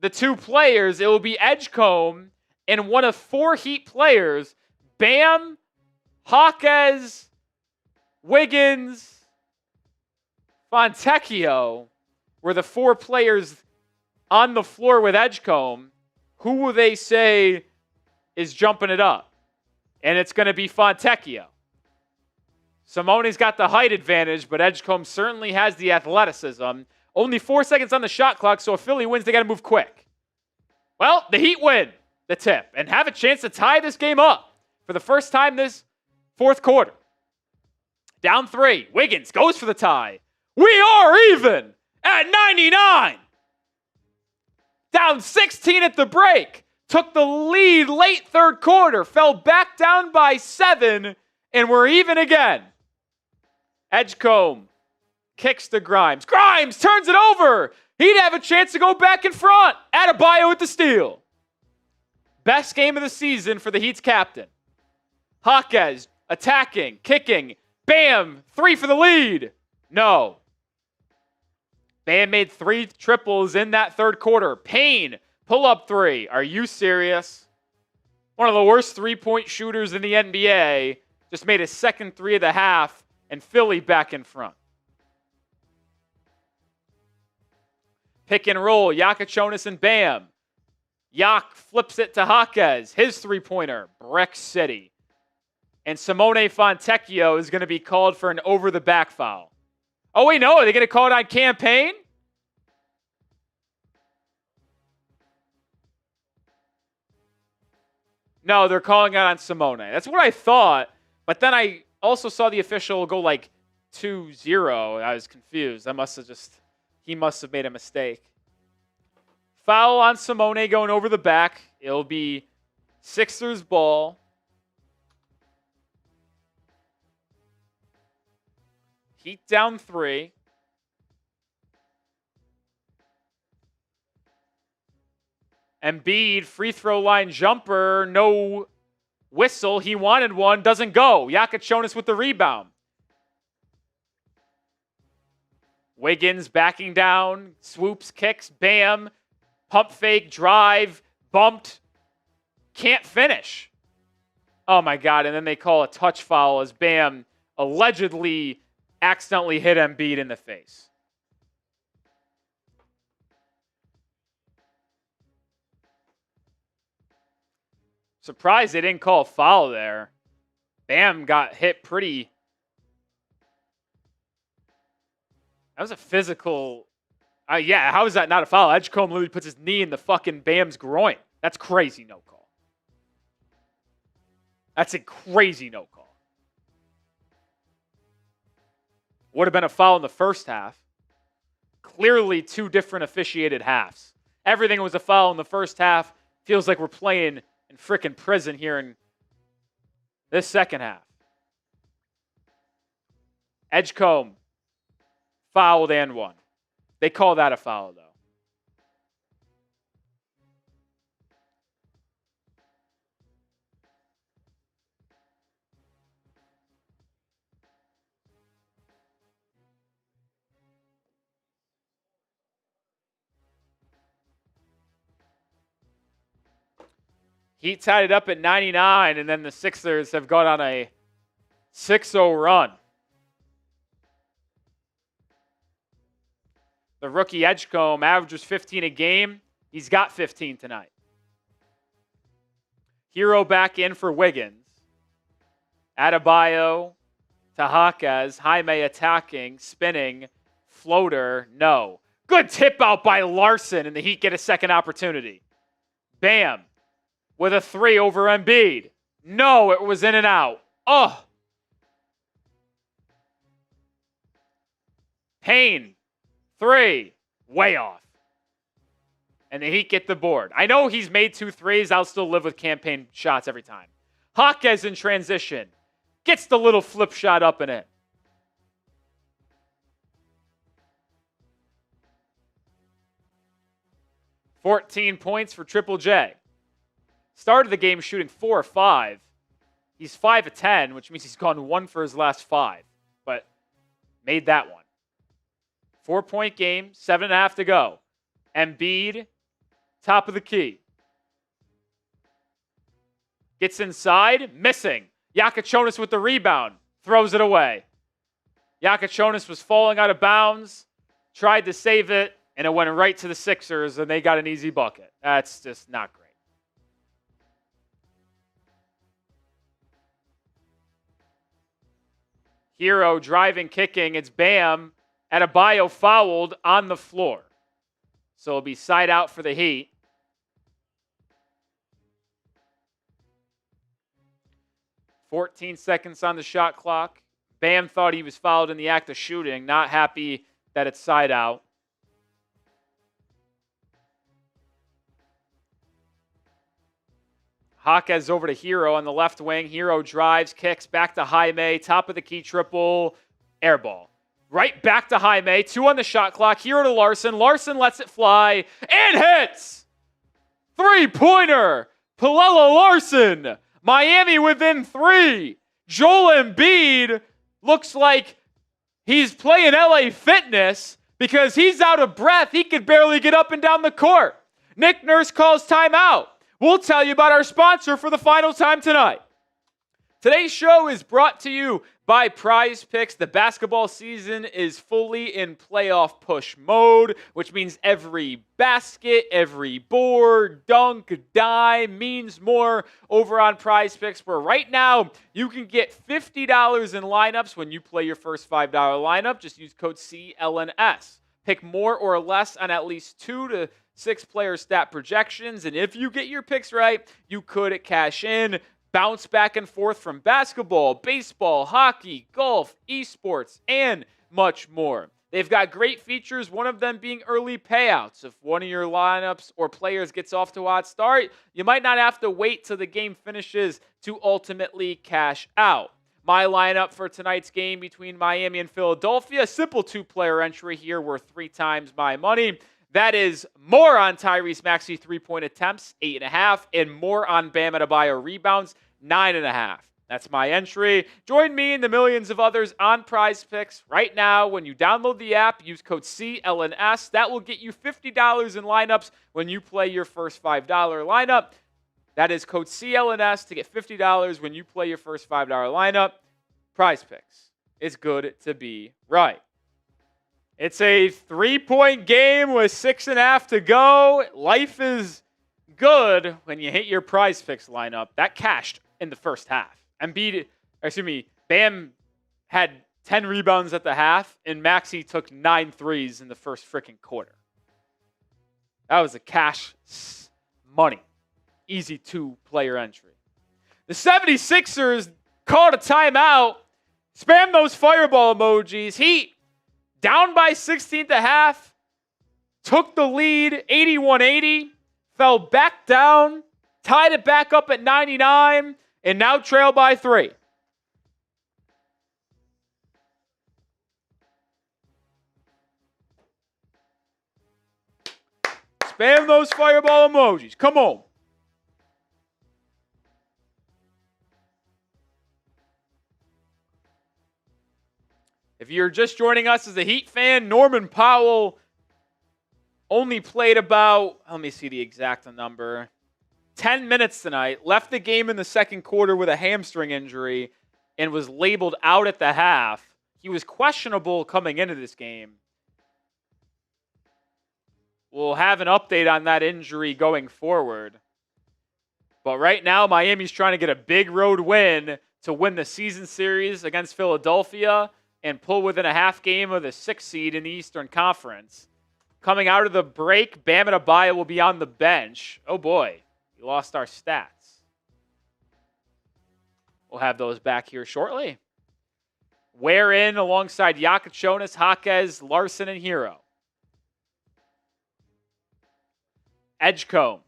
the 2 players? It will be Edgecombe and one of 4 Heat players Bam, Jaquez, Wiggins, Fontecchio were the 4 players on the floor with Edgecombe. Who will they say is jumping it up? And it's going to be Fontecchio. Simone's got the height advantage, but Edgecombe certainly has the athleticism. Only 4 seconds on the shot clock, so if Philly wins, they got to move quick. Well, the Heat win the tip and have a chance to tie this game up for the first time this fourth quarter. Down 3. Wiggins goes for the tie. We are even at 99. Down 16 at the break. Took the lead late third quarter. Fell back down by 7. And we're even again. Edgecombe kicks to Grimes. Grimes turns it over. He'd have a chance to go back in front. Adebayo with the steal. Best game of the season for the Heat's captain. Jaquez attacking, kicking. Bam, 3 for the lead. No. Bam made 3 triples in that third quarter. Payne, pull-up 3. Are you serious? One of the worst three-point shooters in the NBA just made his second 3 of the half, and Philly back in front. Pick and roll, Jakucionis and Bam. Yak flips it to Jaquez. His three-pointer, Breck City. And Simone Fontecchio is going to be called for an over-the-back foul. Oh, wait, no. Are they going to call it on Campaign? No, they're calling it on Simone. That's what I thought. But then I also saw the official go like 2-0. I was confused. He must have made a mistake. Foul on Simone going over the back. It'll be Sixers ball. Heat down 3. Embiid, free throw line jumper, no whistle. He wanted one, doesn't go. Jakucionis with the rebound. Wiggins backing down, swoops, kicks, bam, pump fake, drive, bumped, can't finish. Oh my God, and then they call a touch foul as Bam allegedly accidentally hit Embiid in the face. Surprised they didn't call a foul there. Bam got hit pretty. That was a physical. Yeah, how is that not a foul? Edgecombe literally puts his knee in the fucking Bam's groin. That's crazy no call. That's a crazy no call. Would have been a foul in the first half. Clearly 2 different officiated halves. Everything was a foul in the first half. Feels like we're playing in frickin' prison here in this second half. Edgecombe fouled and won. They call that a foul, though. Heat tied it up at 99, and then the Sixers have gone on a 6-0 run. The rookie Edgecombe averages 15 a game. He's got 15 tonight. Herro back in for Wiggins. Adebayo to Jaquez. Jaime attacking, spinning, floater, no. Good tip out by Larsson, and the Heat get a second opportunity. Bam. With a 3 over Embiid. No, it was in and out. Oh. Payne. 3. Way off. And the Heat get the board. I know he's made 2 threes. I'll still live with campaign shots every time. Jaquez in transition. Gets the little flip shot up and in. $14 points for Triple J. Started the game shooting 4 of 5. He's 5 of 10, which means he's gone 1 for his last 5. But made that one. 4-point game, 7.5 to go. Embiid, top of the key. Gets inside, missing. Jakucionis with the rebound, throws it away. Jakucionis was falling out of bounds, tried to save it, and it went right to the Sixers, and they got an easy bucket. That's just not great. Herro driving, kicking. It's Bam. Adebayo fouled on the floor. So it'll be side out for the Heat. "14 seconds on the shot clock. Bam thought he was fouled in the act of shooting. Not happy that it's side out. Jaquez over to Herro on the left wing. Herro drives, kicks, back to Jaime. Top of the key triple. Air ball. Right back to Jaime. 2 on the shot clock. Herro to Larsson. Larsson lets it fly and hits. 3-pointer. Pelle Larsson. Miami within 3. Joel Embiid looks like he's playing LA Fitness because he's out of breath. He could barely get up and down the court. Nick Nurse calls timeout. We'll tell you about our sponsor for the final time tonight. Today's show is brought to you by Prize Picks. The basketball season is fully in playoff push mode, which means every basket, every board, dunk, dime means more over on Prize Picks, where right now you can get $50 in lineups when you play your first $5 lineup. Just use code CLNS. Pick more or less on at least 2 to 6 player stat projections, and if you get your picks right, you could cash in. Bounce back and forth from basketball, baseball, hockey, golf, esports, and much more. They've got great features, one of them being early payouts. If one of your lineups or players gets off to a hot start, you might not have to wait till the game finishes to ultimately cash out. My lineup for tonight's game between Miami and Philadelphia, simple 2-player entry here worth 3 times my money. That is more on Tyrese Maxey 3-point attempts, 8.5, and more on Bam Adebayo rebounds, 9.5. That's my entry. Join me and the millions of others on Prize Picks right now. When you download the app, use code CLNS. That will get you $50 in lineups when you play your first $5 lineup. That is code CLNS to get $50 when you play your first $5 lineup. Prize Picks. It's good to be right. It's a 3-point game with 6.5 to go. Life is good when you hit your Prize Picks lineup. That cashed in the first half. Bam had 10 rebounds at the half, and Maxey took 9 threes in the first freaking quarter. That was a cash money. Easy 2-player entry. The 76ers called a timeout. Spam those fireball emojis. Heat down by 16 at the half, took the lead 81-80, fell back down, tied it back up at 99, and now trail by 3. Spam those fireball emojis. Come on. If you're just joining us as a Heat fan, Norman Powell only played about, let me see the exact number, 10 minutes tonight, left the game in the second quarter with a hamstring injury, and was labeled out at the half. He was questionable coming into this game. We'll have an update on that injury going forward. But right now, Miami's trying to get a big road win to win the season series against Philadelphia and pull within a half game of the 6th seed in the Eastern Conference. Coming out of the break, Bam Adebayo will be on the bench. Oh boy, we lost our stats. We'll have those back here shortly. Ware in alongside Jakucionis, Jaquez, Larsson, and Herro. Edgecombe.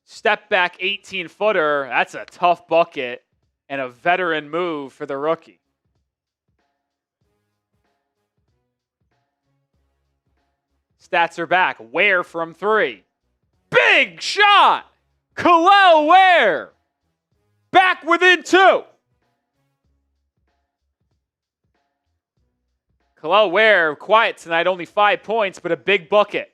Step back 18-footer. That's a tough bucket and a veteran move for the rookie. Stats are back. Ware from 3. Big shot! Kel'el Ware! Back within 2. Kel'el Ware, quiet tonight, only 5 points, but a big bucket.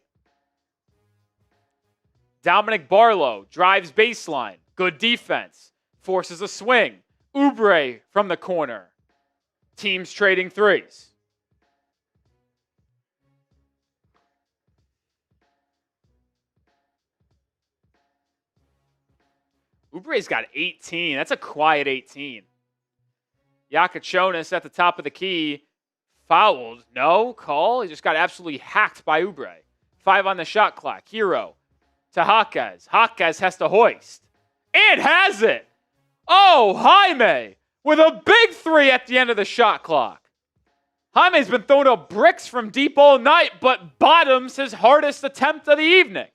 Dominick Barlow drives baseline. Good defense. forces a swing. Oubre from the corner. Teams trading threes. Oubre's got 18. That's a quiet 18. Jakucionis at the top of the key. Fouled. No call. He just got absolutely hacked by Oubre. 5 on the shot clock. Herro to Jaquez. Jaquez has to hoist. And has it. Oh, Jaime with a big 3 at the end of the shot clock. Jaime's been throwing up bricks from deep all night, but bottoms his hardest attempt of the evening.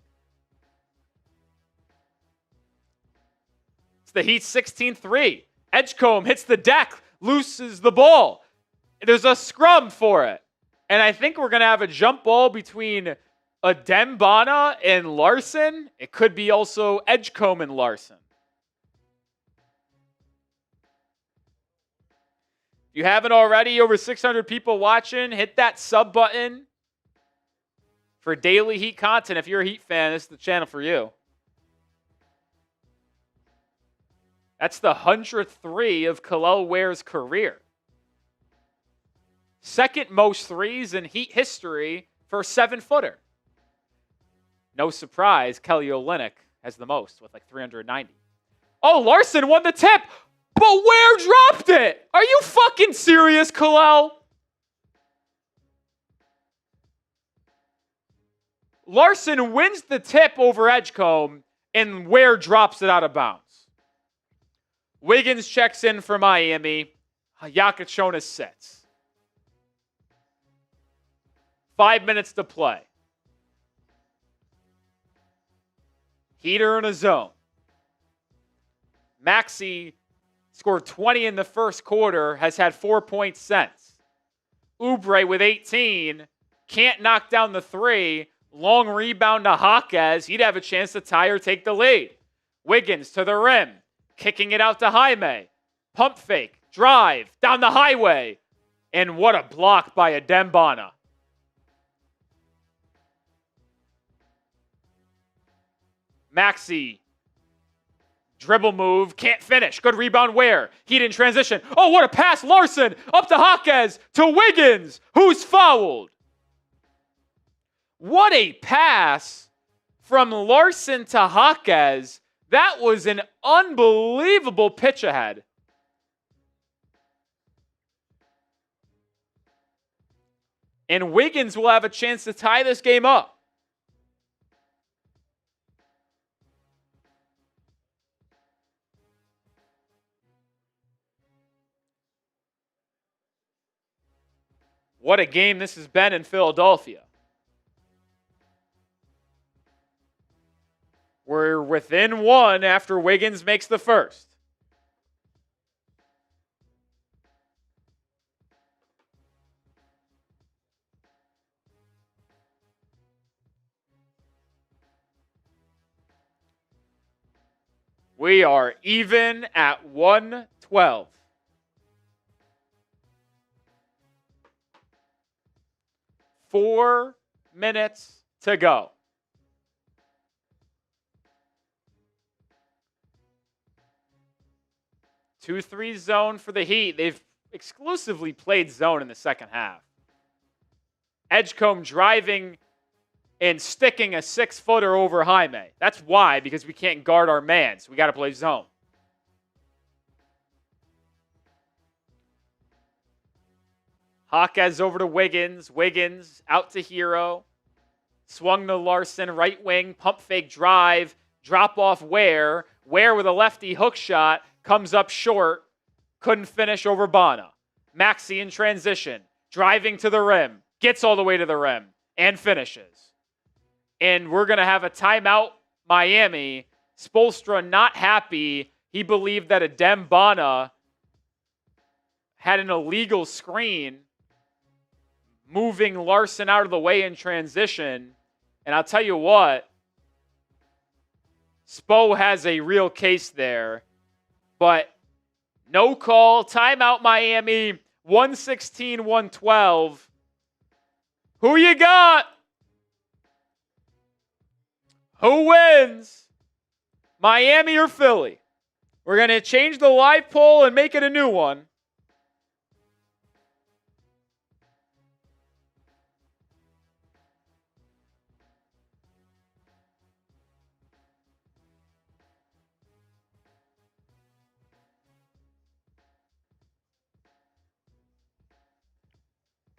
It's the Heat's 16-3. Edgecombe hits the deck, loses the ball. There's a scrum for it. And I think we're going to have a jump ball between Adem and Larsson. It could be also Edgecombe and Larsson. If you haven't already, over 600 people watching, hit that sub button for daily Heat content. If you're a Heat fan, this is the channel for you. That's the 100th 3 of Kel'el Ware's career. Second most threes in Heat history for a 7-footer. No surprise, Kelly Olynyk has the most with like 390. Oh, Larsson won the tip, but Ware dropped it. Are you fucking serious, Kel'el? Larsson wins the tip over Edgecombe, and Ware drops it out of bounds. Wiggins checks in for Miami. Jakucionis sits. 5 minutes to play. Heater in a zone. Maxey scored 20 in the first quarter, has had 4 points since. Oubre with 18, can't knock down the 3. Long rebound to Jaquez. He'd have a chance to tie or take the lead. Wiggins to the rim. Kicking it out to Jaime. Pump fake. Drive. Down the highway. And what a block by Adem. Maxey. Dribble move. Can't finish. Good rebound Ware. Heat in transition. Oh, what a pass. Larsson. Up to Jaquez. To Wiggins. Who's fouled? What a pass from Larsson to Jaquez. That was an unbelievable pitch ahead. And Wiggins will have a chance to tie this game up. What a game this has been in Philadelphia. We're within 1 after Wiggins makes the first. We are even at 112. Four minutes to go. 2-3 zone for the Heat. They've exclusively played zone in the second half. Edgecombe driving and sticking a 6-footer over Jaime. That's why, because we can't guard our man, so we got to play zone. Jaquez over to Wiggins. Wiggins out to Herro. Swung to Larsson, right wing, pump fake drive, drop off Ware. Ware with a lefty hook shot. Comes up short, couldn't finish over Bana. Maxey in transition, driving to the rim, gets all the way to the rim, and finishes. And we're going to have a timeout, Miami. Spoelstra not happy. He believed that Adem had an illegal screen, moving Larsson out of the way in transition. And I'll tell you what, Spo has a real case there. But no call. Timeout Miami. 116-112. Who you got? Who wins? Miami or Philly? We're going to change the live poll and make it a new one.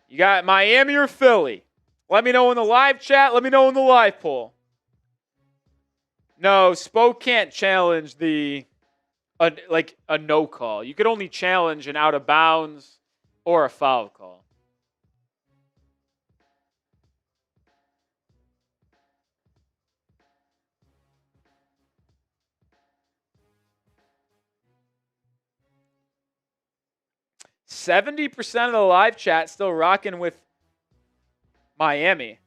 You got Miami or Philly? Let me know in the live chat. Let me know in the live poll. No, Spo can't challenge a no call. You could only challenge an out of bounds or a foul call. %70% of the live chat still rocking with Miami.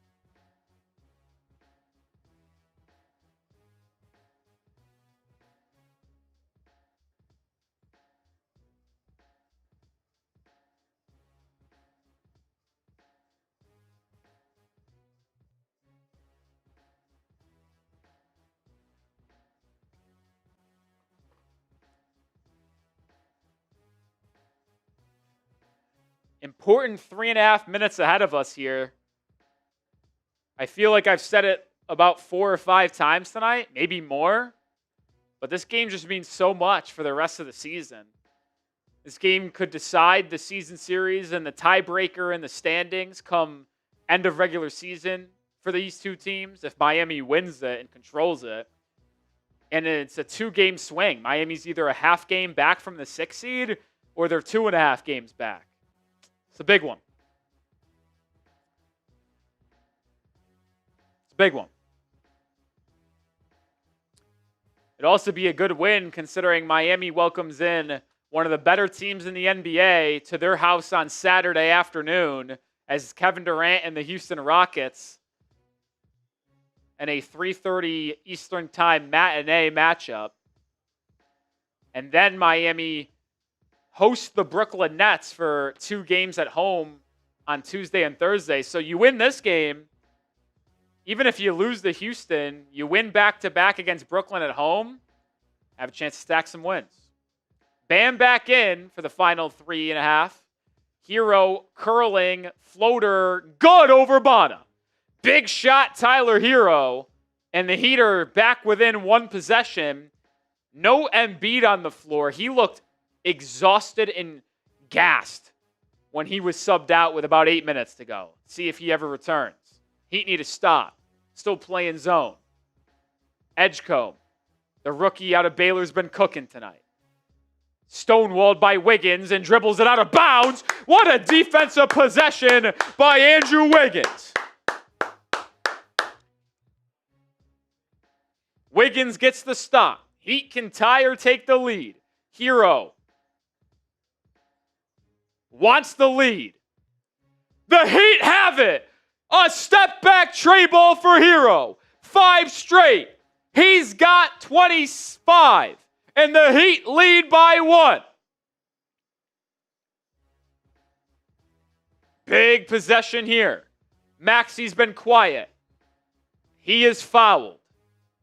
Important 3.5 minutes ahead of us here. I feel like I've said it about 4 or 5 times tonight, maybe more. But this game just means so much for the rest of the season. This game could decide the season series and the tiebreaker in the standings come end of regular season for these two teams if Miami wins it and controls it. And it's a 2-game swing. Miami's either a half game back from the 6th seed or they're 2.5 games back. It's a big one. It's a big one. It'd also be a good win considering Miami welcomes in one of the better teams in the NBA to their house on Saturday afternoon as Kevin Durant and the Houston Rockets in a 3:30 Eastern Time matinee matchup. And then Miami host the Brooklyn Nets for 2 games at home on Tuesday and Thursday. So you win this game, even if you lose to Houston, you win back-to-back against Brooklyn at home, have a chance to stack some wins. Bam back in for the final 3.5. Herro curling, floater, good over Bana. Big shot, Tyler Herro, and the Heat are back within 1 possession. No Embiid on the floor. He looked exhausted and gassed when he was subbed out with about 8 minutes to go. See if he ever returns. Heat need to stop. Still playing zone. Edgecombe, the rookie out of Baylor's been cooking tonight. Stonewalled by Wiggins and dribbles it out of bounds. What a defensive possession by Andrew Wiggins. Wiggins gets the stop. Heat can tie or take the lead. Herro wants the lead. The Heat have it. A step back tray ball for Herro. 5 straight. He's got 25. And the Heat lead by 1. Big possession here. Maxey's been quiet. He is fouled.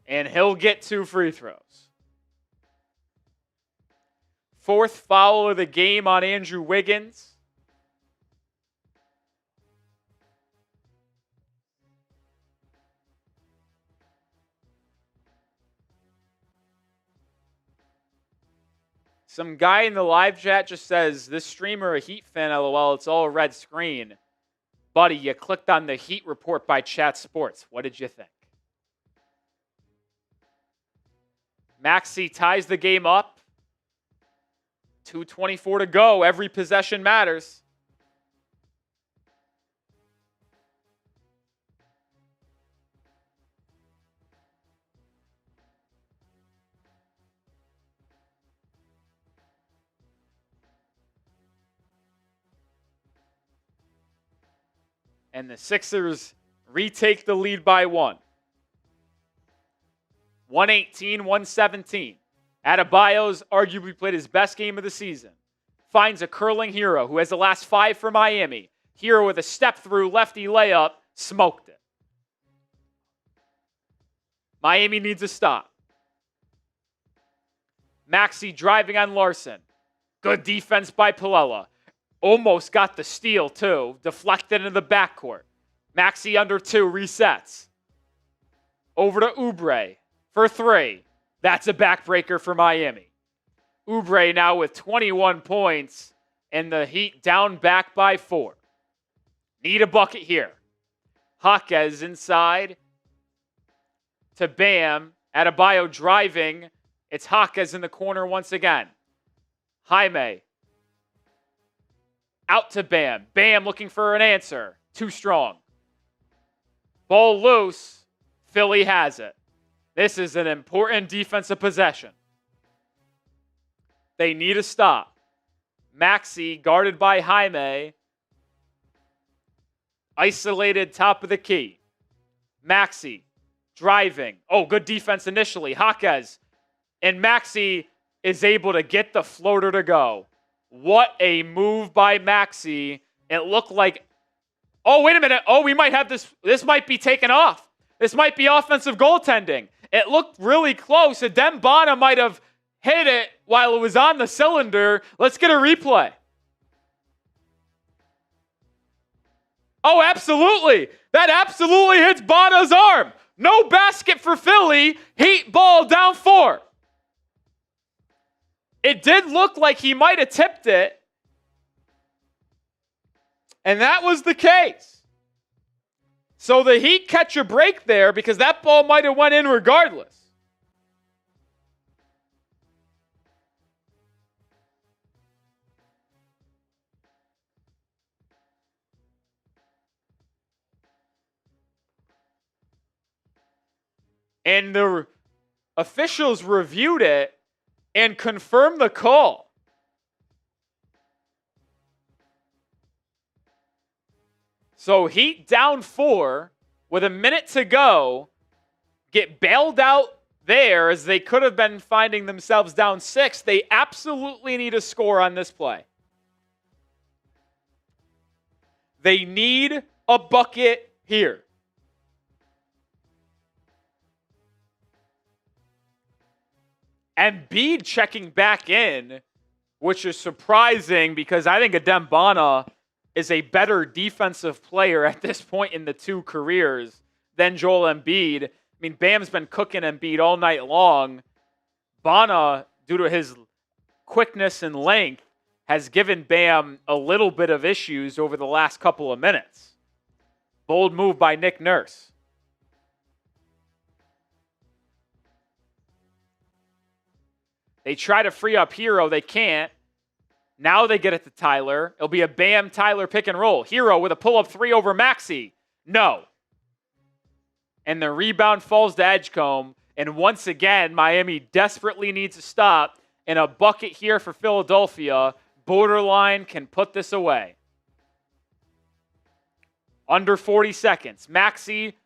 And he'll get 2 free throws. 4th foul of the game on Andrew Wiggins. Some guy in the live chat just says, this streamer a Heat fan, LOL, it's all a red screen. Buddy, you clicked on the Heat report by Chat Sports. What did you think? Maxey ties the game up. 2:24 to go. Every possession matters. And the Sixers retake the lead by 1. 118-117. Adebayo's arguably played his best game of the season. Finds a curling Herro who has the last 5 for Miami. Herro with a step-through lefty layup. Smoked it. Miami needs a stop. Maxey driving on Larsson. Good defense by Pelle. Almost got the steal, too. Deflected into the backcourt. Maxey under 2, resets. Over to Oubre for 3. That's a backbreaker for Miami. Oubre now with 21 points, and the Heat down back by 4. Need a bucket here. Jaquez inside to Bam. Adebayo driving. It's Jaquez in the corner once again. Jaime out to Bam. Bam looking for an answer. Too strong. Ball loose. Philly has it. This is an important defensive possession. They need a stop. Maxey guarded by Jaime. Isolated top of the key. Maxey driving. Oh, good defense initially. Jaquez. And Maxey is able to get the floater to go. What a move by Maxey. It looked like, oh, wait a minute. Oh, we might have this. This might be taken off. This might be offensive goaltending. It looked really close. Dembana might have hit it while it was on the cylinder. Let's get a replay. Oh, absolutely. That absolutely hits Bona's arm. No basket for Philly. Heat ball down 4. It did look like he might have tipped it. And that was the case. So the Heat catch a break there because that ball might have went in regardless. And the officials reviewed it and confirmed the call. So Heat down 4 with a minute to go, get bailed out there as they could have been finding themselves down 6. They absolutely need a score on this play. They need a bucket here. Embiid checking back in, which is surprising because I think Dembana is a better defensive player at this point in the 2 careers than Joel Embiid. I mean, Bam's been cooking Embiid all night long. Bana, due to his quickness and length, has given Bam a little bit of issues over the last couple of minutes. Bold move by Nick Nurse. They try to free up Herro. They can't. Now they get it to Tyler. It'll be a Bam-Tyler pick and roll. Herro with a pull-up 3 over Maxey. No. And the rebound falls to Edgecombe. And once again, Miami desperately needs a stop. And a bucket here for Philadelphia. Borderline can put this away. Under 40 seconds. Maxey,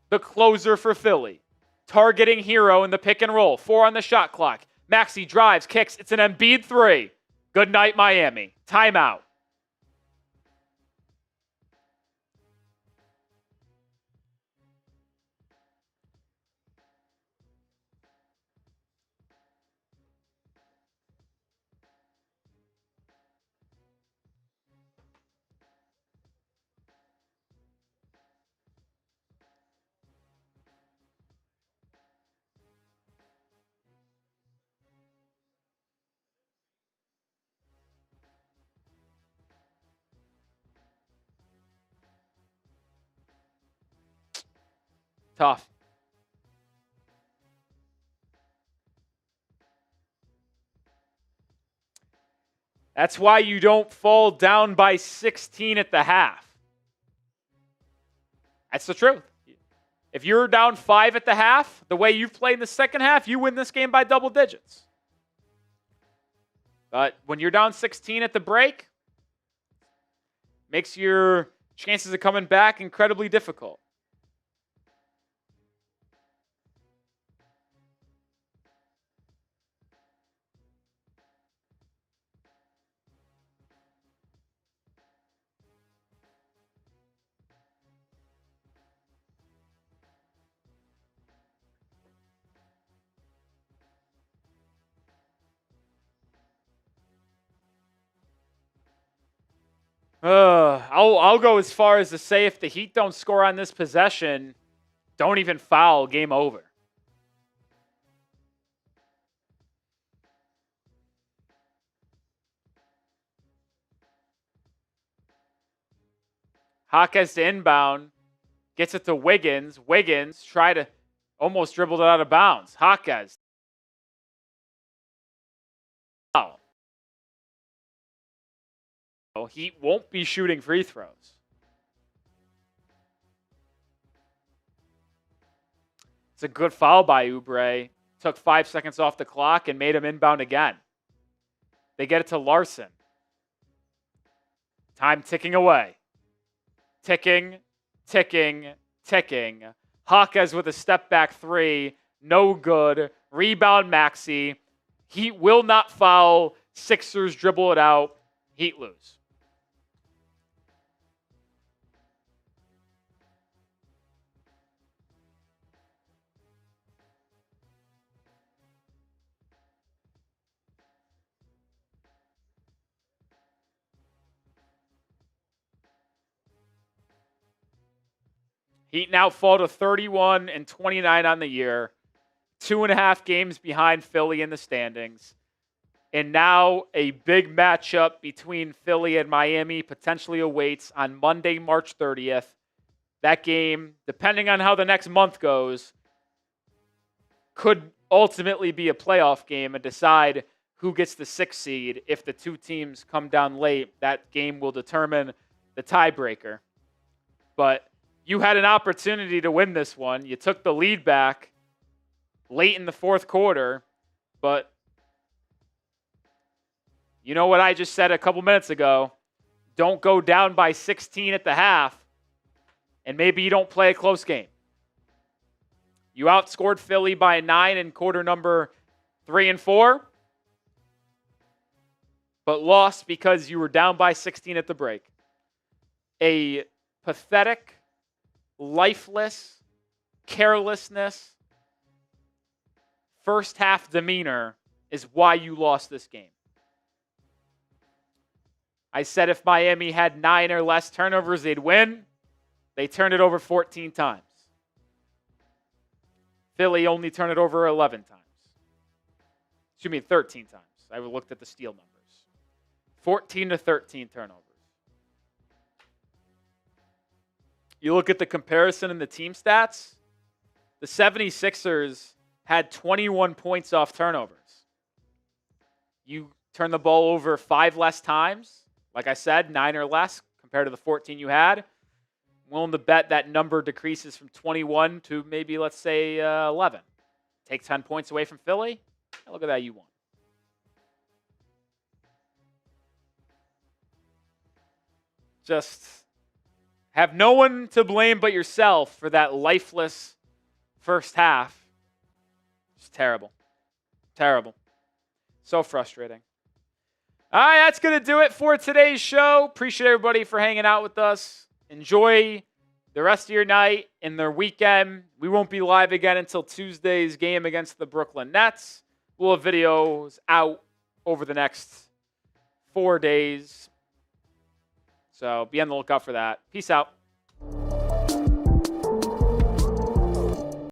the closer for Philly. Targeting Herro in the pick and roll. 4 on the shot clock. Maxey drives, kicks. It's an Embiid 3. Good night, Miami. Timeout. Tough. That's why you don't fall down by 16 at the half. That's the truth. If you're down 5 at the half, the way you've played in the second half, you win this game by double digits. But when you're down 16 at the break, makes your chances of coming back incredibly difficult. I'll go as far as to say if the Heat don't score on this possession, don't even foul, game over. Jaquez to inbound, gets it to Wiggins. Wiggins try to almost dribbled it out of bounds. Jaquez. Wow. Heat won't be shooting free throws. It's a good foul by Oubre. Took 5 seconds off the clock and made him inbound again. They get it to Larsson. Time ticking away. Ticking, ticking, ticking. Jaquez with a step back three. No good. Rebound Maxey. Heat will not foul. Sixers dribble it out. Heat lose. Heat now fall to 31-29 on the year. 2.5 games behind Philly in the standings. And now a big matchup between Philly and Miami potentially awaits on Monday, March 30th. That game, depending on how the next month goes, could ultimately be a playoff game and decide who gets the 6th seed. If the two teams come down late, that game will determine the tiebreaker. But you had an opportunity to win this one. You took the lead back late in the fourth quarter, but you know what I just said a couple minutes ago? Don't go down by 16 at the half, and maybe you don't play a close game. You outscored Philly by 9 in quarter number 3 and 4, but lost because you were down by 16 at the break. A pathetic, lifeless, carelessness, first half demeanor is why you lost this game. I said if Miami had 9 or less turnovers, they'd win. They turned it over 14 times. Philly only turned it over 11 times. 13 times. I looked at the steal numbers. 14-13 turnovers. You look at the comparison in the team stats, the 76ers had 21 points off turnovers. You turn the ball over 5 less times. Like I said, 9 or less compared to the 14 you had. I'm willing to bet that number decreases from 21 to maybe, let's say, 11. Take 10 points away from Philly. Look at that, you won. Just have no one to blame but yourself for that lifeless first half. It's terrible. Terrible. So frustrating. All right, that's going to do it for today's show. Appreciate everybody for hanging out with us. Enjoy the rest of your night and their weekend. We won't be live again until Tuesday's game against the Brooklyn Nets. We'll have videos out over the next 4 days. So be on the lookout for that. Peace out.